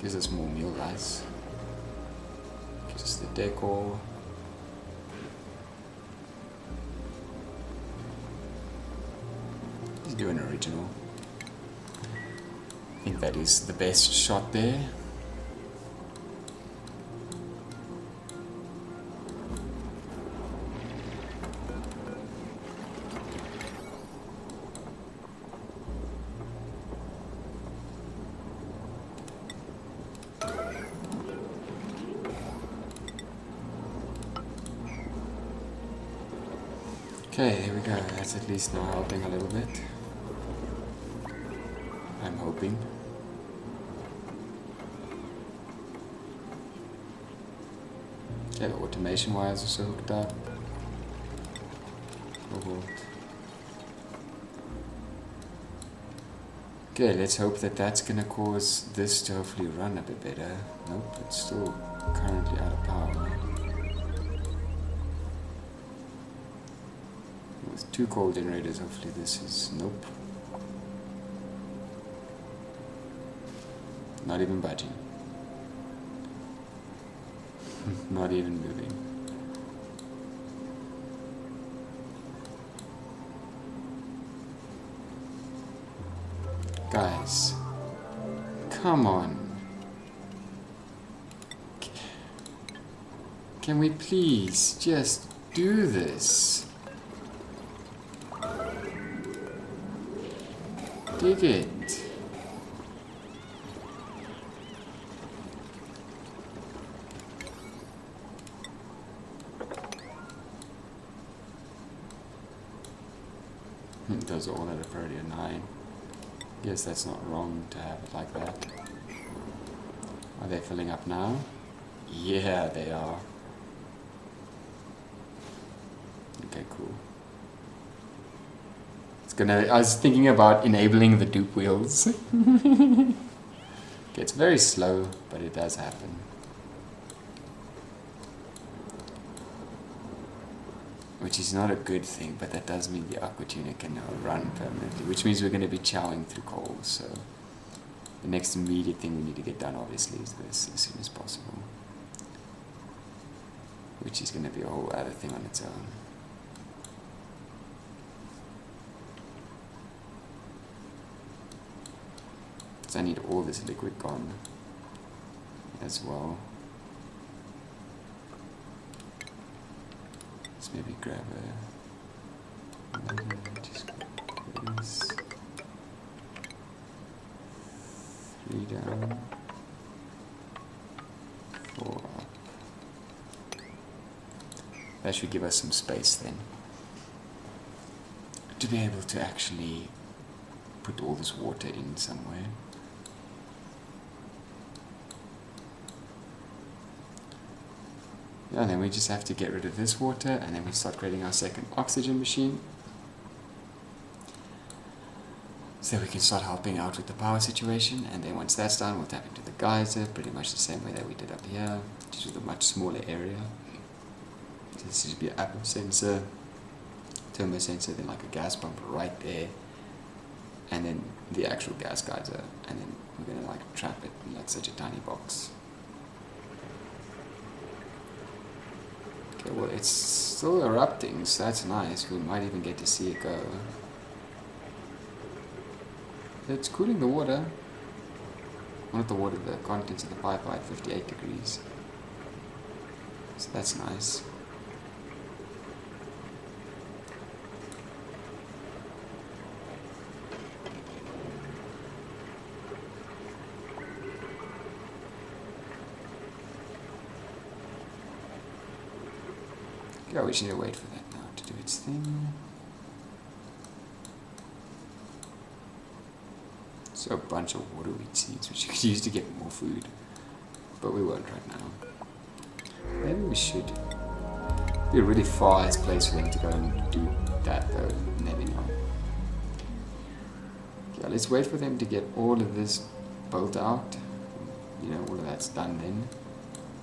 Gives us more meal rice. Gives us the decor. Let's do an original. I think that is the best shot there. Okay, there we go. That's at least now helping a little bit. I'm hoping. Okay, the automation wires are also hooked up. Cobalt. Okay, let's hope that that's gonna cause this to hopefully run a bit better. Nope, it's still currently out of power. With 2 coal generators, hopefully this is... nope. Not even budging. Not even moving. Guys, come on. Can we please just do this? Dig it. It does all at a priority of 9. Yes, that's not wrong to have it like that. Are they filling up now? Yeah, they are. Okay, cool. I was thinking about enabling the dupe wheels. Okay, it's very slow, but it does happen. Which is not a good thing, but that does mean the aqua tuna can now run permanently, which means we're going to be chowing through coal. So the next immediate thing we need to get done, obviously, is this as soon as possible. Which is going to be a whole other thing on its own. So I need all this liquid gone as well. Let's maybe grab just grab this. 3 down, 4 up. That should give us some space then. to be able to actually put all this water in somewhere. Yeah, and then we just have to get rid of this water, and then we start creating our second oxygen machine. So we can start helping out with the power situation, and then once that's done, we'll tap into the geyser, pretty much the same way that we did up here, just with a much smaller area. So this should be an upper sensor, thermo sensor, then like a gas pump right there, and then the actual gas geyser, and then we're gonna like trap it in like such a tiny box. Okay, well it's still erupting, so that's nice. We might even get to see it go. It's cooling the water. Well, not the water, the contents of the pipe are at 58 degrees. So that's nice. Yeah, we just need to wait for that now to do its thing. So a bunch of water weed seeds, which you could use to get more food, but we won't right now. Maybe we should. It'd be a really far-ass place for them to go and do that, though. Maybe not. Yeah, let's wait for them to get all of this built out. You know, all of that's done then.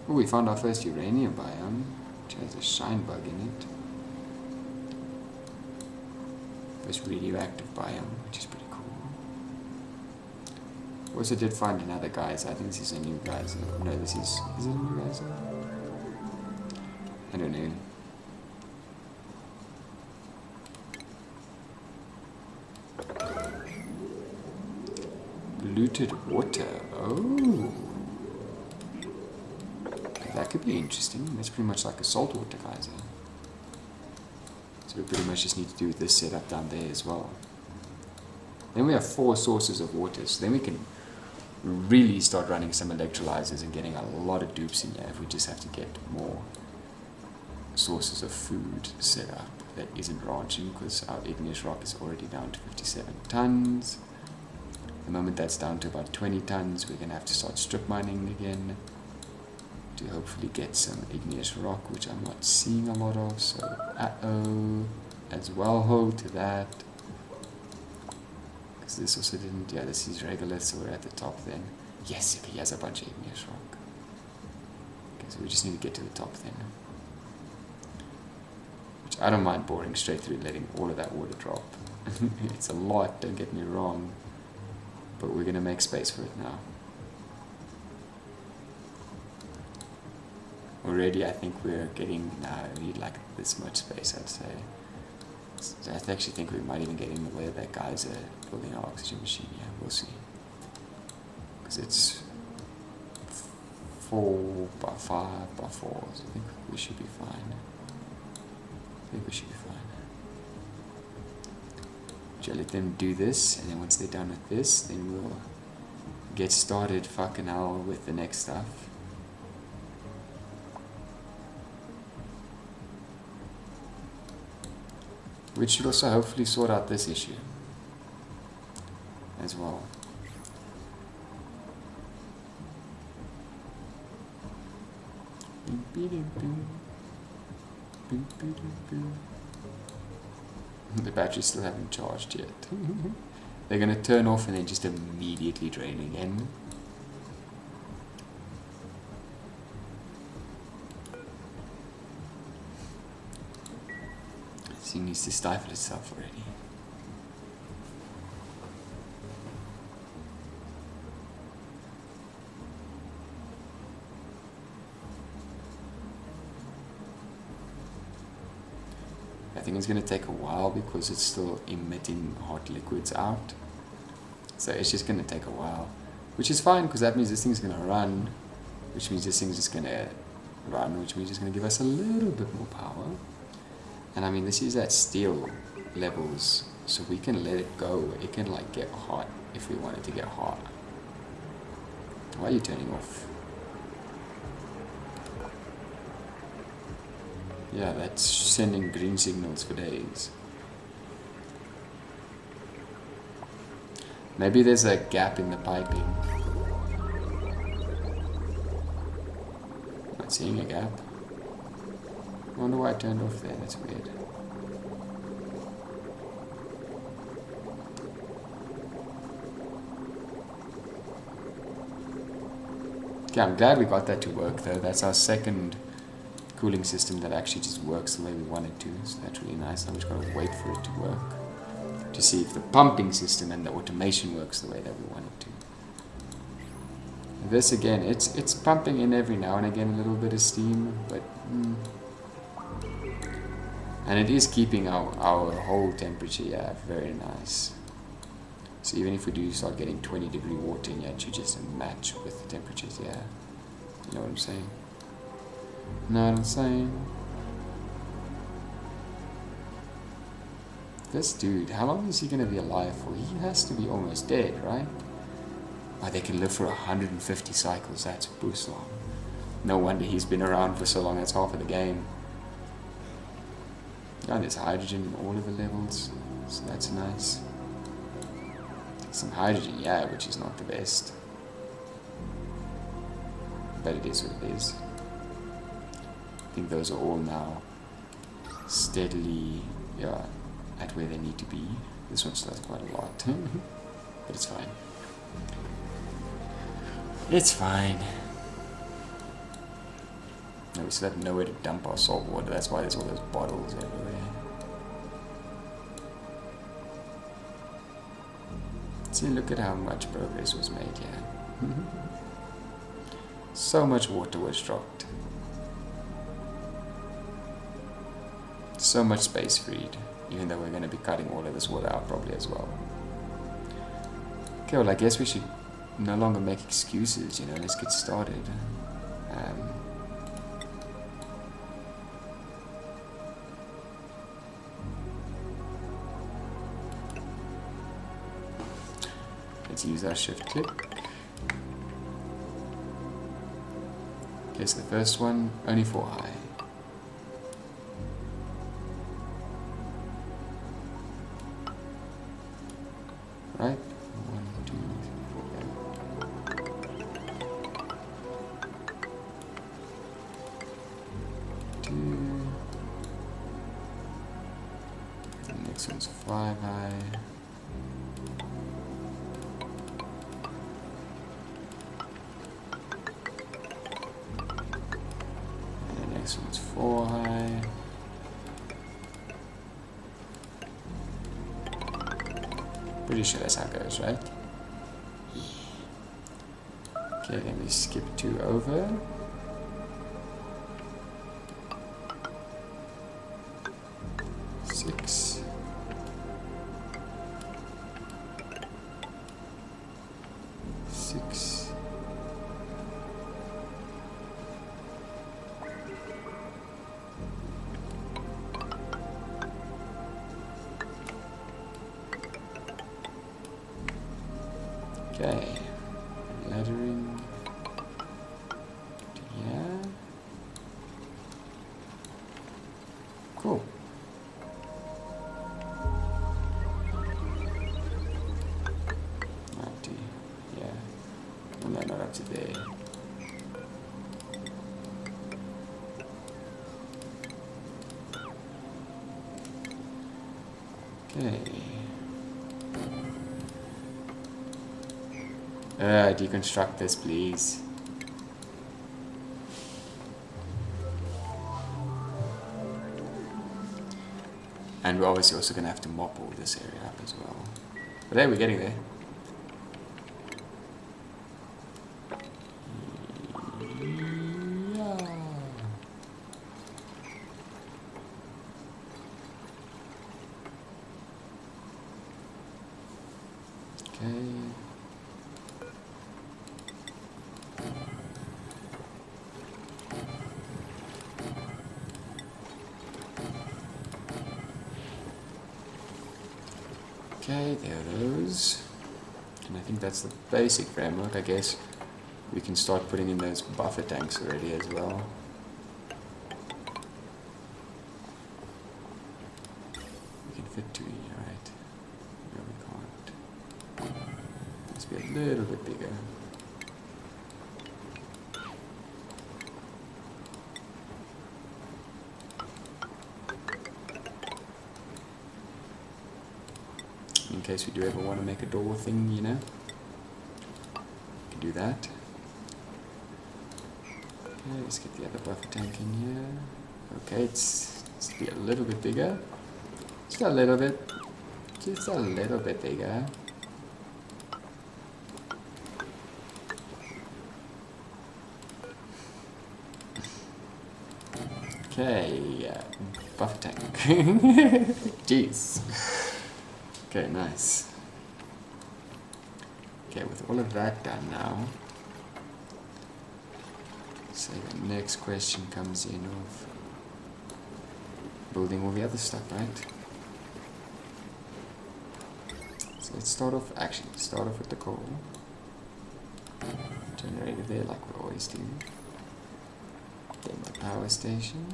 Oh, we found our first uranium biome, which has a shine bug in it. First radioactive biome, which is pretty cool. Also did find another geyser. I think this is a new geyser. No, this is it a new geyser? I don't know. Looted water. Oh. That could be interesting. That's pretty much like a saltwater geyser. So we pretty much just need to do this setup down there as well. Then we have 4 sources of water, so then we can really start running some electrolyzers and getting a lot of dupes in there if we just have to get more sources of food set up that isn't ranching, because our igneous rock is already down to 57 tons. The moment that's down to about 20 tons, we're going to have to start strip mining again to hopefully get some igneous rock, which I'm not seeing a lot of, so uh-oh, as well hold to that. This also didn't, yeah, this is regular, so we're at the top then. Yes, okay, he has a bunch of igneous rock. Okay, so we just need to get to the top then. Which I don't mind boring straight through, letting all of that water drop. It's a lot, don't get me wrong, but we're going to make space for it now. Already I think we're getting, we need like this much space, I'd say. So I actually think we might even get in the way of that geyser building our oxygen machine. Yeah, we'll see. Because it's 4 by 5 by 4, so I think we should be fine. I think we should be fine. Just let them do this, and then once they're done with this, then we'll get started fucking hell with the next stuff. Which should also hopefully sort out this issue as well. The batteries still haven't charged yet. They're going to turn off and then just immediately drain again. This thing needs to stifle itself already. I think it's going to take a while because it's still emitting hot liquids out. So it's just going to take a while. Which is fine, because that means this thing's going to run. Which means this thing's just going to run, which means it's going to give us a little bit more power. And I mean, this is at steel levels, so we can let it go. It can like get hot if we want it to get hot. Why are you turning off? Yeah, that's sending green signals for days. Maybe there's a gap in the piping. Not seeing a gap. I wonder why I turned off there, that's weird. Okay, I'm glad we got that to work though. That's our second cooling system that actually just works the way we want it to. So that's really nice. Now we just gotta wait for it to work to see if the pumping system and the automation works the way that we want it to. This again, it's pumping in every now and again a little bit of steam, but and it is keeping our whole temperature, yeah, very nice. So even if we do start getting 20-degree water in here, it should just match with the temperatures, yeah. You know what I'm saying? Know what I'm saying? This dude, how long is he gonna be alive for? He has to be almost dead, right? Oh, they can live for 150 cycles, that's boost long. No wonder he's been around for so long, that's half of the game. Oh, there's hydrogen in all of the levels, so that's nice. Some hydrogen, yeah, which is not the best. But it is what it is. I think those are all now steadily, yeah, at where they need to be. This one still has quite a lot, but it's fine. It's fine. No, we still have nowhere to dump our salt water, that's why there's all those bottles everywhere. See, look at how much progress was made here. So much water was dropped. So much space freed, even though we're going to be cutting all of this water out probably as well. Okay, well I guess we should no longer make excuses, you know, let's get started. Let's use our shift click. Okay, so the first one, only 4 high. Right? 1, 2, 3, 4. 2. The next one's 5 high. This one's 4 high. Pretty sure that's how it goes, right? Okay, then we skip 2 over. Six. Okay, lettering, yeah, cool. Up to, yeah, well, no, not up to there. Okay. Deconstruct this, please. And we're obviously also going to have to mop all this area up as well. But hey, we're getting there. Yeah. Okay. Okay, there are those. And I think that's the basic framework. I guess we can start putting in those buffer tanks already as well. We can fit 2 in here, right? No, we can't. be a little bit bigger. In case we do ever want to make a door thing, you know. We can do that. Okay, let's get the other buffer tank in here. Okay, it's to be a little bit bigger. Just a little bit. Just a little bit bigger. Okay, buffer tank. Jeez. Okay, nice. Okay, with all of that done now, so the next question comes in of building all the other stuff, right? So let's start off with the coal. Generator there like we always do. Then the power station.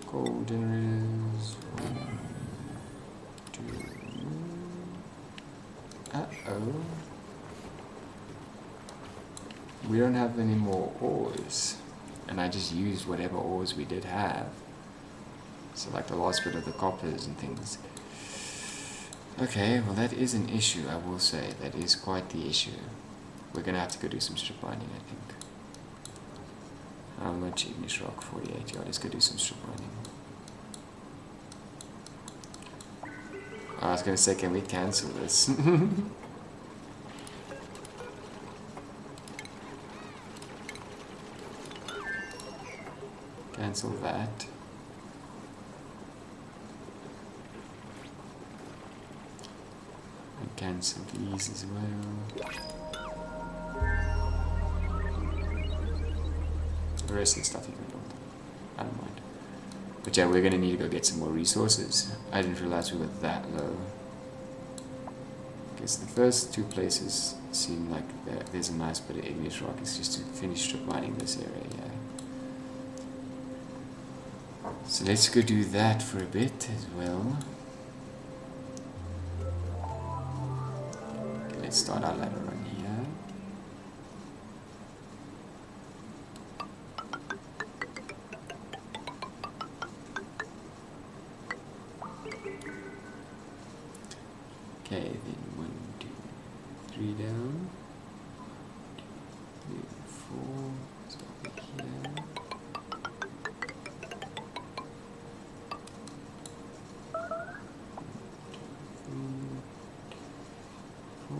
Coal generators. 1, 2. Uh-oh. We don't have any more ores. And I just used whatever ores we did have. So like the last bit of the coppers and things. Okay, well that is an issue, I will say. That is quite the issue. We're going to have to go do some strip mining, I think. How much igneous rock? 48. Yeah, let's go do some strip mining. I was going to say, can we cancel this? Cancel that. And cancel these as well. The rest of the stuff you can build. I don't mind. But yeah, we're going to need to go get some more resources. I didn't realize we were that low. Because the first two places seem like there's a nice bit of igneous rock. It's just to finish strip mining this area, yeah. So let's go do that for a bit as well. Okay, let's start our ladder run here. Okay, then 1, 2, 3 down. 3, 4. So over here. 4.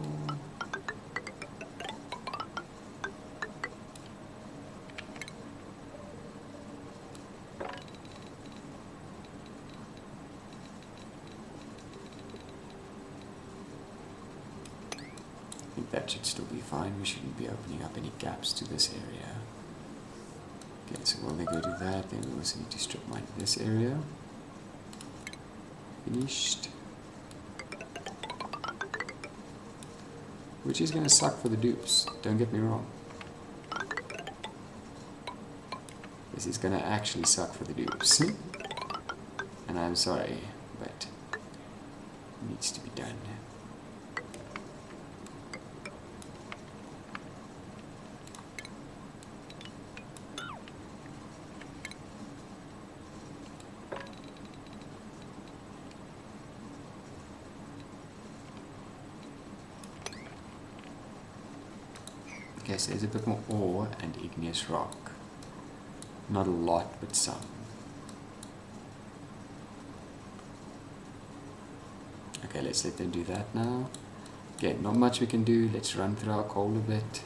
I think that should still be fine. We shouldn't be opening up any gaps to this area. Okay, so while they go do that, then we also need to strip mine this area. Finished. Which is going to suck for the dupes, don't get me wrong. This is going to actually suck for the dupes. And I'm sorry, but it needs to be done. Okay, so there's a bit more ore and igneous rock. Not a lot, but some. Okay, let's let them do that now. Okay, not much we can do. Let's run through our coal a bit.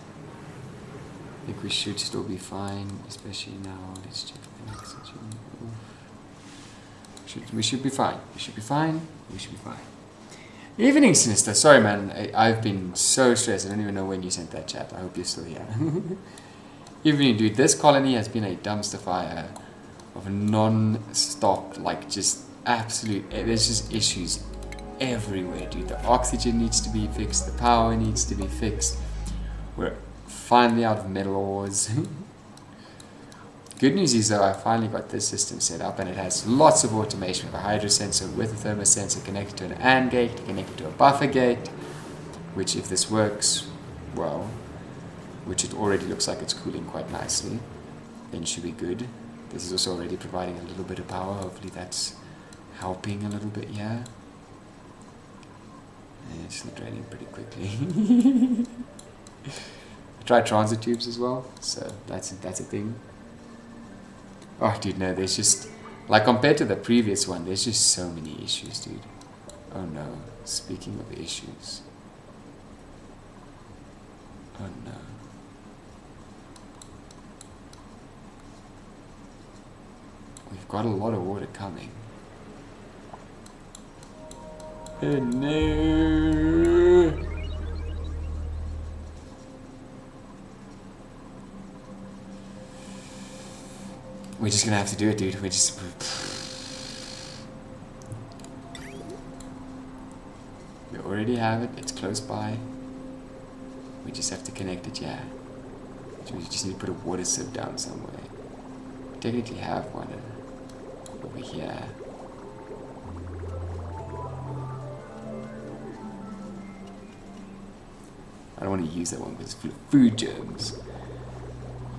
I think we should still be fine, especially now. Let's check the oxygen. We should be fine. We should be fine. We should be fine. Evening, Sinister. Sorry, man. I've been so stressed. I don't even know when you sent that chat. I hope you're still here. Evening, dude. This colony has been a dumpster fire of non-stop, like just absolute. There's just issues everywhere, dude. The oxygen needs to be fixed, the power needs to be fixed. We're finally out of metal ores. Good news is though, I finally got this system set up and it has lots of automation. We have a hydro sensor with a thermosensor connected to an AND gate, connected to a buffer gate, which if this works well, which it already looks like it's cooling quite nicely, then should be good. This is also already providing a little bit of power. Hopefully that's helping a little bit, yeah. And it's draining pretty quickly. I tried transit tubes as well, so that's a thing. Oh, dude, no, there's just, like, compared to the previous one, there's just so many issues, dude. Oh, no. Speaking of issues. Oh, no. We've got a lot of water coming. Oh, no. We're just gonna have to do it, dude. We already have it. It's close by. We just have to connect it, yeah. So we just need to put a water sieve down somewhere. We technically have one over here. I don't want to use that one because it's full of food germs.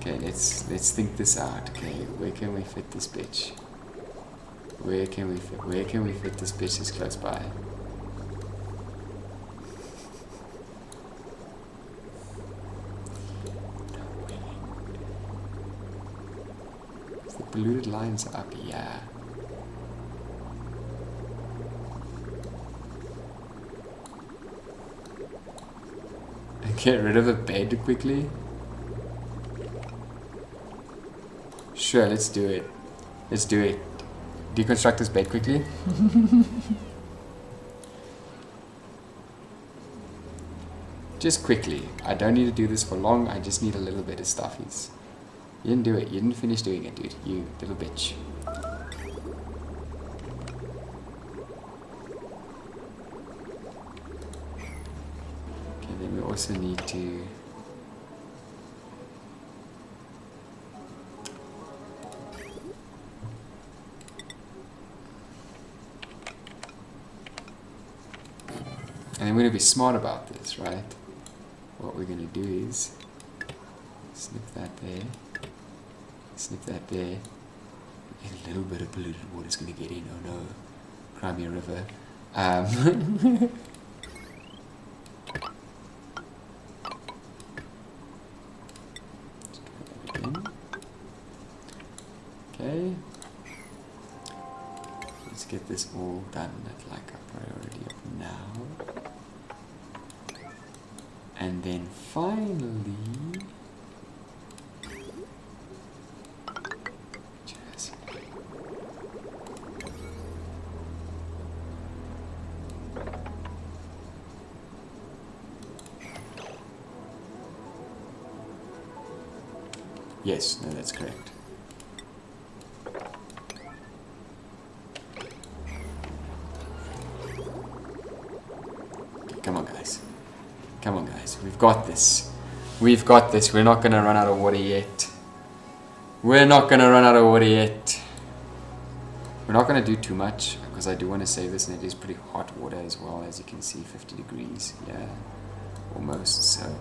Okay, let's think this out. Okay, where can we fit this bitch? Where can we fit this bitch that's close by? Is the polluted lines up? Yeah. Get rid of a bed quickly. Sure, let's do it. Let's do it. Deconstruct this bed quickly. Just quickly. I don't need to do this for long. I just need a little bit of stuffies. You didn't do it. You didn't finish doing it, dude. You little bitch. Okay, then we also need to... And I'm going to be smart about this, right? What we're going to do is snip that there, snip that there. A little bit of polluted water is going to get in. Oh no, Crimea River. Okay. Let's get this all done at like a priority of now. And then finally, yes, no, that's correct. Okay, come on, guys. Come on, guys. We've got this. We've got this. We're not going to run out of water yet. We're not going to run out of water yet. We're not going to do too much because I do want to save this, and it is pretty hot water as well, as you can see, 50 degrees. Yeah, almost. So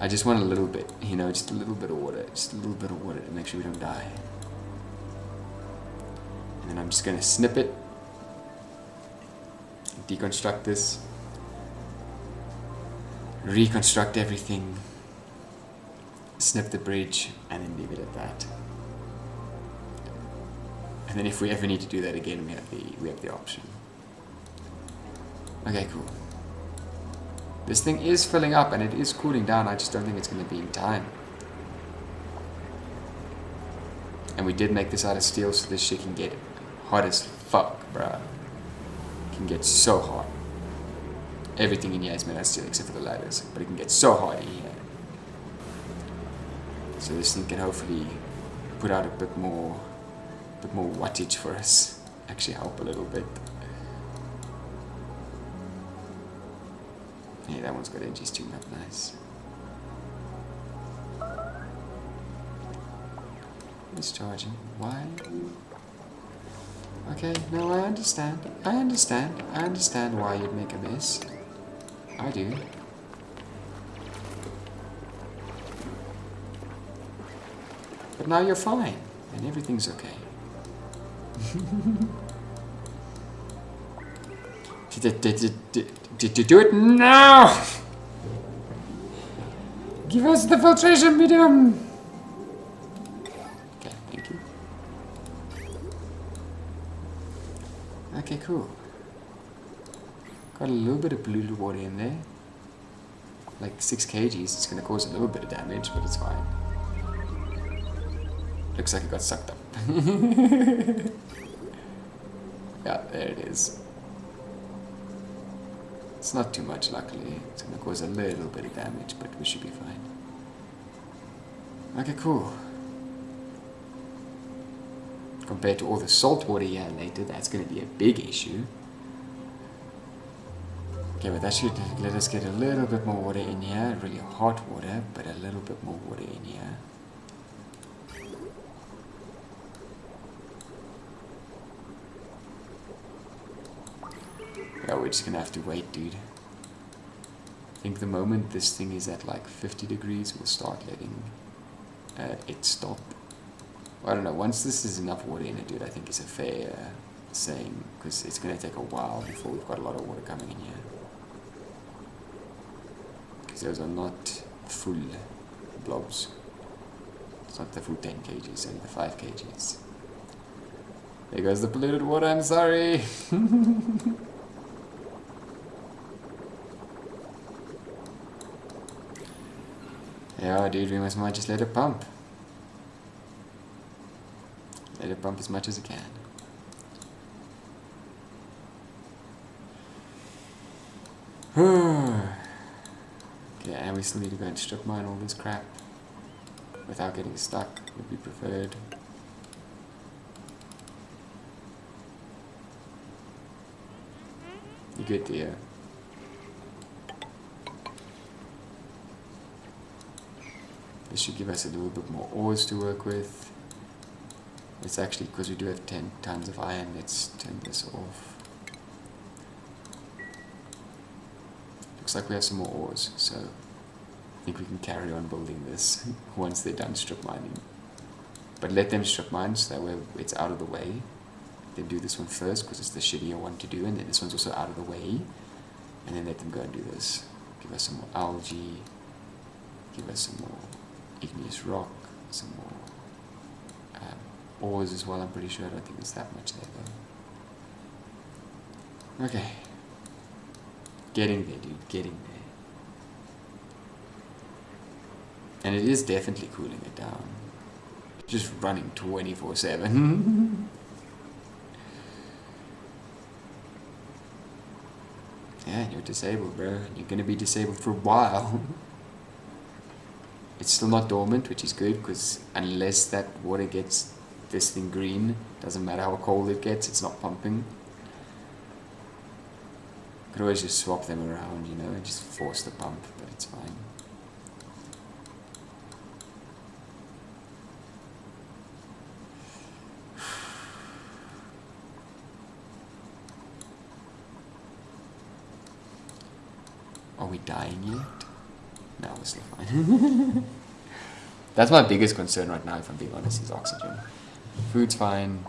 I just want a little bit, you know, just a little bit of water. Just a little bit of water to make sure we don't die. And then I'm just going to snip it, deconstruct this, reconstruct everything, snip the bridge, and then leave it at that. And then if we ever need to do that again, we have the option. Okay, cool. This thing is filling up and it is cooling down. I just don't think it's going to be in time. And we did make this out of steel, so this shit can get hot as fuck, bruh. It can get so hot. Everything in here is made out of steel except for the ladders, but it can get so hot in here. So this thing can hopefully put out a bit more wattage for us. Actually help a little bit. Yeah, that one's got edges tuned up nice. It's charging. Why? Okay, no, I understand. I understand why you'd make a mess. I do. But now you're fine, and everything's okay. Did you do it now? Give us the filtration medium! Okay, thank you. Okay, cool. Got a little bit of polluted water in there. Like 6 kgs, it's gonna cause a little bit of damage, but it's fine. Looks like it got sucked up. Yeah, there it is. It's not too much, luckily. It's gonna cause a little bit of damage, but we should be fine. Okay, cool. Compared to all the salt water here later, that's gonna be a big issue. Okay, but that should let us get a little bit more water in here. Really hot water, but a little bit more water in here. Yeah, we're just gonna have to wait, dude. I think the moment this thing is at like 50 degrees, we'll start letting it stop. I don't know, once this is enough water in it, dude, I think it's a fair saying, because it's gonna take a while before we've got a lot of water coming in here. Because those are not full blobs. It's not the full 10 kgs, only the 5 kgs. There goes the polluted water, I'm sorry! Yeah, dude, we might just let it pump. Let it pump as much as it can. Okay, and we still need to go and strip mine all this crap without getting stuck, would be preferred. You good, dear? This should give us a little bit more ores to work with. It's actually, because we do have 10 tons of iron, let's turn this off. Looks like we have some more ores, so I think we can carry on building this once they're done strip mining. But let them strip mine so that way it's out of the way. Then do this one first because it's the shittier one to do, and then this one's also out of the way. And then let them go and do this. Give us some more algae, give us some more igneous rock, some more ores as well. I'm pretty sure. I don't think there's that much there though. Okay. Getting there, dude. Getting there. And it is definitely cooling it down. Just running 24/7. Yeah, you're disabled, bro. You're gonna be disabled for a while. It's still not dormant, which is good, because unless that water gets this thing green, doesn't matter how cold it gets, it's not pumping. Could always just swap them around, you know, and just force the pump, but it's fine. Are we dying yet? No, we're still fine. That's my biggest concern right now, if I'm being honest, is oxygen. Food's fine.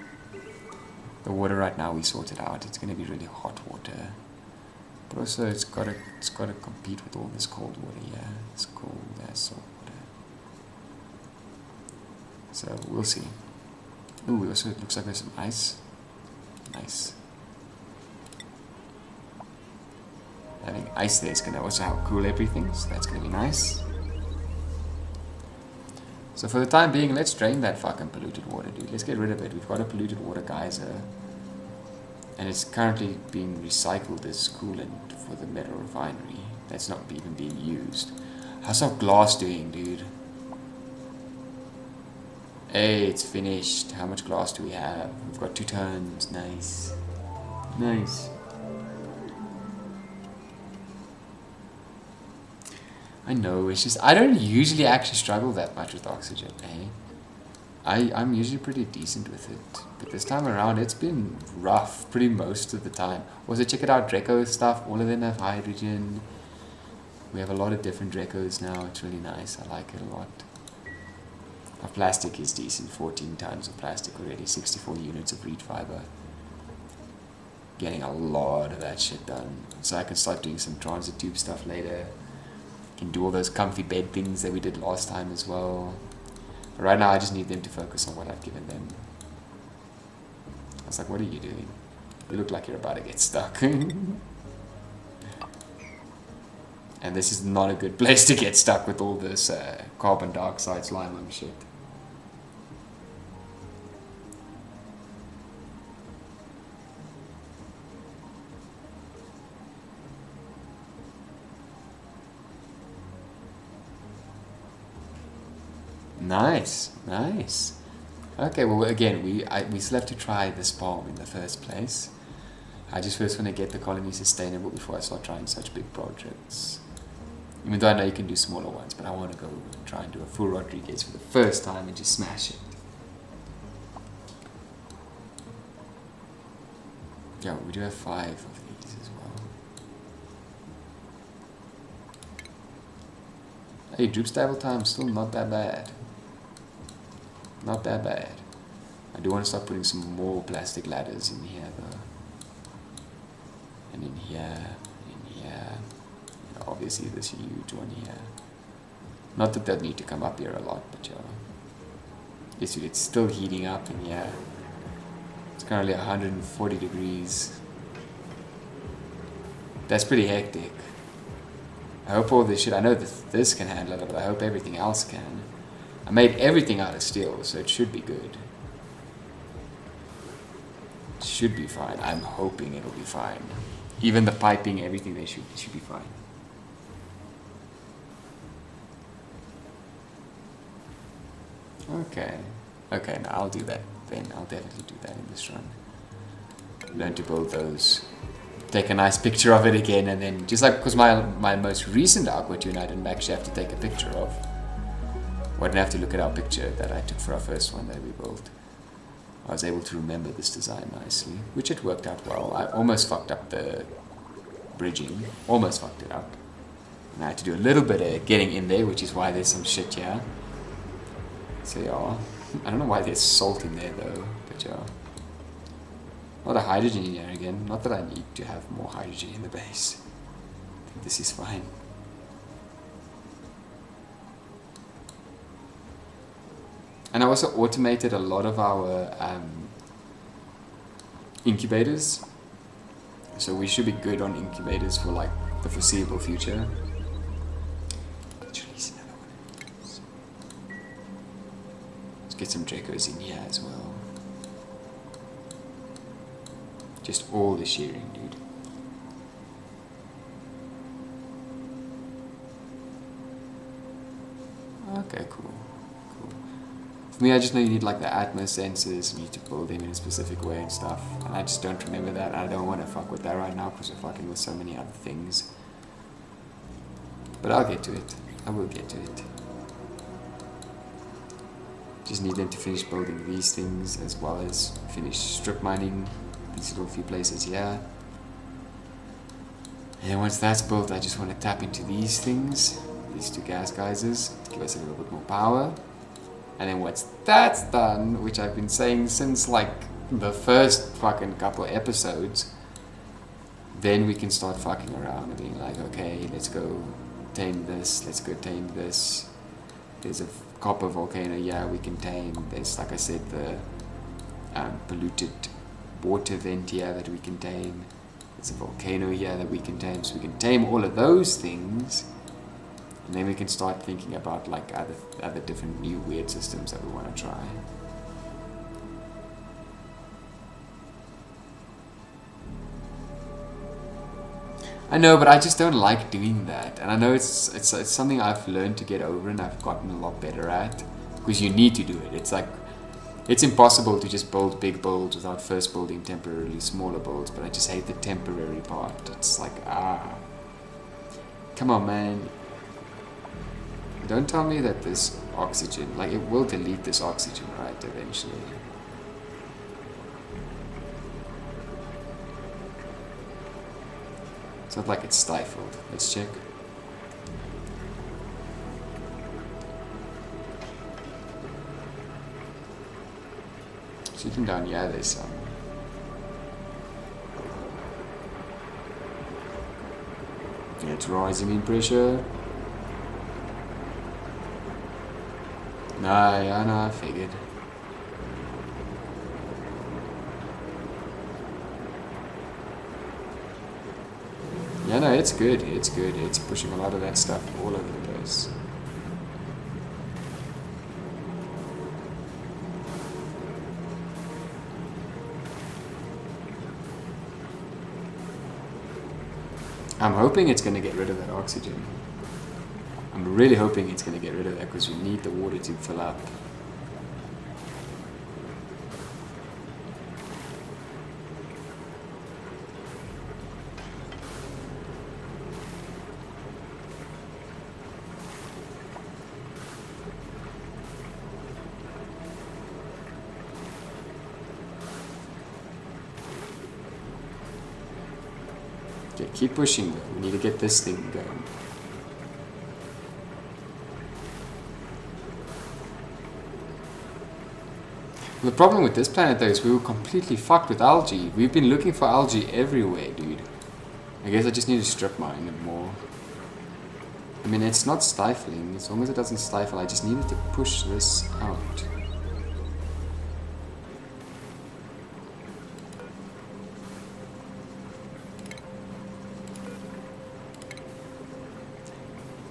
The water right now we sorted out. It's going to be really hot water. But also it's got to compete with all this cold water here. It's cold as salt water. So we'll see. Ooh, also it looks like there's some ice. Nice. Having ice there is going to also help cool everything, so that's going to be nice. So for the time being, let's drain that fucking polluted water, dude. Let's get rid of it. We've got a polluted water geyser. And it's currently being recycled as coolant for the metal refinery. That's not even being used. How's our glass doing, dude? Hey, it's finished. How much glass do we have? We've got 2 tons. Nice. Nice. I know, it's just, I don't usually actually struggle that much with oxygen, eh? I'm usually pretty decent with it, but this time around it's been rough pretty most of the time. Also, check it out, Draco stuff, all of them have hydrogen. We have a lot of different Dracos now, it's really nice, I like it a lot. Our plastic is decent, 14 tons of plastic already, 64 units of reed fiber. Getting a lot of that shit done, so I can start doing some transit tube stuff later. Can do all those comfy bed things that we did last time as well. But right now I just need them to focus on what I've given them. I was like, what are you doing? You look like you're about to get stuck. And this is not a good place to get stuck with all this carbon dioxide slime and shit. Nice, nice. Okay, well again, we still have to try this bomb in the first place. I just first want to get the colony sustainable before I start trying such big projects. Even though I know you can do smaller ones, but I want to go try and do a full Rodriguez for the first time and just smash it. Yeah, we do have 5 of these as well. Hey, droop stable time still not that bad. Not that bad. I do want to start putting some more plastic ladders in here though. And in here, in here. And obviously this huge one here. Not that they'll need to come up here a lot, but yeah. Yes, it's still heating up in here. It's currently 140 degrees. That's pretty hectic. I hope all this shit, I know that this can handle it, but I hope everything else can. I made everything out of steel, so it should be good. It should be fine. I'm hoping it'll be fine. Even the piping, everything, they should be fine. Okay. Okay, now I'll do that then. I'll definitely do that in this run. Learn to build those. Take a nice picture of it again, and then, just like, because my most recent Aqua Tune I didn't actually have to take a picture of. I didn't have to look at our picture that I took for our first one that we built. I was able to remember this design nicely, which it worked out well. I almost fucked up the bridging, almost fucked it up. And I had to do a little bit of getting in there, which is why there's some shit here. So yeah, I don't know why there's salt in there though, but yeah. A lot of hydrogen in here again. Not that I need to have more hydrogen in the base. I think this is fine. And I also automated a lot of our incubators. So we should be good on incubators for like the foreseeable future. Let's release another one. Let's get some Dracos in here as well. Just all the shearing, dude. Okay, cool. For me, I just know you need like the Atmos sensors, you need to build them in a specific way and stuff. And I just don't remember that. I don't want to fuck with that right now because we're fucking with so many other things. But I'll get to it. I will get to it. Just need them to finish building these things as well as finish strip mining these little few places here. And then once that's built, I just want to tap into these things, these 2 gas geysers, to give us a little bit more power. And then once that's done, which I've been saying since like the first fucking couple episodes, then we can start fucking around and being like, okay, let's go tame this, let's go tame this. There's a copper volcano, yeah, we can tame. There's, like I said, the polluted water vent here that we can tame. There's a volcano here that we can tame. So we can tame all of those things. And then we can start thinking about like other different new weird systems that we want to try. I know, but I just don't like doing that. And I know it's something I've learned to get over and I've gotten a lot better at. Because you need to do it. It's like, it's impossible to just build big builds without first building temporarily smaller builds. But I just hate the temporary part. It's like, come on, man. Don't tell me that this oxygen, like it will delete this oxygen, right, eventually. It's not like it's stifled. Let's check. Sitting down, yeah, there's some. Yeah, it's rising in pressure. Nah, yeah, no, I figured. Yeah, no, it's good. It's good. It's pushing a lot of that stuff all over the place. I'm hoping it's going to get rid of that oxygen. I'm really hoping it's going to get rid of that because we need the water to fill up. Okay, keep pushing though. We need to get this thing going. The problem with this planet though is we were completely fucked with algae. We've been looking for algae everywhere, dude. I guess I just need to strip mine it more. I mean, it's not stifling. As long as it doesn't stifle, I just needed to push this out.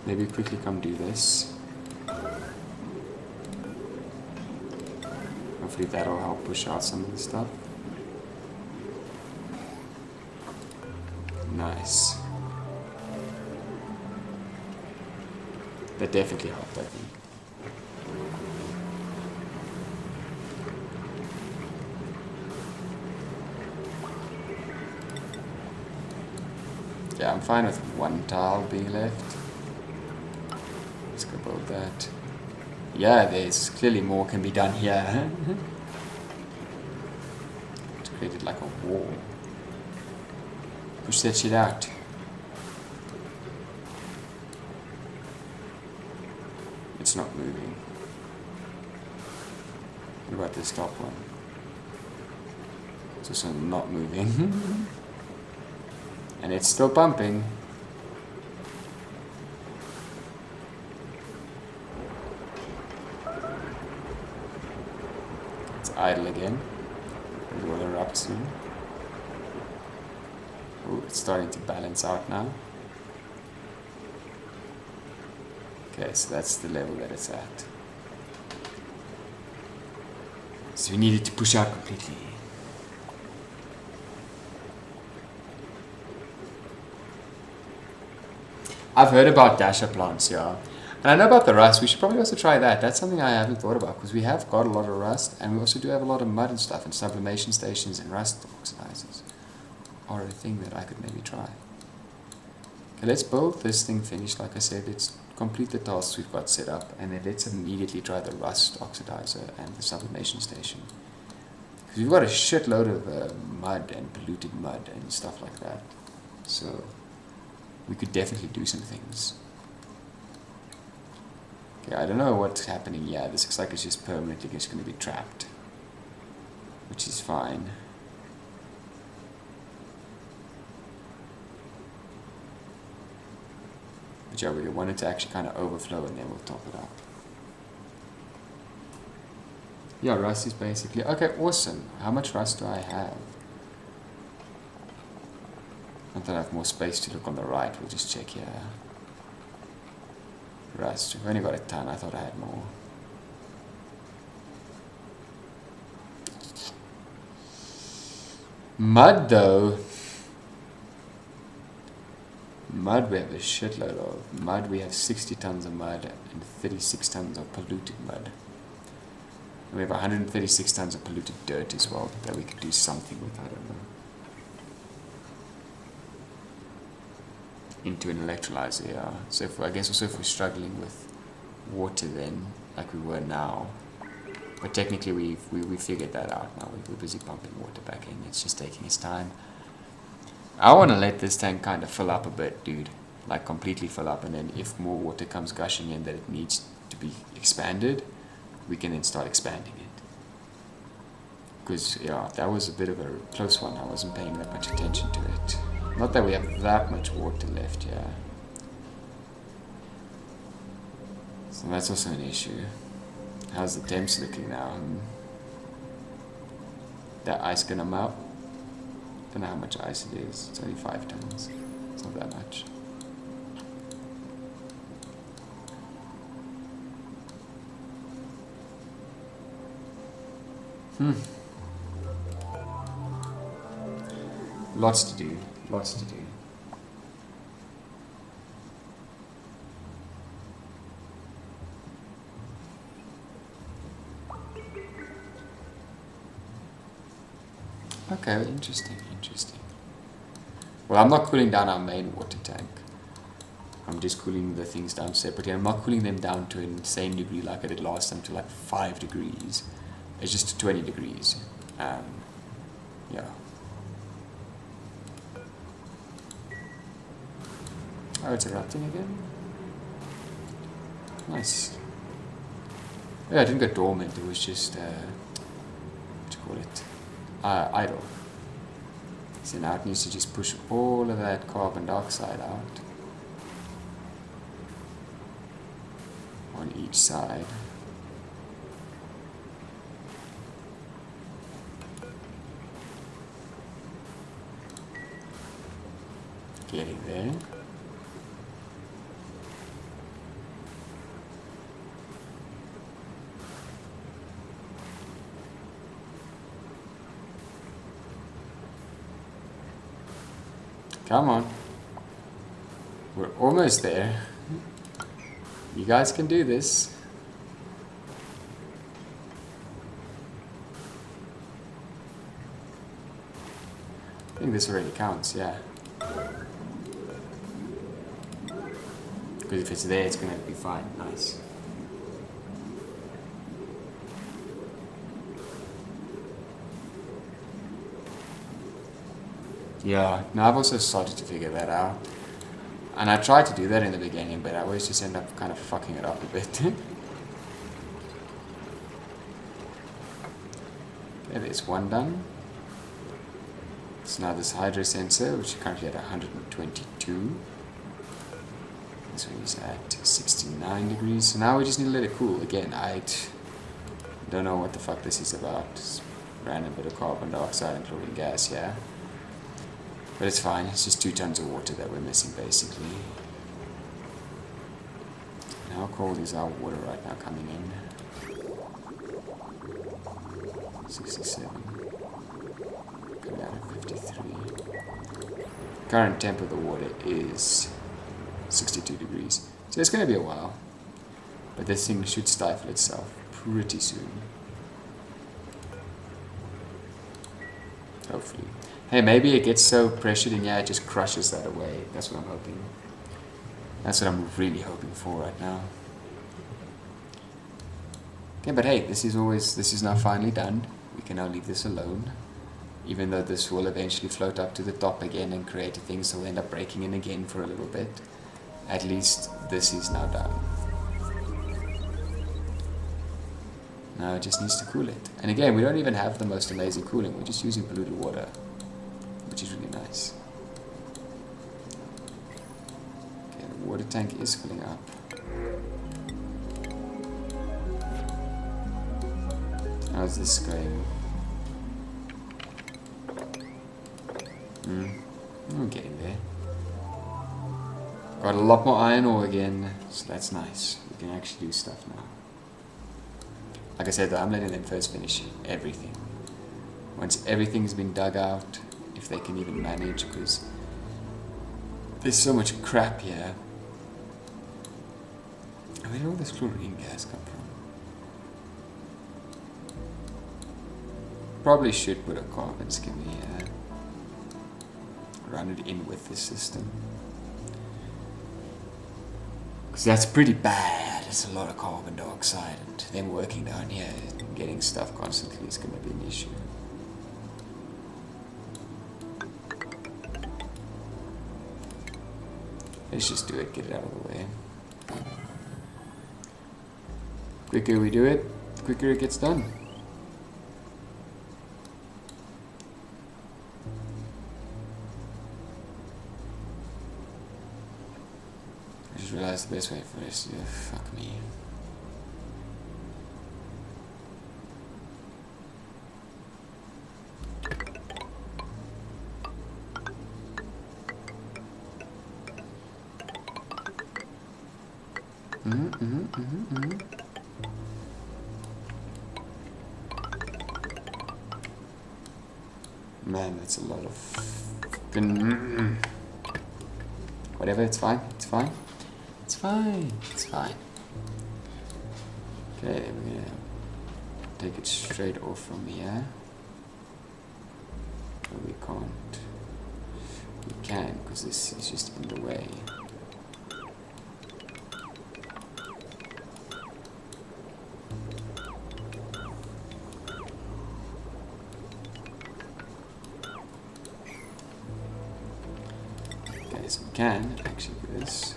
Maybe quickly come do this. Hopefully that'll help push out some of the stuff. Nice. That definitely helped, I think. Yeah, I'm fine with one tile being left. Let's go build that. Yeah, there's clearly more can be done here. It's created like a wall. Push that shit out. It's not moving. What about this top one? It's also not moving. And it's still pumping. It's idle again. It will erupt soon. Oh, it's starting to balance out now. Okay, so that's the level that it's at. So we needed to push out completely. I've heard about dasher plants, yeah. And I know about the rust. We should probably also try that. That's something I haven't thought about because we have got a lot of rust and we also do have a lot of mud and stuff, and sublimation stations and rust oxidizers are a thing that I could maybe try. Okay, let's build this thing finished. Like I said, let's complete the tasks we've got set up, and then let's immediately try the rust oxidizer and the sublimation station. Because we've got a shitload of mud and polluted mud and stuff like that. So we could definitely do some things. Okay, I don't know what's happening. Yeah, this looks like it's just permanently just going to be trapped, which is fine. But yeah, we want it to actually kind of overflow and then we'll top it up. Yeah, rust is basically... Okay, awesome. How much rust do I have? Not that I have more space to look on the right. We'll just check here. Rust. We've only got a ton. I thought I had more. Mud though. Mud we have a shitload of. Mud we have 60 tons of mud and 36 tons of polluted mud. And we have 136 tons of polluted dirt as well that we could do something with, I don't know. Into an electrolyzer, yeah. So if, I guess also if we're struggling with water then, like we were now. But technically we figured that out now. We're busy pumping water back in. It's just taking its time. I want to let this tank kind of fill up a bit, dude. Like completely fill up, and then if more water comes gushing in that it needs to be expanded, we can then start expanding it. Because, yeah, that was a bit of a close one. I wasn't paying that much attention to it. Not that we have that much water left, yeah. So that's also an issue. How's the temps looking now? That ice gonna melt? Don't know how much ice it is. It's only 5 tons. It's not that much. Lots to do. Lots to do. Okay, interesting, interesting. Well, I'm not cooling down our main water tank. I'm just cooling the things down separately. I'm not cooling them down to an insane degree like I did last time, to like 5 degrees. It's just 20 degrees. Yeah. Oh, it's erupting again? Nice. Yeah, it didn't go dormant, it was just, what do you call it? Idle. So now it needs to just push all of that carbon dioxide out on each side. Getting there. Come on. We're almost there. You guys can do this. I think this already counts, yeah. Because if it's there, it's going to be fine. Nice. Yeah, now I've also started to figure that out. And I tried to do that in the beginning, but I always just end up kind of fucking it up a bit. Okay, there's one done. So now this hydro sensor, which is currently at 122. This one is at 69 degrees. So now we just need to let it cool. Again, I don't know what the fuck this is about. Just random bit of carbon dioxide and chlorine gas, yeah. But it's fine, it's just 2 tons of water that we're missing basically. And how cold is our water right now coming in? 67. Coming out at 53. Current temp of the water is 62 degrees. So it's going to be a while. But this thing should stifle itself pretty soon. Hopefully. Hey, maybe it gets so pressured in here it just crushes that away. That's what I'm hoping. That's what I'm really hoping for right now. Okay, but hey, this is now finally done. We can now leave this alone. Even though this will eventually float up to the top again and create a thing, so we'll end up breaking in again for a little bit. At least this is now done. Now it just needs to cool it. And again, we don't even have the most amazing cooling. We're just using polluted water, which is really nice. Okay, the water tank is filling up. How's this going? I'm getting there. Got a lot more iron ore again, so that's nice. We can actually do stuff now. Like I said, I'm letting them first finish everything. Once everything's been dug out, if they can even manage, because there's so much crap here. Where did all this chlorine gas come from? Probably should put a carbon skimmer here. Run it in with the system. Because that's pretty bad. it's a lot of carbon dioxide, and them working down here and getting stuff constantly is going to be an issue. Let's just do it, get it out of the way. Quicker we do it, the quicker it gets done. I just realized the best way for this to fuck me. Man, that's a lot of fucking whatever, it's fine, it's fine. It's fine, it's fine. Okay, we're gonna take it straight off from here. But we can't. We can, because this is just in the way. Okay, so we can actually do this.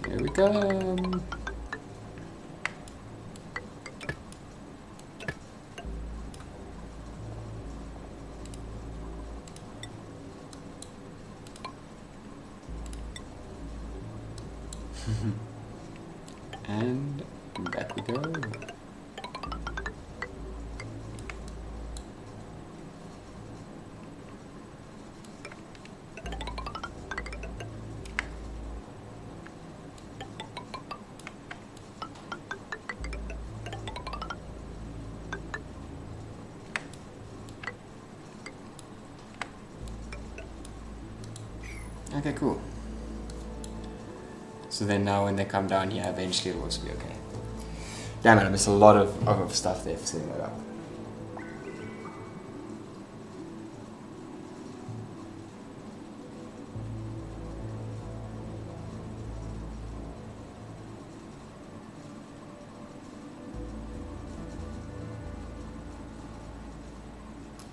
Here we come. And back we go. Okay, cool. So then now when they come down here, eventually it'll also be okay. Damn it, I missed a lot of stuff there for setting that up.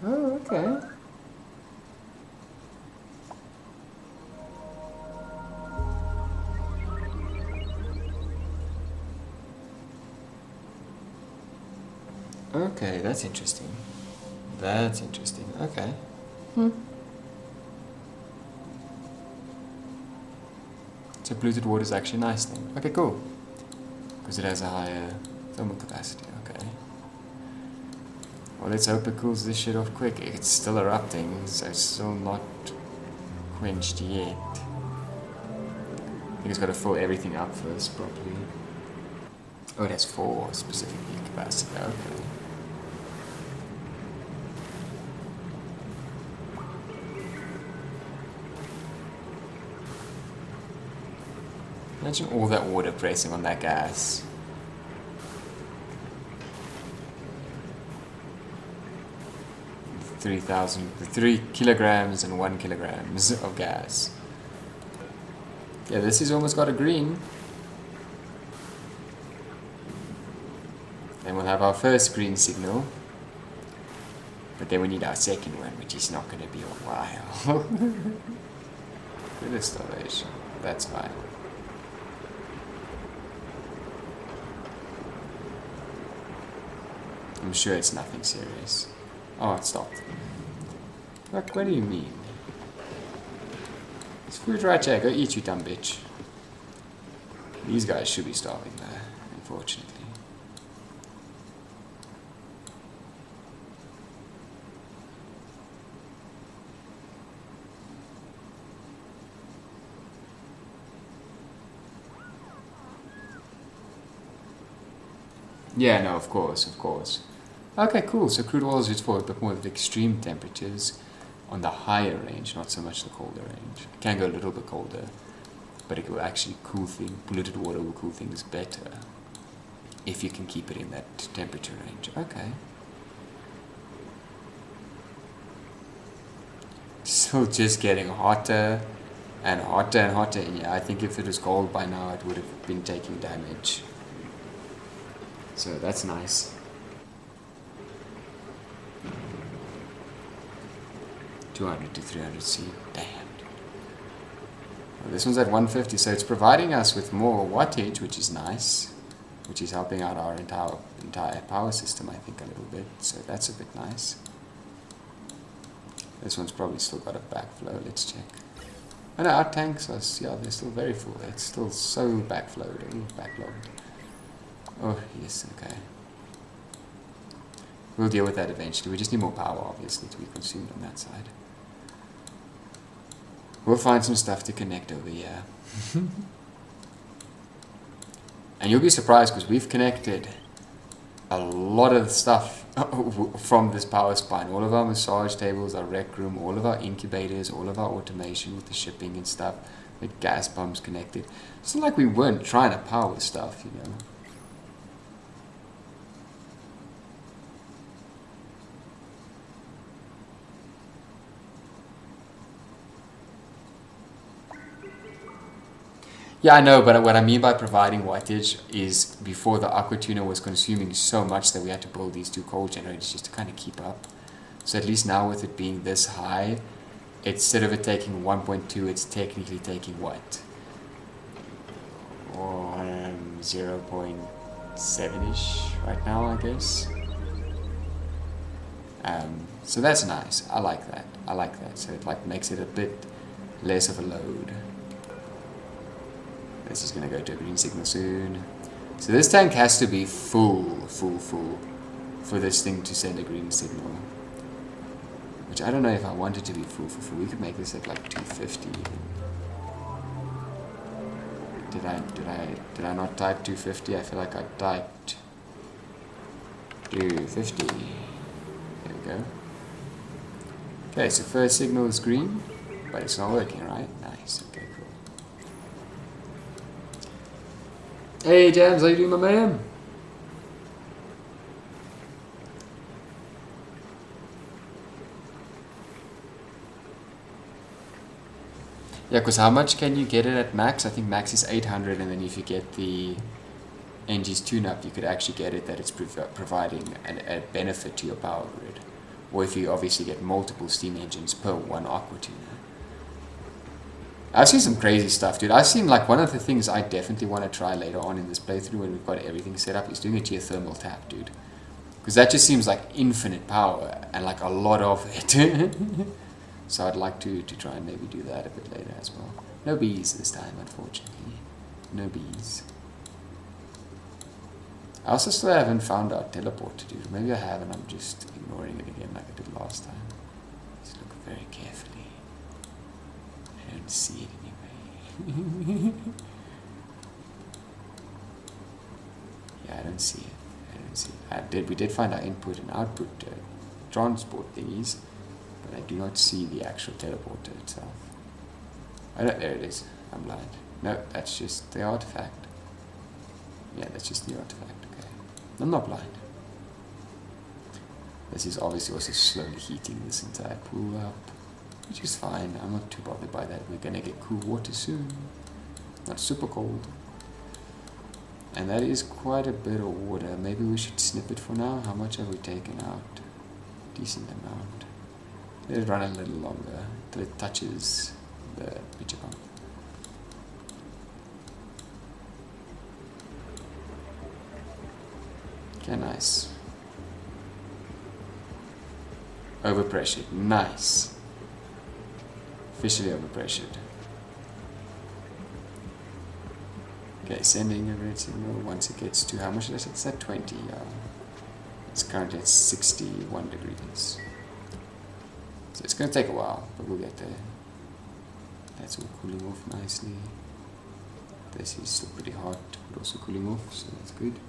Oh, okay. Okay, that's interesting. That's interesting. Okay. So polluted water is actually nice then. Okay, cool. Because it has a higher thermal capacity. Okay. Well, let's hope it cools this shit off quick. It's still erupting, so it's still not quenched yet. I think it's got to fill everything up first properly. Oh, it has 4 specifically capacity. Okay. Imagine all that water pressing on that gas. Three kilograms and 1 kilograms of gas. Yeah, this has almost got a green. Then we'll have our first green signal. But then we need our second one, which is not going to be a while. Good installation. That's fine. I'm sure it's nothing serious. Oh, it stopped. What do you mean? It's food right there. Go eat, you dumb bitch. These guys should be starving there, unfortunately. Yeah, no, of course, of course. Okay, cool. So crude oil is used for a bit more of the extreme temperatures on the higher range, not so much the colder range. It can go a little bit colder, but it will actually cool things. Polluted water will cool things better if you can keep it in that temperature range. Okay. still just getting hotter and hotter and hotter. And yeah, I think if it was gold by now, it would have been taking damage. So that's nice. 200 to 300 C. Damn. Well, this one's at 150, so it's providing us with more wattage, which is nice, which is helping out our entire power system, I think, a little bit. So that's a bit nice. This one's probably still got a backflow. Let's check. Oh no, our tanks are, yeah, they're still very full. It's still so backflowed, backlogged. Oh, yes, okay. We'll deal with that eventually. We just need more power, obviously, to be consumed on that side. We'll find some stuff to connect over here. And you'll be surprised because we've connected a lot of stuff from this power spine. All of our massage tables, our rec room, all of our incubators, all of our automation with the shipping and stuff, with gas pumps connected. It's not like we weren't trying to power stuff, you know. Yeah, I know, but what I mean by providing wattage is before the aqua tuner was consuming so much that we had to build these two coal generators just to kind of keep up. So at least now with it being this high, instead of it taking 1.2, it's technically taking what? 0.7-ish right now, I guess. So that's nice. I like that. I like that. So it like makes it a bit less of a load. This is going to go to a green signal soon. So this tank has to be full for this thing to send a green signal. Which I don't know if I want it to be full. We could make this at like 250. Did I not type 250? I feel like I typed 250. There we go. Okay, so first signal is green, but it's not working, right? Nice. Okay, cool. Hey Jams, how you doing, my man? Yeah, because how much can you get it at max? I think max is 800, and then if you get the NG's tune-up, you could actually get it that it's providing a benefit to your power grid. Or if you obviously get multiple steam engines per one aqua tuner. I've seen some crazy stuff, dude. I've seen, like, one of the things I definitely want to try later on in this playthrough when we've got everything set up is doing a geothermal tap, dude. Because that just seems like infinite power and like a lot of it. So I'd like to try and maybe do that a bit later as well. No bees this time, unfortunately. No bees. I also still haven't found our teleport to do. Maybe I have and I'm just ignoring it again like I did last time. Just look very carefully. I don't see it anyway. Yeah, I don't see it. We did find our input and output transport thingies, but I do not see the actual teleporter itself. There it is. I'm blind. No, that's just the artifact. Yeah, that's just the artifact. Okay. I'm not blind. This is obviously also slowly heating this entire pool up, which is fine. I'm not too bothered by that. We're gonna get cool water soon. Not super cold. And that is quite a bit of water. Maybe we should snip it for now. How much have we taken out? Decent amount. Let it run a little longer till it touches the pitcher pump. Okay, nice. Overpressured. Nice. Officially overpressured. Okay, sending a red signal once it gets to, how much is it? It's at 20. It's currently at 61 degrees. So it's going to take a while, but we'll get there. That's all cooling off nicely. This is still pretty hot, but also cooling off, so that's good.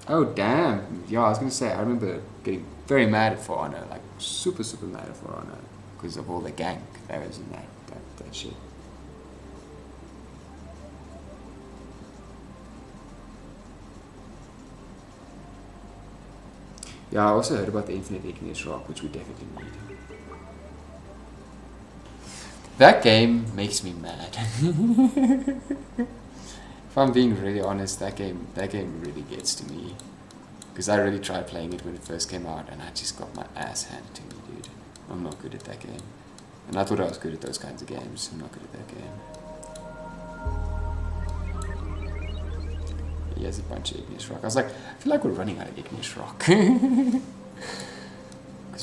Oh damn! Yeah, I was going to say, I remember getting very mad at For Honor, like super mad at For Honor, because of all the gank that was in that shit. Yeah, I also heard about the infinite igneous rock, which we definitely need. That game makes me mad. If I'm being really honest, that game really gets to me. Because I really tried playing it when it first came out, and I just got my ass handed to me, dude. I'm not good at that game. And I thought I was good at those kinds of games. I'm not good at that game. He has a bunch of igneous rock. I was like, I feel like we're running out of igneous rock. Because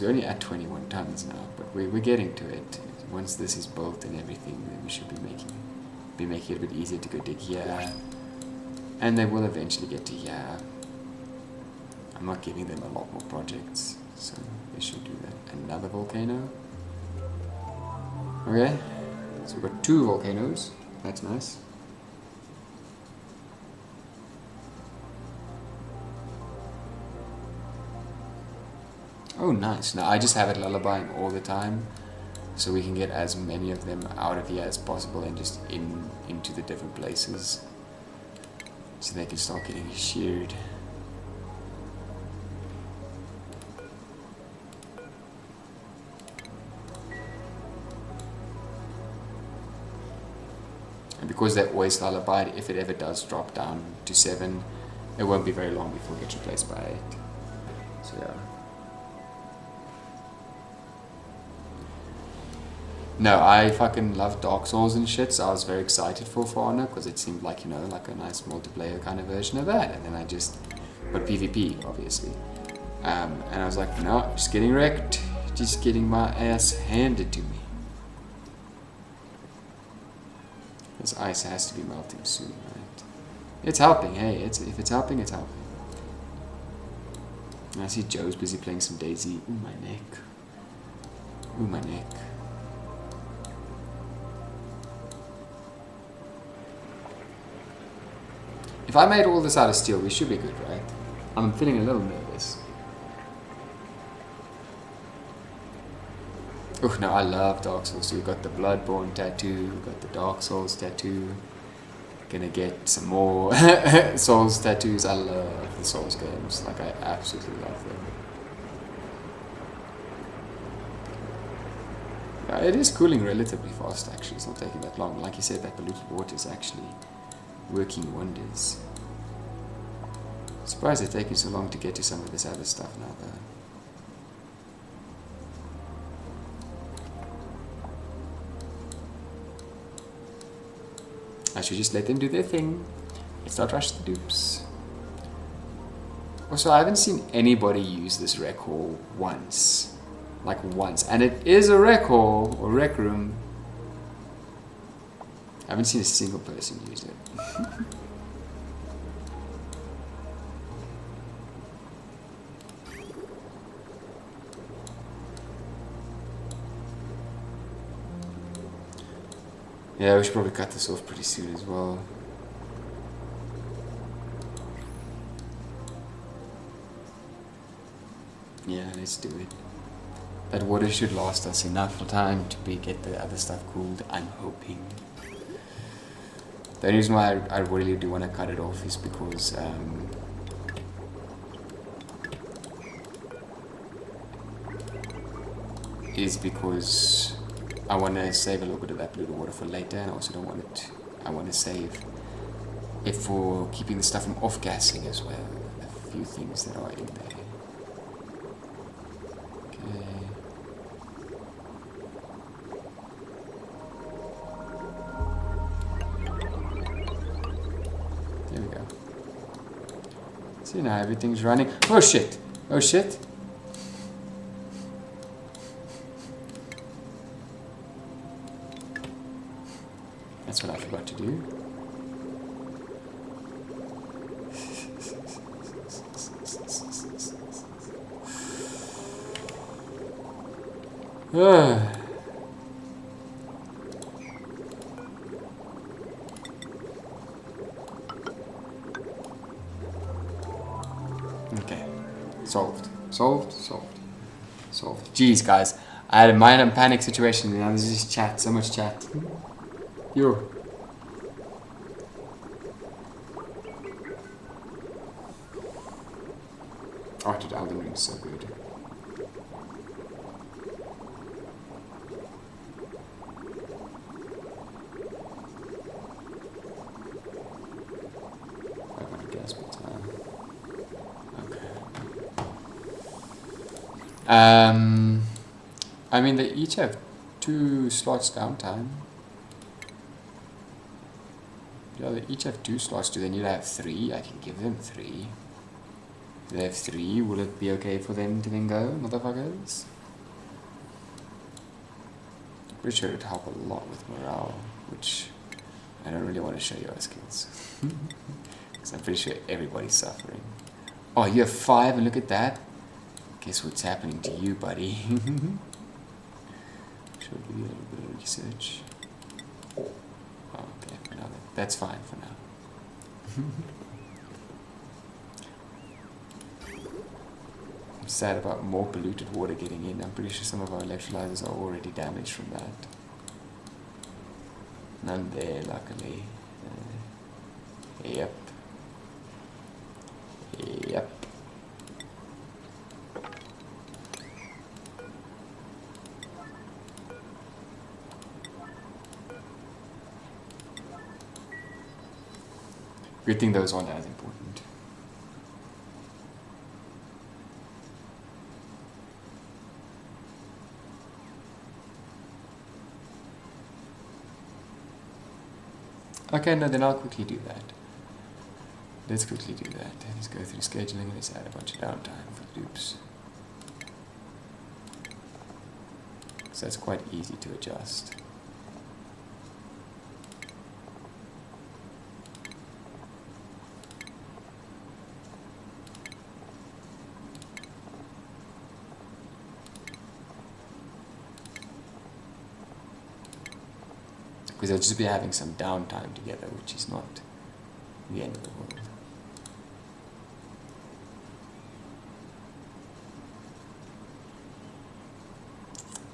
we're only at 21 tons now, but we're getting to it. Once this is built and everything, then we should be making it a bit easier to go dig here. And they will eventually get to here. I'm not giving them a lot more projects, so they should do that. Another volcano. Okay, so we've got 2 volcanoes. That's nice. Oh, nice. Now I just have it lullabying all the time, so we can get as many of them out of here as possible and just into the different places, so they can start getting sheared. And because they're always lullabied, if it ever does drop down to 7, it won't be very long before it gets replaced by 8. So yeah. No, I fucking love Dark Souls and shit, so I was very excited for Honor, because it seemed like, you know, like a nice multiplayer kind of version of that. And then but PvP, obviously. And I was like, no, just getting wrecked. Just getting my ass handed to me. This ice has to be melting soon, right? It's helping, hey, if it's helping, it's helping. And I see Joe's busy playing some Daisy. Ooh, my neck. Ooh, my neck. If I made all this out of steel, we should be good, right? I'm feeling a little nervous. Oh, no, I love Dark Souls. So we've got the Bloodborne tattoo, we've got the Dark Souls tattoo. Gonna get some more Souls tattoos. I love the Souls games. Like, I absolutely love them. Yeah, it is cooling relatively fast, actually. It's not taking that long. Like you said, that polluted water is actually working wonders. Surprised it's taking so long to get to some of this other stuff now, though. I should just let them do their thing. Let's not rush the dupes. Also, I haven't seen anybody use this rec hall once. Like once. And it is a rec hall, or rec room. I haven't seen a single person use it. Yeah, we should probably cut this off pretty soon as well. Yeah, let's do it. That water should last us enough time to get the other stuff cooled, I'm hoping. The only reason why I really do want to cut it off is because I want to save a little bit of that blue water for later, and I also don't want it. I want to save it for keeping the stuff from off-gassing as well. A few things that are in there. Okay. There we go. See, now everything's running. Oh shit! Oh shit! That's what I forgot to do. Okay. Solved. Jeez, guys. I had a minor panic situation and now there's just chat. So much chat. Yo. Oh, dude, Elden Ring's so good. I mean, they each have 2 slots downtime. Yeah, they each have 2 slots. Do they need to have 3? I can give them 3. Do they have 3? Will it be okay for them to then go, motherfuckers? I'm pretty sure it would help a lot with morale, which I don't really want to show you our skills. Because I'm pretty sure everybody's suffering. Oh, you have 5 and look at that? Guess what's happening to you, buddy? Should we give you a little bit of research? Oh, okay, no, that's fine for now. I'm sad about more polluted water getting in. I'm pretty sure some of our electrolyzers are already damaged from that. None there, luckily. Yep. Yep. Good thing those aren't as important. Okay, no, then I'll quickly do that. Let's quickly do that. Let's go through scheduling and let's add a bunch of downtime for loops. So that's quite easy to adjust. Because they'll just be having some downtime together, which is not the end of the world.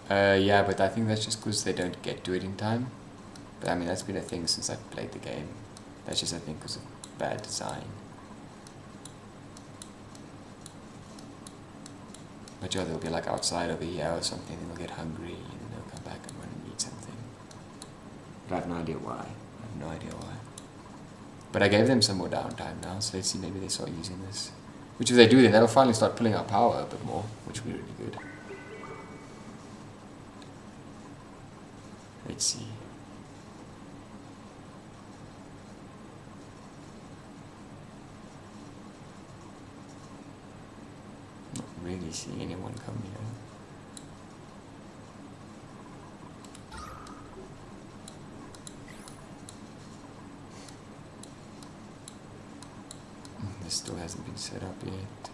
Yeah, but I think that's just because they don't get to it in time. But I mean, that's been a thing since I've played the game. That's just, I think, because of bad design. But yeah, they'll be like outside over here or something, then they'll get hungry, and then they'll come back and want to eat something. But I have no idea why. I have no idea why. But I gave them some more downtime now, so let's see, maybe they start using this. Which if they do, then they'll finally start pulling out power a bit more, which will be really good. Let's see. Not really seeing anyone come here. This still hasn't been set up yet.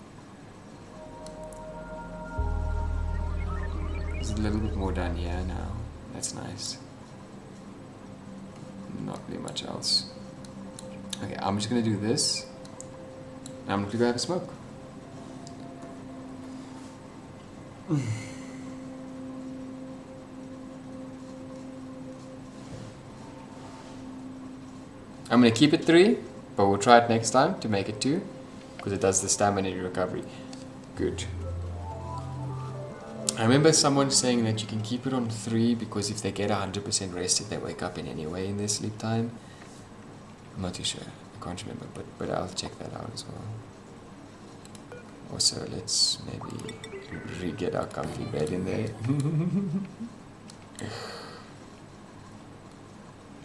There's a little bit more down here now. That's nice. Not really much else. Okay, I'm just gonna do this. I'm gonna go have a smoke. I'm gonna keep it 3, but we'll try it next time to make it 2, because it does the stamina recovery. Good. I remember someone saying that you can keep it on 3 because if they get 100% rested, they wake up in any way in their sleep time. I'm not too sure. I can't remember, but I'll check that out as well. Also, let's maybe re-get our comfy bed in there.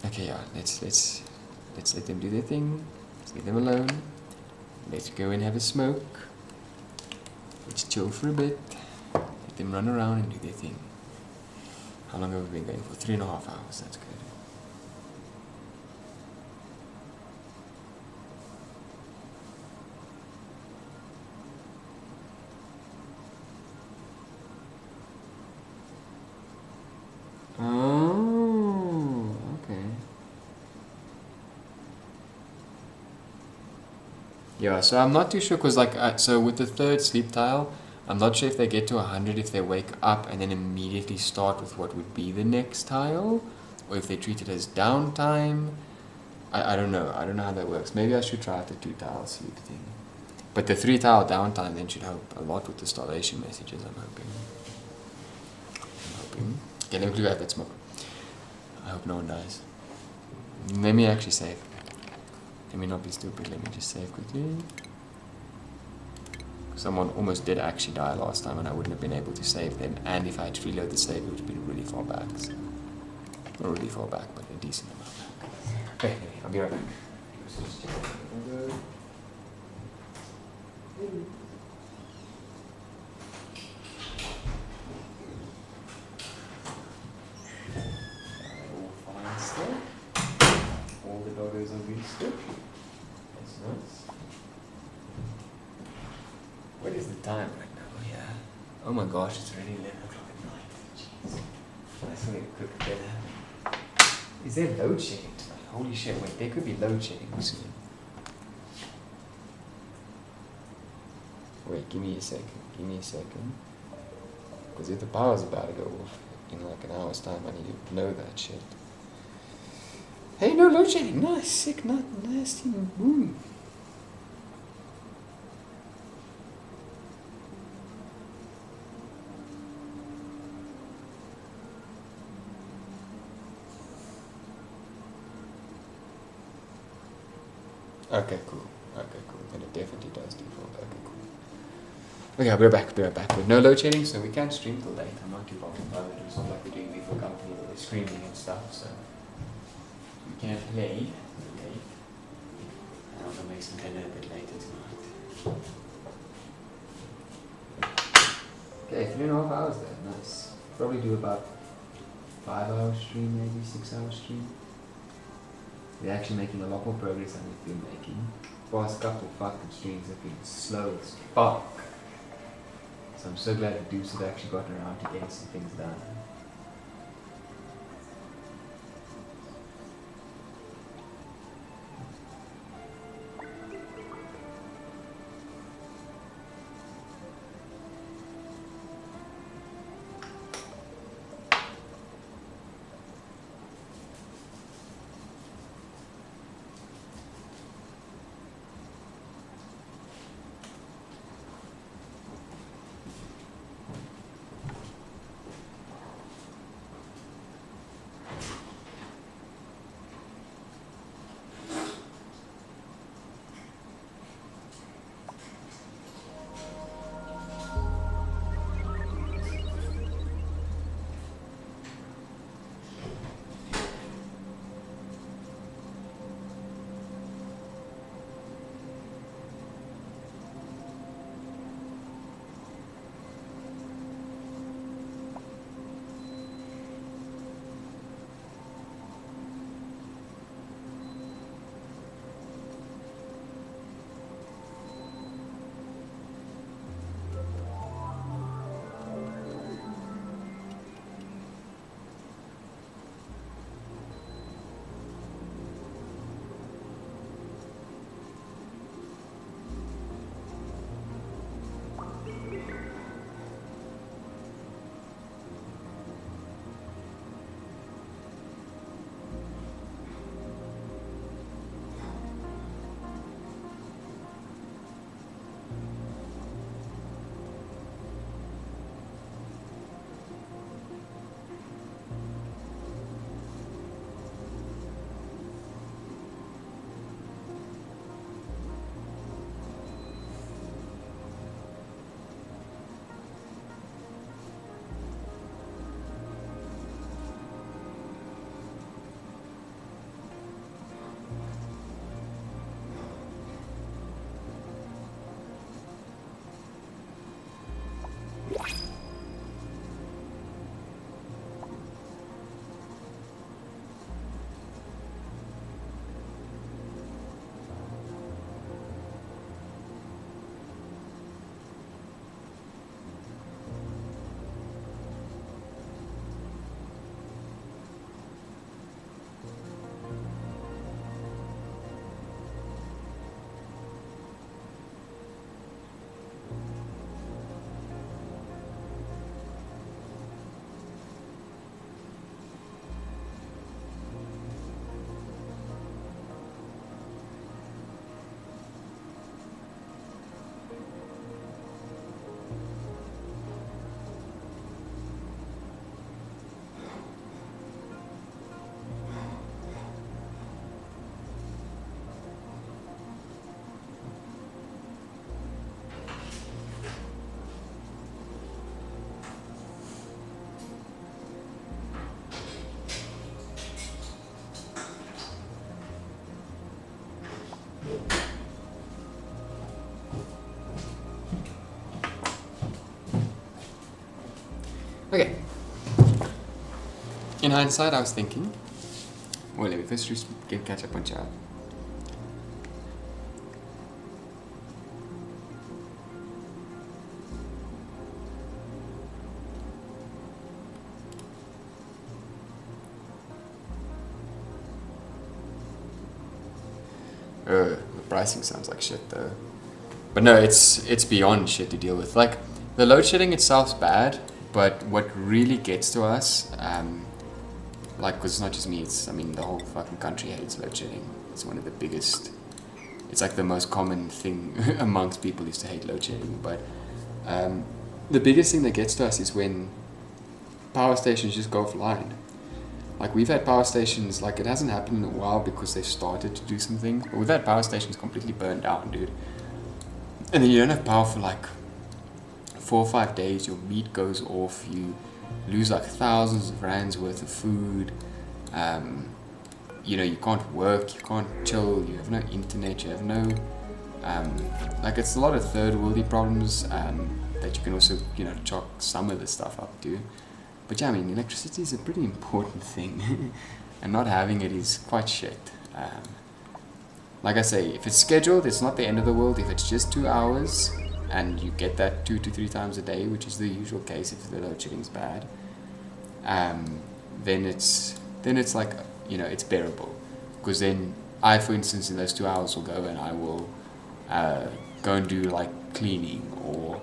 Okay, yeah, let's let them do their thing. Let's leave them alone. Let's go and have a smoke. Let's chill for a bit. Let them run around and do their thing. How long have we been going for? 3.5 hours. That's good. Oh, okay. Yeah, so I'm not too sure because so with the 3rd sleep tile, I'm not sure if they get to 100 if they wake up and then immediately start with what would be the next tile, or if they treat it as downtime. I don't know. I don't know how that works. Maybe I should try out the 2 tile sleep thing. But the 3-tile downtime then should help a lot with the starvation messages, I'm hoping. Okay, let me clear out that smoke. I hope no one dies. Let me actually save. Let me not be stupid, let me just save quickly. Someone almost did actually die last time and I wouldn't have been able to save them, and if I had to reload the save it would have been really far back. So. Not really far back, but a decent amount back. Okay, anyway, I'll be right back. All fine still. All the doggos are good still. That's nice. What is the time right now? Yeah. Oh my gosh, it's already 11 o'clock at night. Jeez. I still need to cook dinner. Is there load shedding tonight? Holy shit, wait, there could be load shedding soon. Wait, give me a second. Because if the power's about to go off in like an hour's time, I need to know that shit. Hey, no load shedding. Nice, sick, not nasty. Boom. Okay, cool. Then it definitely does default. Okay, cool. Okay, we're back. With no load shedding, so we can stream till late. I'm not too bothered by it. It's not like we're doing before company where they're screaming and stuff, so we can play till late. And I'm gonna make some dinner a bit later tonight. Okay, 3.5 hours there. Nice. Probably do about 5-hour stream, maybe 6-hour stream. We're actually making a lot more progress than we've been making. Past couple fucking streams have been slow as fuck. So I'm so glad that Deuce has actually gotten around to getting some things done. In hindsight, I was thinking, well, let me first just catch up on chat. The pricing sounds like shit though. But no, it's beyond shit to deal with. Like, the load shedding itself's bad, but what really gets to us, like, because it's not just me, I mean, the whole fucking country hates load shedding. It's one of the biggest, it's like the most common thing amongst people is to hate load shedding. But the biggest thing that gets to us is when power stations just go offline. Like, we've had power stations, like, it hasn't happened in a while because they've started to do some things, but we've had power stations completely burned down, dude. And then you don't have power for like 4 or 5 days, your meat goes off, you lose like thousands of rands worth of food, you know, you can't work, you can't chill, you have no internet, you have no, like, it's a lot of third worldy problems that you can also, you know, chalk some of the stuff up to. But yeah, I mean, electricity is a pretty important thing, and not having it is quite shit. Like I say, if it's scheduled, it's not the end of the world. If it's just 2 hours, and you get that 2 to 3 times a day, which is the usual case if the load shedding's bad, then it's like, you know, it's bearable. Because then I, for instance, in those 2 hours will go and I will go and do like cleaning, or,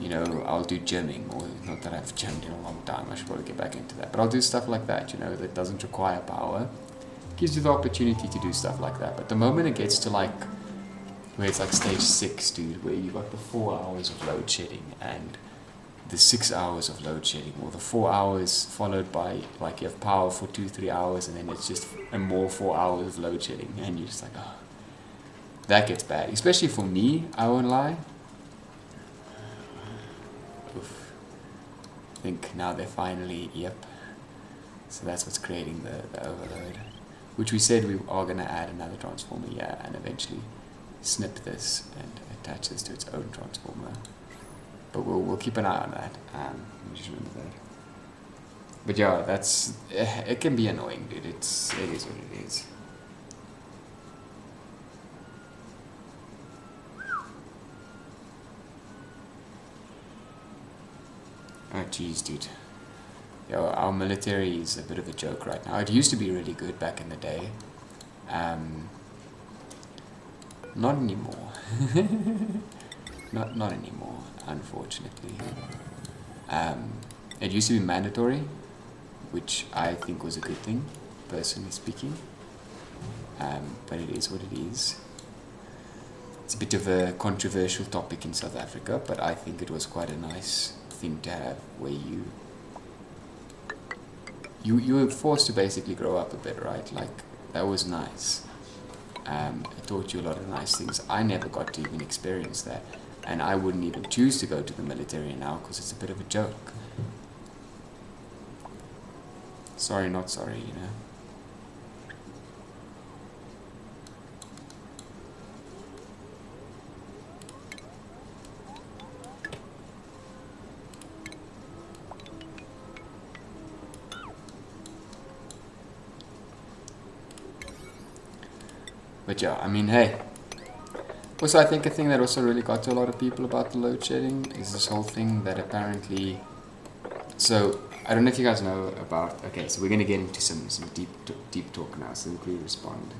you know, I'll do gymming, or not that I've gymmed in a long time, I should probably get back into that, but I'll do stuff like that, you know, that doesn't require power. Gives you the opportunity to do stuff like that. But the moment it gets to like, where it's like stage 6, dude, where you've got the 4 hours of load shedding and the 6 hours of load shedding, or the 4 hours followed by, like, you have power for 2-3 hours and then it's just a more 4 hours of load shedding, and you're just like, oh, that gets bad. Especially for me, I won't lie. Oof. I think now they're finally, yep. So that's what's creating the overload. Which we said we are going to add another transformer, yeah, and eventually snip this and attach this to its own transformer. But we'll keep an eye on that. Just remember that. But yeah, that's, it can be annoying, dude. It is what it is. Oh jeez, dude. Yo, our military is a bit of a joke right now. It used to be really good back in the day. Not anymore. not anymore, unfortunately. It used to be mandatory, which I think was a good thing, personally speaking. But it is what it is. It's a bit of a controversial topic in South Africa, but I think it was quite a nice thing to have, where you were forced to basically grow up a bit, right? Like, that was nice. It taught you a lot of nice things. I never got to even experience that, and I wouldn't even choose to go to the military now because it's a bit of a joke. Sorry, not sorry, you know. But yeah, I mean, hey. Also, I think a thing that also really got to a lot of people about the load shedding is this whole thing that apparently... So, I don't know if you guys know about... Okay, so we're going to get into some deep talk now, so we respond.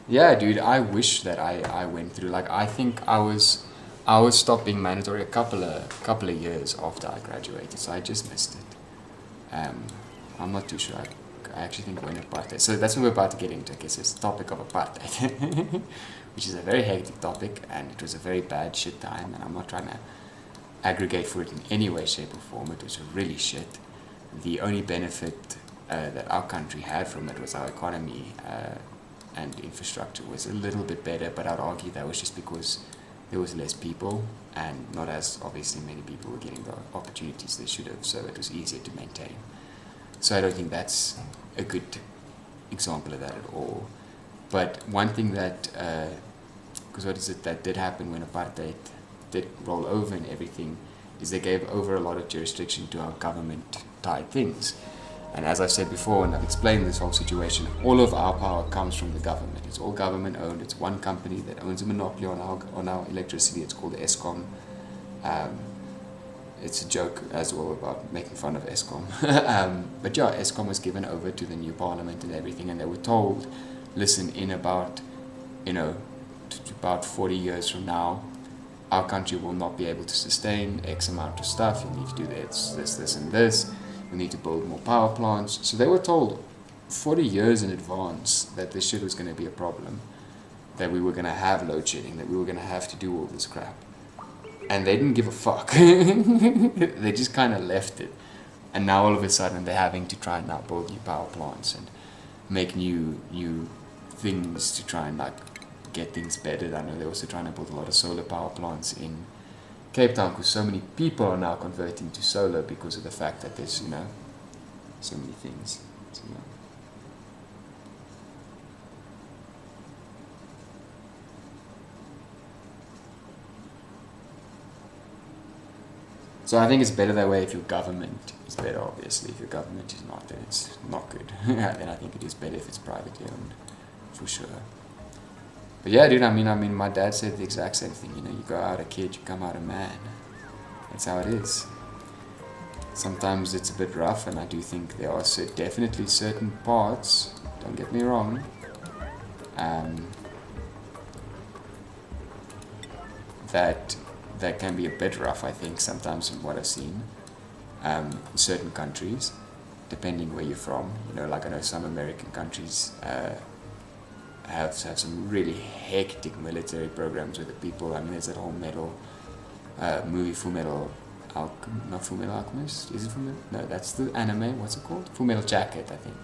Yeah, dude, I wish that I went through... Like, I think I was stopped being mandatory a couple of years after I graduated, so I just missed it. I'm not too sure. I actually think when apartheid. So that's what we're about to get into. Okay, so it's the topic of apartheid, which is a very hectic topic, and it was a very bad shit time, and I'm not trying to aggregate for it in any way, shape, or form. It was really shit. The only benefit that our country had from it was our economy and infrastructure was a little bit better, but I'd argue that was just because there was less people, and not as obviously many people were getting the opportunities they should have, so it was easier to maintain. So I don't think that's a good example of that at all. But one thing that, because what is it that did happen when apartheid did roll over and everything, is they gave over a lot of jurisdiction to our government-type things. And as I've said before, and I've explained this whole situation, all of our power comes from the government. It's all government-owned. It's one company that owns a monopoly on our electricity. It's called ESCOM. It's a joke as well about making fun of ESCOM. But yeah, ESCOM was given over to the new parliament and everything, and they were told, listen, in about, about 40 years from now, our country will not be able to sustain X amount of stuff. You need to do this, and this. We need to build more power plants. So they were told 40 years in advance that this shit was going to be a problem, that we were going to have load shedding, that we were going to have to do all this crap. And they didn't give a fuck. They just kind of left it. And now all of a sudden they're having to try and now build new power plants and make new things to try and like get things better. I know they're also trying to build a lot of solar power plants in Cape Town because so many people are now converting to solar because of the fact that there's, so many things. So, yeah. So I think it's better that way if your government is better, obviously. If your government is not, then it's not good. Then I think it is better if it's privately owned, for sure. But yeah, dude, I mean, my dad said the exact same thing. You go out a kid, you come out a man. That's how it is. Sometimes it's a bit rough, and I do think there are definitely certain parts, don't get me wrong, that can be a bit rough, I think, sometimes from what I've seen in certain countries, depending where you're from. Like I know some American countries have some really hectic military programs with the people. I mean, there's that whole movie Full Metal not Full Metal Alchemist, is it Full Metal? No, that's the anime, what's it called? Full Metal Jacket, I think.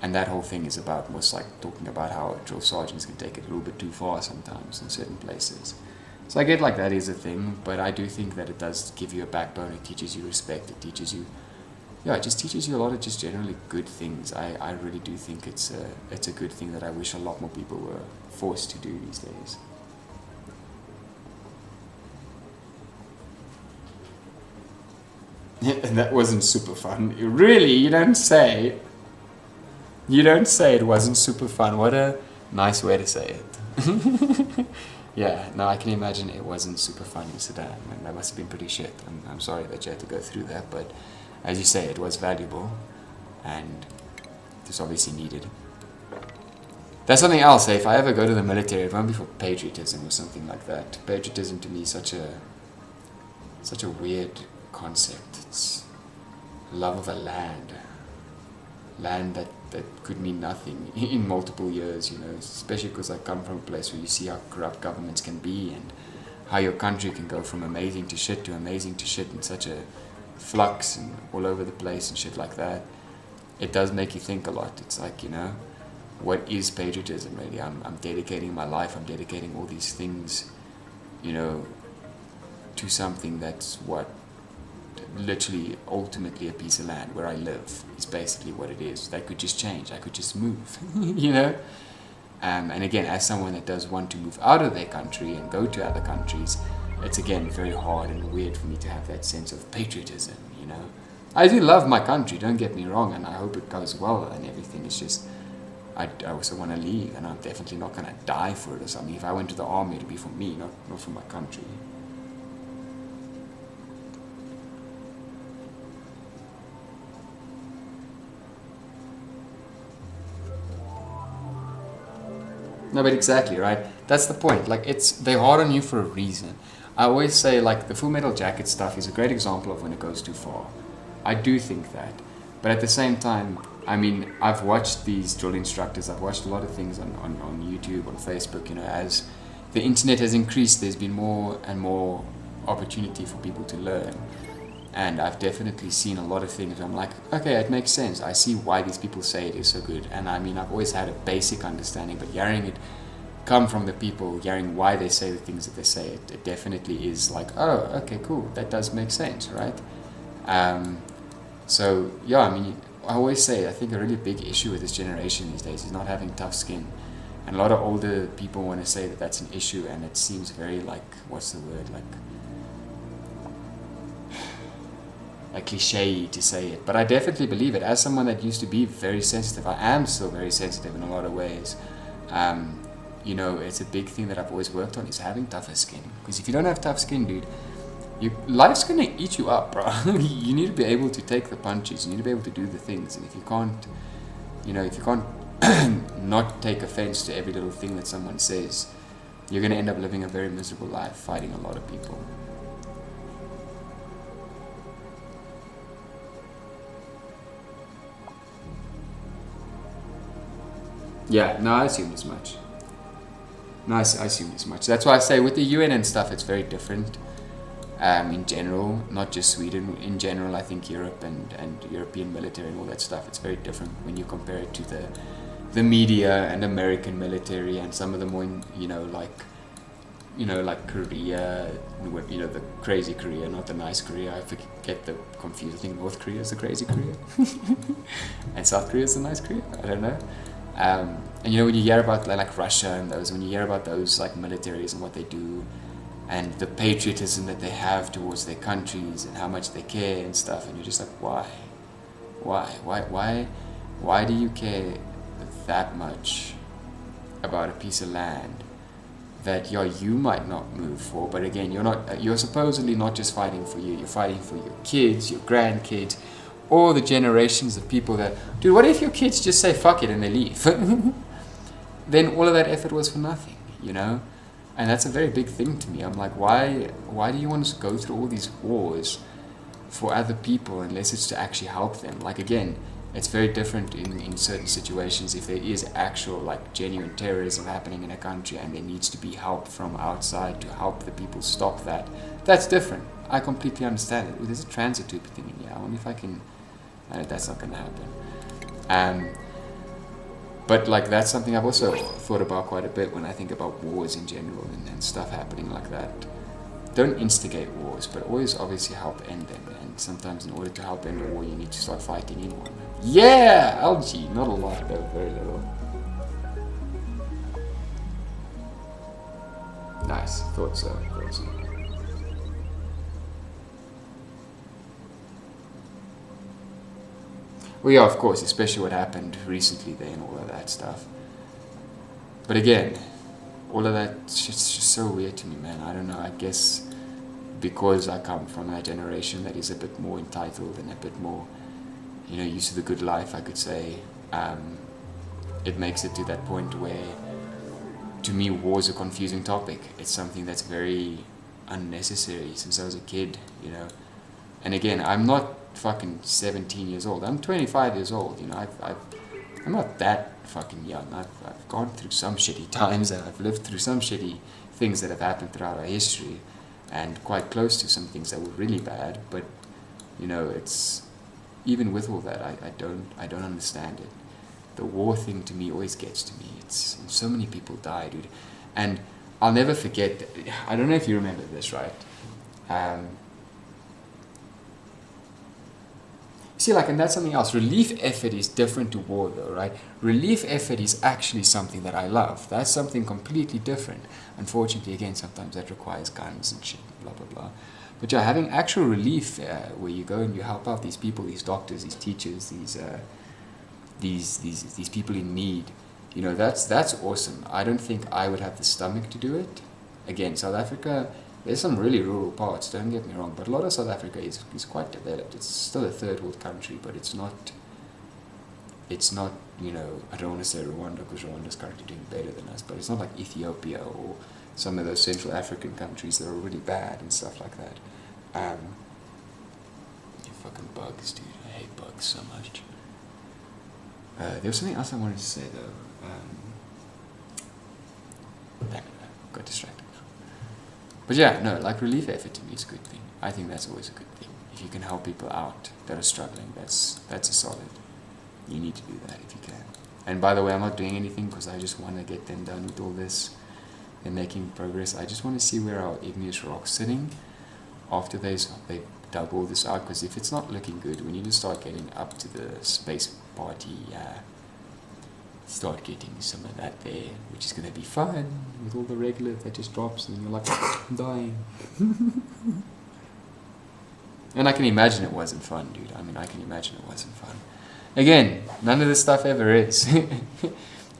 And that whole thing is about, was like talking about how drill sergeants can take it a little bit too far sometimes in certain places. So I get like that is a thing, but I do think that it does give you a backbone. It teaches you respect. It teaches you, it just teaches you a lot of just generally good things. I really do think it's a good thing that I wish a lot more people were forced to do these days. And that wasn't super fun. Really, you don't say. You don't say it wasn't super fun. What a nice way to say it. Yeah, no, I can imagine it wasn't super fun in Sudan, and that must have been pretty shit. I'm sorry that you had to go through that, but as you say, it was valuable, and it was obviously needed. That's something else, if I ever go to the military, it won't be for patriotism or something like that. Patriotism to me is such a weird concept. It's love of a land that could mean nothing in multiple years, especially because I come from a place where you see how corrupt governments can be and how your country can go from amazing to shit in such a flux and all over the place and shit like that. It does make you think a lot. It's like, what is patriotism really? I'm dedicating my life, I'm dedicating all these things, to something that's literally ultimately a piece of land where I live is basically what it is. That could just change. I could just move, and again, as someone that does want to move out of their country and go to other countries, it's again very hard and weird for me to have that sense of patriotism. I do love my country, don't get me wrong, and I hope it goes well and everything. It's just I also want to leave, and I'm definitely not going to die for it or something. If I went to the army, it'd be for me, not for my country. No, but exactly, right? That's the point. Like, they're hard on you for a reason. I always say, like, the Full Metal Jacket stuff is a great example of when it goes too far. I do think that. But at the same time, I mean, I've watched these drill instructors, I've watched a lot of things on YouTube, on Facebook, as the internet has increased, there's been more and more opportunity for people to learn. And I've definitely seen a lot of things where I'm like, okay, it makes sense. I see why these people say it is so good. And I mean, I've always had a basic understanding, but hearing it come from the people, hearing why they say the things that they say, it definitely is like, oh, okay, cool. That does make sense, right? So, yeah, I mean, I always say, I think a really big issue with this generation these days is not having tough skin. And a lot of older people want to say that that's an issue, and it seems very like, what's the word, like, cliche to say it, but I definitely believe it. As someone that used to be very sensitive, I am still very sensitive in a lot of ways. You know, it's a big thing that I've always worked on, is having tougher skin. Because if you don't have tough skin, dude, life's gonna eat you up, bro. You need to be able to take the punches. You need to be able to do the things. And if you can't, if you can't not take offense to every little thing that someone says, you're gonna end up living a very miserable life, fighting a lot of people. Yeah, no, I assumed as much. No, I assumed as much. That's why I say with the UN and stuff, it's very different. In general, not just Sweden. In general, I think Europe and European military and all that stuff, it's very different when you compare it to the media and American military and some of the more, like Korea, the crazy Korea, not the nice Korea. I forget the confused. I think North Korea is the crazy Korea, and South Korea is the nice Korea. I don't know. And when you hear about like Russia and those, when you hear about those like militaries and what they do, and the patriotism that they have towards their countries and how much they care and stuff, and you're just like, why do you care that much about a piece of land that you might not move for? But again, you're supposedly not just fighting for you, you're fighting for your kids, your grandkids, all the generations of people that, dude, what if your kids just say fuck it and they leave? Then all of that effort was for nothing, And that's a very big thing to me. I'm like, why do you want to go through all these wars for other people unless it's to actually help them? Like, again, it's very different in certain situations. If there is actual, like, genuine terrorism happening in a country and there needs to be help from outside to help the people stop that, that's different. I completely understand it. There's a transit tube thing in here. I wonder if I can... that's not going to happen. But like that's something I've also thought about quite a bit when I think about wars in general and stuff happening like that. Don't instigate wars, but always obviously help end them. And sometimes in order to help end a war, you need to start fighting in one. Yeah, algae, not a lot though, very little. Nice, thought so. Well, yeah, of course, especially what happened recently there and all of that stuff. But again, all of that's just so weird to me, man. I don't know, I guess because I come from a generation that is a bit more entitled and a bit more, used to the good life, I could say, it makes it to that point where, to me, war is a confusing topic. It's something that's very unnecessary since I was a kid, And again, I'm not fucking 17 years old. I'm 25 years old. I'm not that fucking young. I've gone through some shitty times and I've lived through some shitty things that have happened throughout our history, and quite close to some things that were really bad. But it's even with all that, I don't understand it. The war thing to me always gets to me. It's so many people die, dude, and I'll never forget. I don't know if you remember this, right? See, and that's something else. Relief effort is different to war, though, right? Relief effort is actually something that I love. That's something completely different. Unfortunately, again, sometimes that requires guns and shit, blah, blah, blah. But yeah, having actual relief where you go and you help out these people, these doctors, these teachers, these people in need, that's awesome. I don't think I would have the stomach to do it. Again, South Africa... There's some really rural parts, don't get me wrong, but a lot of South Africa is quite developed. It's still a third world country, but it's not, I don't want to say Rwanda because Rwanda is currently doing better than us, but it's not like Ethiopia or some of those Central African countries that are really bad and stuff like that. You fucking bugs, dude. I hate bugs so much. There was something else I wanted to say, though. Damn it, I got distracted. But yeah, no, relief effort to me is a good thing. I think that's always a good thing. If you can help people out that are struggling, that's a solid. You need to do that if you can. And by the way, I'm not doing anything because I just want to get them done with all this and making progress. I just want to see where our igneous rock's sitting after they dug all this out, because if it's not looking good, we need to start getting up to the space party, start getting some of that there, which is going to be fun with all the regular that just drops and you're like, I'm dying. And I can imagine it wasn't fun, dude. I mean, I can imagine it wasn't fun. Again, none of this stuff ever is.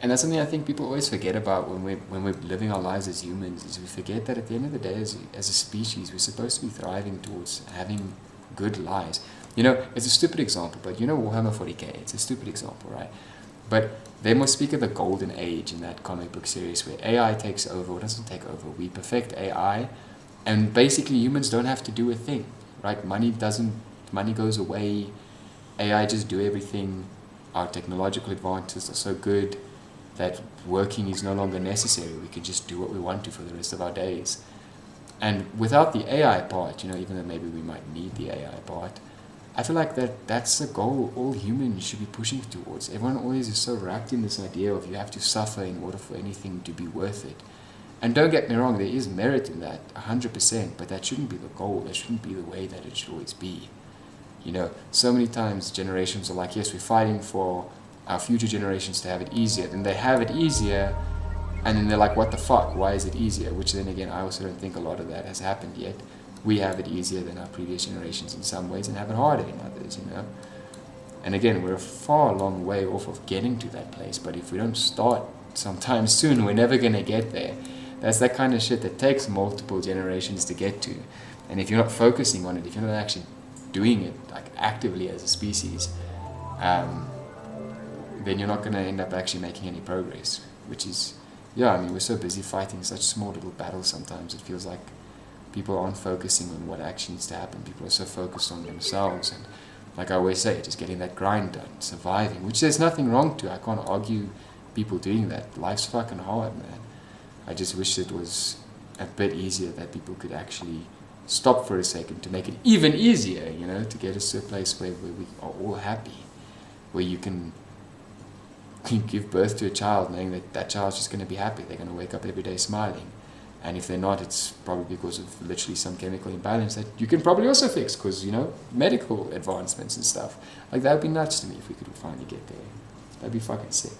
And that's something I think people always forget about when we're living our lives as humans, is we forget that at the end of the day, as a species, we're supposed to be thriving towards having good lives. You know, it's a stupid example, but you know Warhammer 40k, it's a stupid example, right? But they must speak of the golden age in that comic book series where AI takes over, or doesn't take over, we perfect AI, and basically humans don't have to do a thing, right? Money goes away, AI just do everything, our technological advances are so good that working is no longer necessary. We can just do what we want to for the rest of our days. And without the AI part, you know, even though maybe we might need the AI part, I feel like that's the goal all humans should be pushing towards. Everyone always is so wrapped in this idea of you have to suffer in order for anything to be worth it. And don't get me wrong, there is merit in that, 100%, but that shouldn't be the goal. That shouldn't be the way that it should always be. You know, so many times generations are like, yes, we're fighting for our future generations to have it easier. Then they have it easier, and then they're like, what the fuck, why is it easier? Which then again, I also don't think a lot of that has happened yet. We have it easier than our previous generations in some ways and have it harder in others, you know. And again, we're a far long way off of getting to that place, but if we don't start sometime soon, we're never going to get there. That's that kind of shit that takes multiple generations to get to. And if you're not focusing on it, if you're not actually doing it like actively as a species, then you're not going to end up actually making any progress, which is, yeah, I mean, we're so busy fighting such small little battles sometimes. It feels like people aren't focusing on what actually needs to happen. People are so focused on themselves, and like I always say, just getting that grind done, surviving, which there's nothing wrong to. I can't argue people doing that. Life's fucking hard, man. I just wish it was a bit easier, that people could actually stop for a second to make it even easier, you know, to get us to a place where we are all happy, where you can give birth to a child knowing that that child's just going to be happy. They're going to wake up every day smiling. And if they're not, it's probably because of literally some chemical imbalance that you can probably also fix because, you know, medical advancements and stuff. Like, that would be nuts to me if we could finally get there. That'd be fucking sick.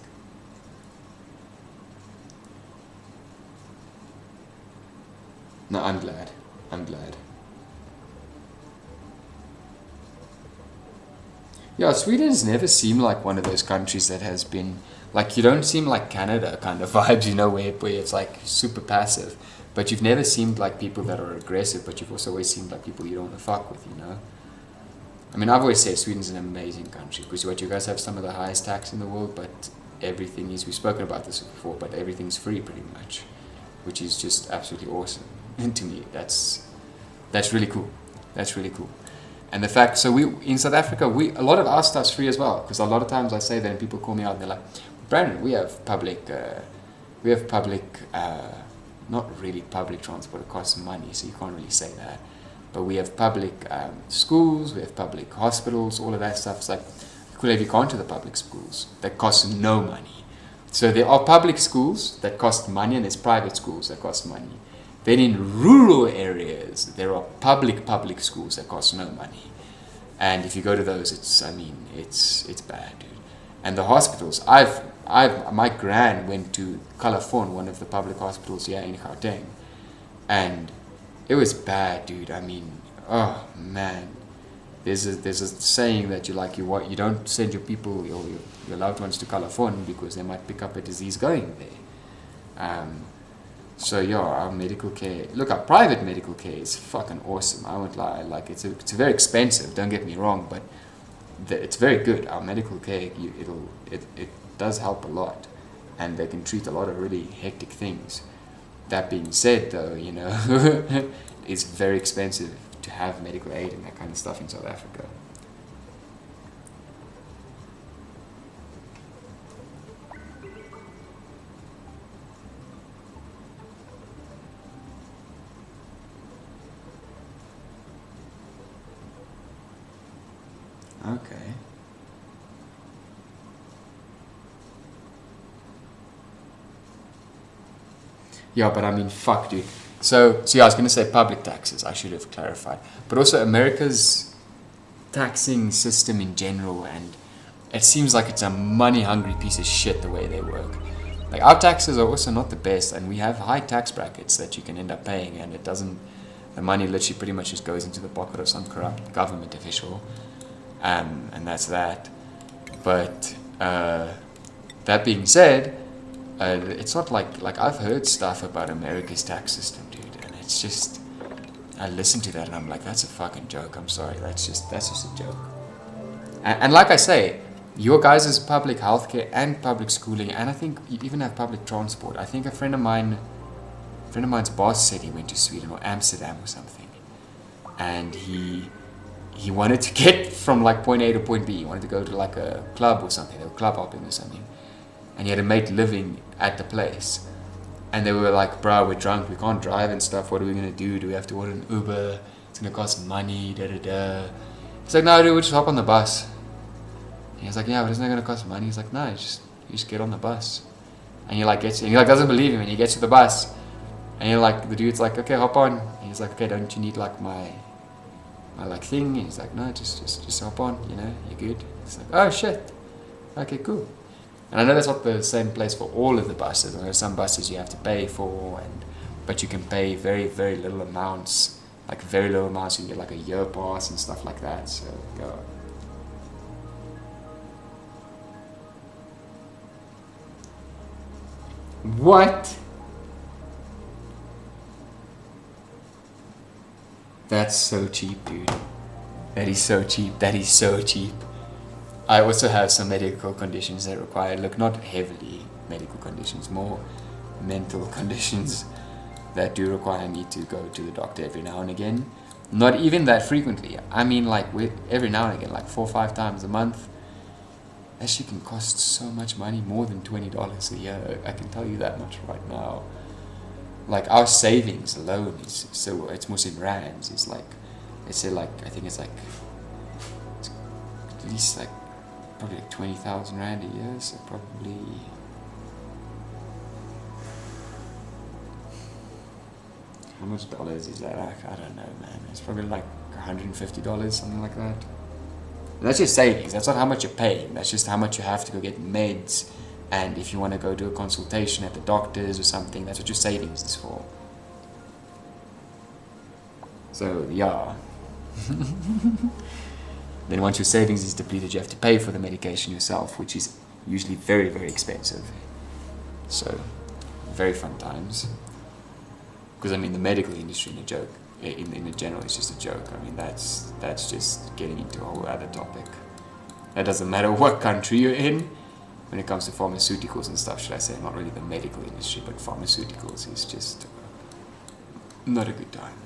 No, I'm glad. I'm glad. Yeah, Sweden's never seemed like one of those countries that has been, like, you don't seem like Canada kind of vibes, you know, where it's like super passive. But you've never seemed like people that are aggressive, but you've also always seemed like people you don't want to fuck with, you know? I mean, I've always said Sweden's an amazing country, because what you guys have some of the highest tax in the world, but everything is, we've spoken about this before, but everything's free pretty much, which is just absolutely awesome. And to me, that's really cool. That's really cool. And the fact, so we in South Africa, a lot of our stuff's free as well, because a lot of times I say that and people call me out and they're like, Brandon, we have public, not really public transport, it costs money, so you can't really say that. But we have public schools, we have public hospitals, all of that stuff. It's like, cool, have you gone to the public schools that cost no money? So there are public schools that cost money, and there's private schools that cost money. Then in rural areas, there are public schools that cost no money. And if you go to those, it's bad, dude. And the hospitals, my gran went to Calafon, one of the public hospitals here in Gauteng, and it was bad, dude. I mean, oh man, there's a saying that you don't send your people, your loved ones to Calafon because they might pick up a disease going there. So yeah, our medical care, look, our private medical care is fucking awesome. I won't lie, like it's very expensive. Don't get me wrong, but it's very good. Our medical care, it does help a lot, and they can treat a lot of really hectic things. That being said, though, you know, it's very expensive to have medical aid and that kind of stuff in South Africa. Okay. Yeah, but I mean, fuck, dude. So yeah, I was going to say public taxes. I should have clarified. But also America's taxing system in general, and it seems like it's a money-hungry piece of shit the way they work. Like, our taxes are also not the best, and we have high tax brackets that you can end up paying, and it doesn't... The money literally pretty much just goes into the pocket of some corrupt government official, and that's that. But that being said, it's not like I've heard stuff about America's tax system, dude, and it's just, I listen to that and I'm like, that's a fucking joke. I'm sorry, that's just a joke. And like I say, your guys' public healthcare and public schooling, and I think you even have public transport. I think a friend of mine's boss said he went to Sweden or Amsterdam or something, and he wanted to get from like point A to point B. He wanted to go to like a club or something. They were club hopping or something, and he had a mate living at the place, and they were like, bro, we're drunk, we can't drive and stuff, what are we gonna do? Do we have to order an Uber? It's gonna cost money, da da da. He's like, no dude, we'll just hop on the bus. And he's like, yeah, but isn't that gonna cost money? He's like, no, you just get on the bus. And he like gets, and he like doesn't believe him, and he gets to the bus, and he like, the dude's like, okay, hop on. And he's like, okay, don't you need like my like thing? And he's like, no, just hop on, you know, you're good. It's like, oh shit, okay, cool. And I know that's not the same place for all of the buses. I know some buses you have to pay for, but you can pay very, very little amounts, like very little amounts. You can get like a year pass and stuff like that. So go. What? That's so cheap, dude. That is so cheap. That is so cheap. I also have some medical conditions that require, look, not heavily medical conditions, more mental conditions that do require me to go to the doctor every now and again. Not even that frequently. I mean, like every now and again, like 4 or 5 times a month. That shit can cost so much money, more than $20 a year. I can tell you that much right now. Like our savings alone is, so it's mostly in rands. It's like, let's say like, I think it's like, it's at least like, probably like 20,000 rand a year, so probably, how much dollars is that? I don't know, man. It's probably like $150, something like that. And that's just savings. That's not how much you're paying. That's just how much you have to go get meds, and if you want to go do a consultation at the doctor's or something, that's what your savings is for. So yeah. Then once your savings is depleted, you have to pay for the medication yourself, which is usually very, very expensive. So, very fun times. Because I mean, the medical industry in general is just a joke. I mean, that's just getting into a whole other topic. That doesn't matter what country you're in. When it comes to pharmaceuticals and stuff, should I say, not really the medical industry, but pharmaceuticals is just not a good time.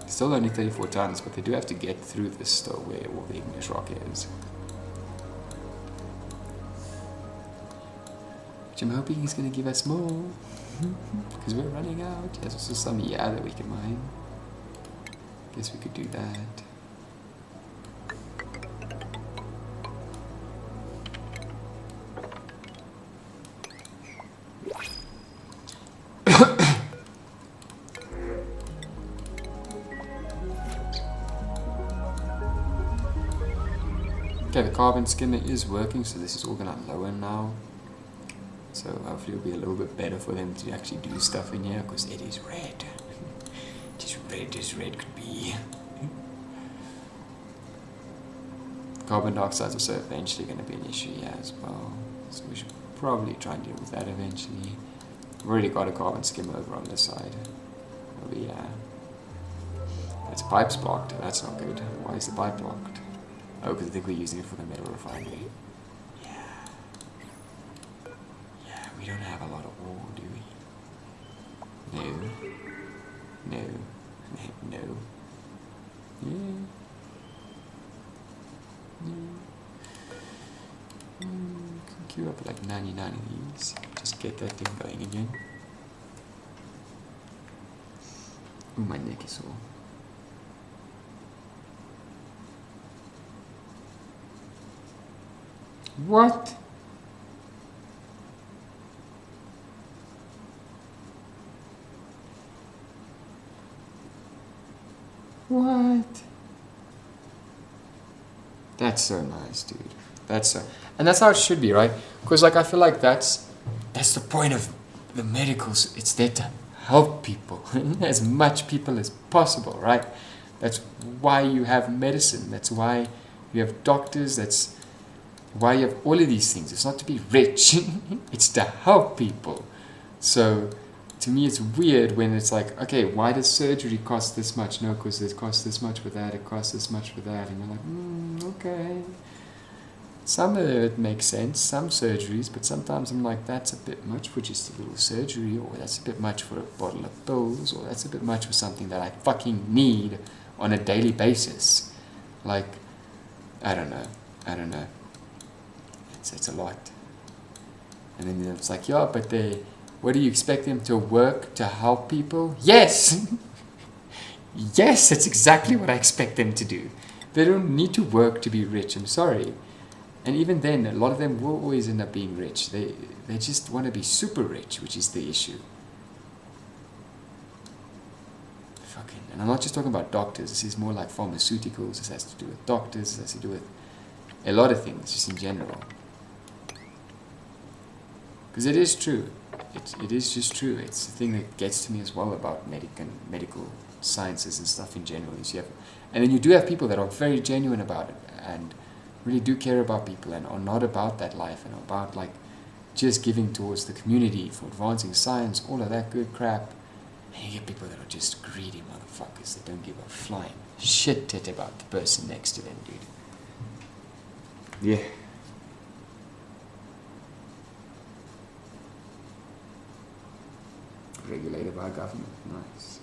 Still only 34 tons, but they do have to get through this still where all the igneous rock is. Which I'm hoping he's going to give us more. Because we're running out. There's also some that we can mine. Guess we could do that. Okay, the carbon skimmer is working, so this is all gonna lower now. So hopefully it'll be a little bit better for them to actually do stuff in here, because it is red. Just red as red could be. Carbon dioxide is also eventually going to be an issue here as well. So we should probably try and deal with that eventually. We've already got a carbon skimmer over on this side. Oh yeah. Its pipe's blocked. That's not good. Why is the pipe blocked? Oh, because I think we're using it for the metal refinery. Yeah. Yeah, we don't have a lot of ore, do we? No. No. No. Yeah. Can queue up like 99 of these. Just get that thing going again. Ooh, my neck is sore. What? What? That's so nice, dude. That's so, and that's how it should be, right? Because like I feel like that's the point of the medicals, it's there to help people, as much people as possible, right? That's why you have medicine. That's why you have doctors. That's why you have all of these things. It's not to be rich. It's to help people. So to me, it's weird when it's like, okay, why does surgery cost this much? No, because it costs this much for that. It costs this much for that. And you're like, okay. Some of it makes sense, some surgeries, but sometimes I'm like, that's a bit much for just a little surgery, or that's a bit much for a bottle of pills, or that's a bit much for something that I fucking need on a daily basis. Like, I don't know. It's a lot. And then it's like, yeah, but what do you expect them to work to help people? Yes! Yes, that's exactly what I expect them to do. They don't need to work to be rich, I'm sorry. And even then, a lot of them will always end up being rich. They just want to be super rich, which is the issue. Fucking, and I'm not just talking about doctors. This is more like pharmaceuticals. This has to do with doctors. This has to do with a lot of things, just in general. Because it is true. It is just true. It's the thing that gets to me as well about medical sciences and stuff in general. Is and then you do have people that are very genuine about it and really do care about people and are not about that life and are about like just giving towards the community for advancing science, all of that good crap. And you get people that are just greedy motherfuckers that don't give a flying shit tit about the person next to them, dude. Yeah. Regulated by government. Nice.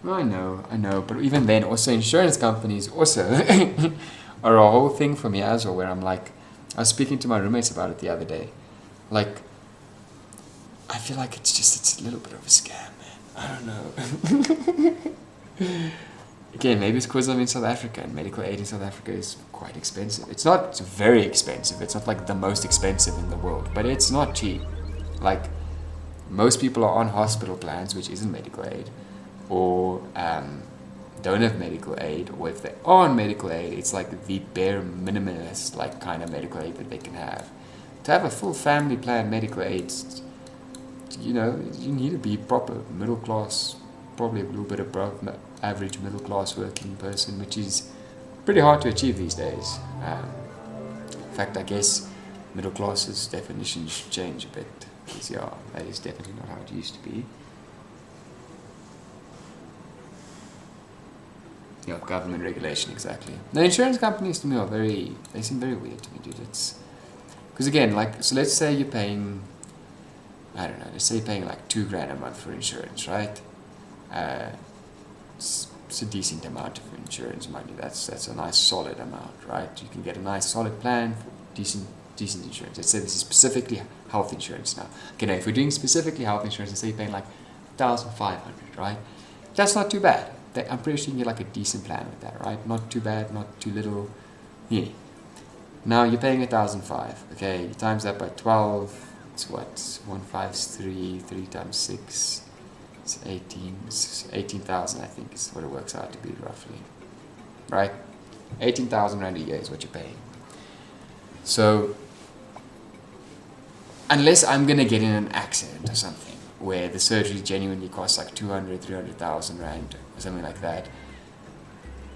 I know, but even then, also insurance companies also are a whole thing for me as well, where I'm like, I was speaking to my roommates about it the other day. Like, I feel like it's a little bit of a scam, man. I don't know. Again, maybe it's because I'm in South Africa and medical aid in South Africa is quite expensive. It's not very expensive. It's not like the most expensive in the world, but it's not cheap. Like, most people are on hospital plans, which isn't medical aid, or don't have medical aid, or if they are on medical aid, it's like the bare minimalist like kind of medical aid that they can have. To have a full family plan medical aid, you know, you need to be proper middle class, probably a little bit above average middle class working person, which is pretty hard to achieve these days. In fact, I guess middle class's definition should change a bit, because yeah, that is definitely not how it used to be. Yeah, government regulation, exactly. The insurance companies to me they seem very weird to me, dude. It's because again, like, so let's say you're paying, I don't know, let's say you're paying like $2,000 a month for insurance, right? It's a decent amount of insurance money. That's a nice solid amount, right? You can get a nice solid plan for decent insurance. Let's say this is specifically health insurance now. Okay, now if we're doing specifically health insurance, let's say you're paying like $1,500, right? That's not too bad. I'm pretty sure you can get like a decent plan with that, right? Not too bad, not too little. Yeah. Now you're paying $1,500. Okay, you times that by 12. It's what? 153. 3 times 6. It's 18. It's 18,000, I think, is what it works out to be roughly. Right? 18,000 rand a year is what you're paying. So, unless I'm gonna get in an accident or something, where the surgery genuinely costs like 200, 300,000 rand or something like that.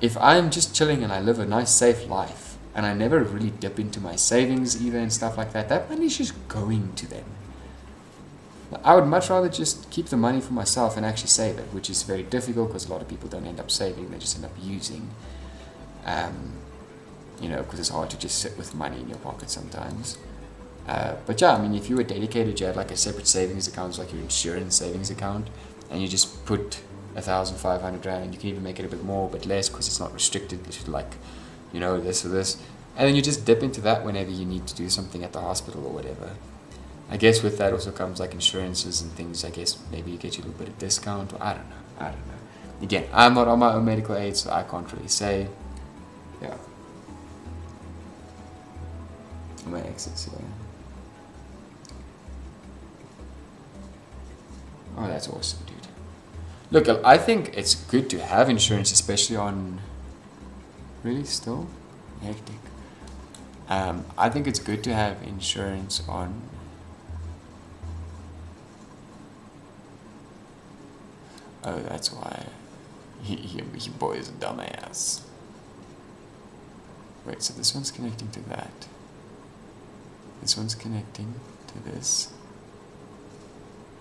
If I'm just chilling and I live a nice safe life and I never really dip into my savings either and stuff like that, that money's just going to them. I would much rather just keep the money for myself and actually save it, which is very difficult because a lot of people don't end up saving, they just end up using. You know, because it's hard to just sit with money in your pocket sometimes. But yeah, I mean, if you were dedicated, you had like a separate savings account, like your insurance savings account, and you just put 1,500 rand, you can even make it a bit more, but less, because it's not restricted to like, you know, this or this, and then you just dip into that whenever you need to do something at the hospital or whatever. I guess with that also comes like insurances and things. I guess maybe you get you a little bit of discount, or I don't know. Again, I'm not on my own medical aid, so I can't really say. Yeah. My exits, yeah. Oh, that's awesome, dude. Look, I think it's good to have insurance, especially on Really? Still? Hectic. I think it's good to have insurance on. Oh, that's why. He boy is a dumbass. Wait, so this one's connecting to that. This one's connecting to this.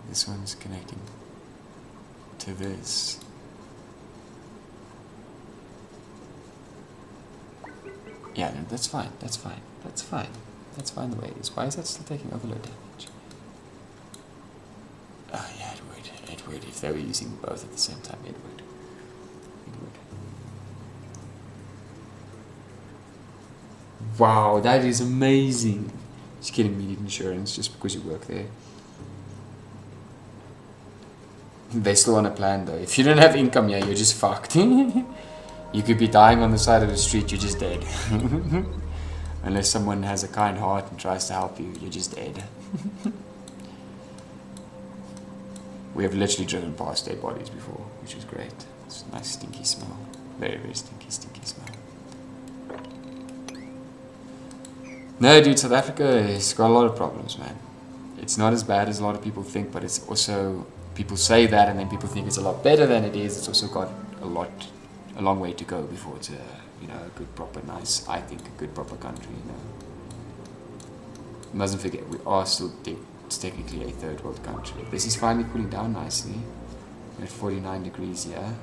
This one's connecting to this. Yeah, no, that's fine, that's fine, that's fine. That's fine the way it is. Why is that still taking overload damage? Oh yeah, it would. It would. If they were using both at the same time, it would. It would. Wow, that is amazing. Just getting immediate insurance just because you work there. They still on a plan though. If you don't have income here, you're just fucked. You could be dying on the side of the street, you're just dead. Unless someone has a kind heart and tries to help you, you're just dead. We have literally driven past dead bodies before, which was great. It's a nice stinky smell. Very, very stinky smell. No, dude, South Africa has got a lot of problems, man. It's not as bad as a lot of people think, but it's also, people say that and then people think it's a lot better than it is. It's also got a long way to go before it's a good, proper, nice, I think, a good, proper country, Mustn't forget, we are still it's technically a third world country. This is finally cooling down nicely. We're at 49 degrees here.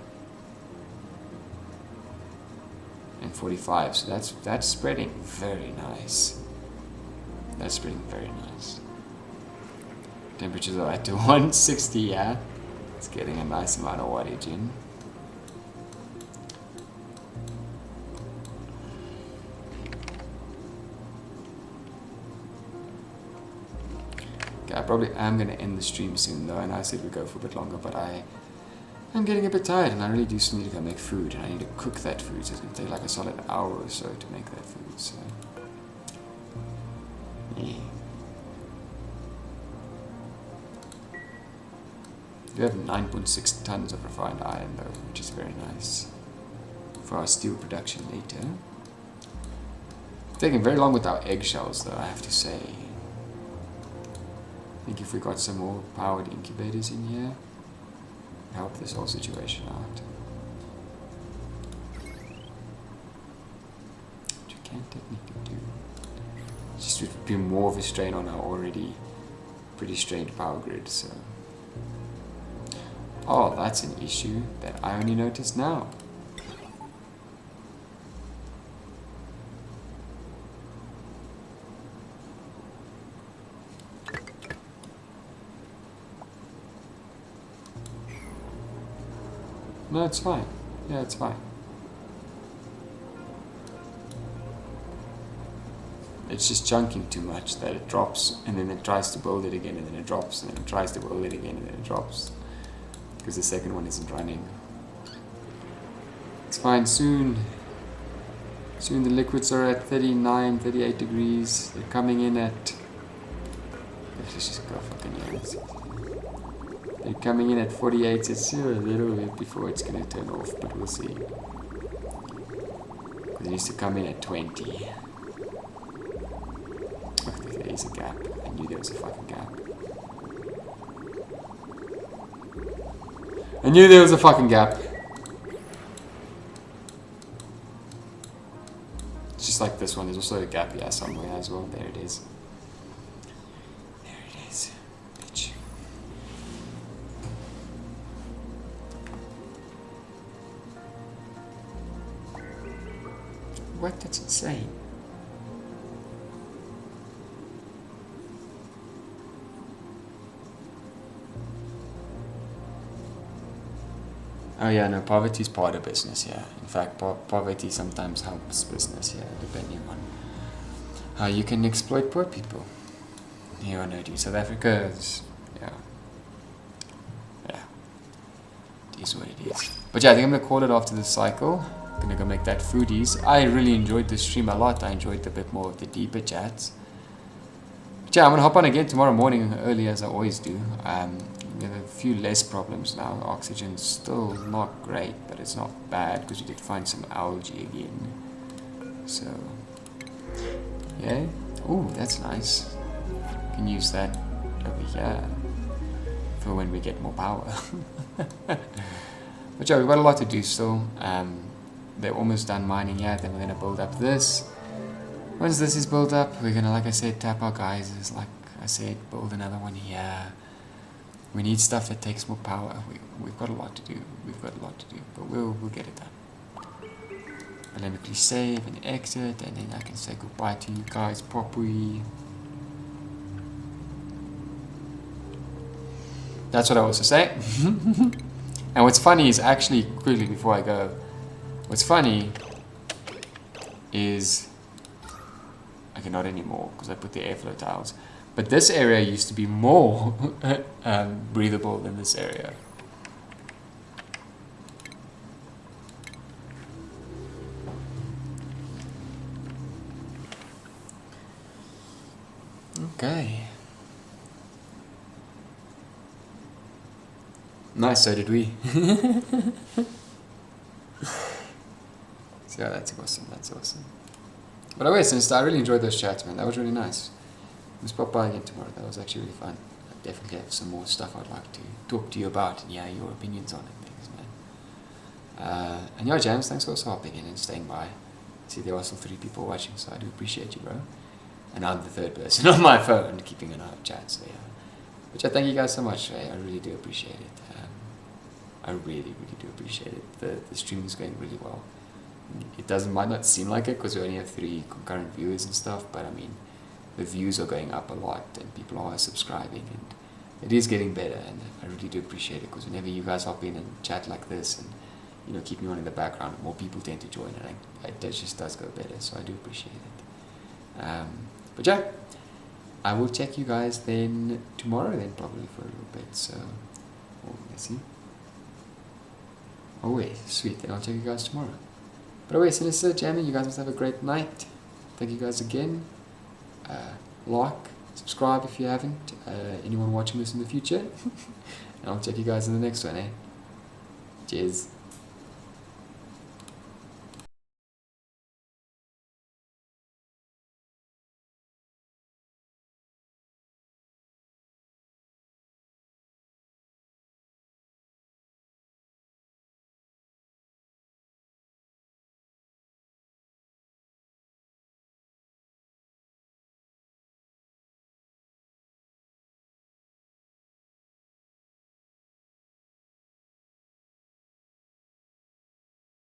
And 45, so that's spreading very nice. That's spreading very nice. Temperatures are at 160, yeah? It's getting a nice amount of wattage in. I probably am going to end the stream soon though, and I said we'd go for a bit longer, but I'm getting a bit tired and I really do still need to go make food, and I need to cook that food, so it's going to take like a solid hour or so to make that food, so yeah. We have 9.6 tons of refined iron though, which is very nice for our steel production later. It's taking very long with our eggshells though, I have to say. I think if we got some more powered incubators in here, help this whole situation out. Which you can technically do. Just would be more of a strain on our already pretty strained power grid, so. Oh, that's an issue that I only noticed now. No, it's fine. Yeah, it's fine. It's just chunking too much that it drops, and then it tries to build it again, and then it drops, and then it tries to build it again, and then it drops. Because the second one isn't running. It's fine, soon the liquids are at 39, 38 degrees. They're coming in at... Let's just go fucking yes. They're coming in at 48, so it's still a little bit before it's going to turn off, but we'll see. Because it needs to come in at 20. Oh, there is a gap. I knew there was a fucking gap. I knew there was a fucking gap. It's just like this one. There's also a gap here somewhere as well. There it is. There it is. Bitch. What? That's insane. Oh yeah, no, poverty is part of business, yeah. In fact, poverty sometimes helps business, yeah, depending on how you can exploit poor people. Yeah, I know, dude. South Africa is, yeah. It is what it is. But yeah, I think I'm going to call it after this cycle. I'm going to go make that foodies. I really enjoyed the stream a lot. I enjoyed a bit more of the deeper chats. But yeah, I'm going to hop on again tomorrow morning early as I always do. We have a few less problems now. Oxygen's still not great, but it's not bad because we did find some algae again. So, yeah. Ooh, that's nice. Can use that over here for when we get more power. But yeah, we've got a lot to do still. They're almost done mining here. Then we're gonna build up this. Once this is built up, we're gonna, like I said, tap our geysers. Like I said, build another one here. We need stuff that takes more power. We've got a lot to do. We've got a lot to do, but we'll get it done. I'll let me please save and exit, and then I can say goodbye to you guys properly. That's what I also say. And what's funny is, actually, quickly before I go, what's funny is, okay, not anymore because I put the airflow tiles, but this area used to be more breathable than this area. Okay. Nice, so did we. So yeah, that's awesome, that's awesome. But anyway, since I really enjoyed those chats, man, that was really nice. Let's pop by again tomorrow, that was actually really fun. I definitely have some more stuff I'd like to talk to you about, and yeah, your opinions on it, things, man. And yeah, James, thanks for also hopping in and staying by. See, there are still 3 people watching, so I do appreciate you, bro. And I'm the 3rd person on my phone keeping an eye on chat, so yeah. But yeah, thank you guys so much, I really do appreciate it. I really, really do appreciate it. The stream is going really well. It might not seem like it because we only have 3 concurrent viewers and stuff, but I mean, the views are going up a lot and people are subscribing, and it is getting better, and I really do appreciate it because whenever you guys hop in and chat like this and, you know, keep me on in the background, more people tend to join, and it just does go better, so I do appreciate it. But yeah, I will check you guys then tomorrow then probably for a little bit, so, let's see. Oh wait, sweet, then I'll check you guys tomorrow. But anyway, so this is jamming, you guys must have a great night. Thank you guys again. Like, subscribe if you haven't, anyone watching this in the future. And I'll check you guys in the next one, Cheers.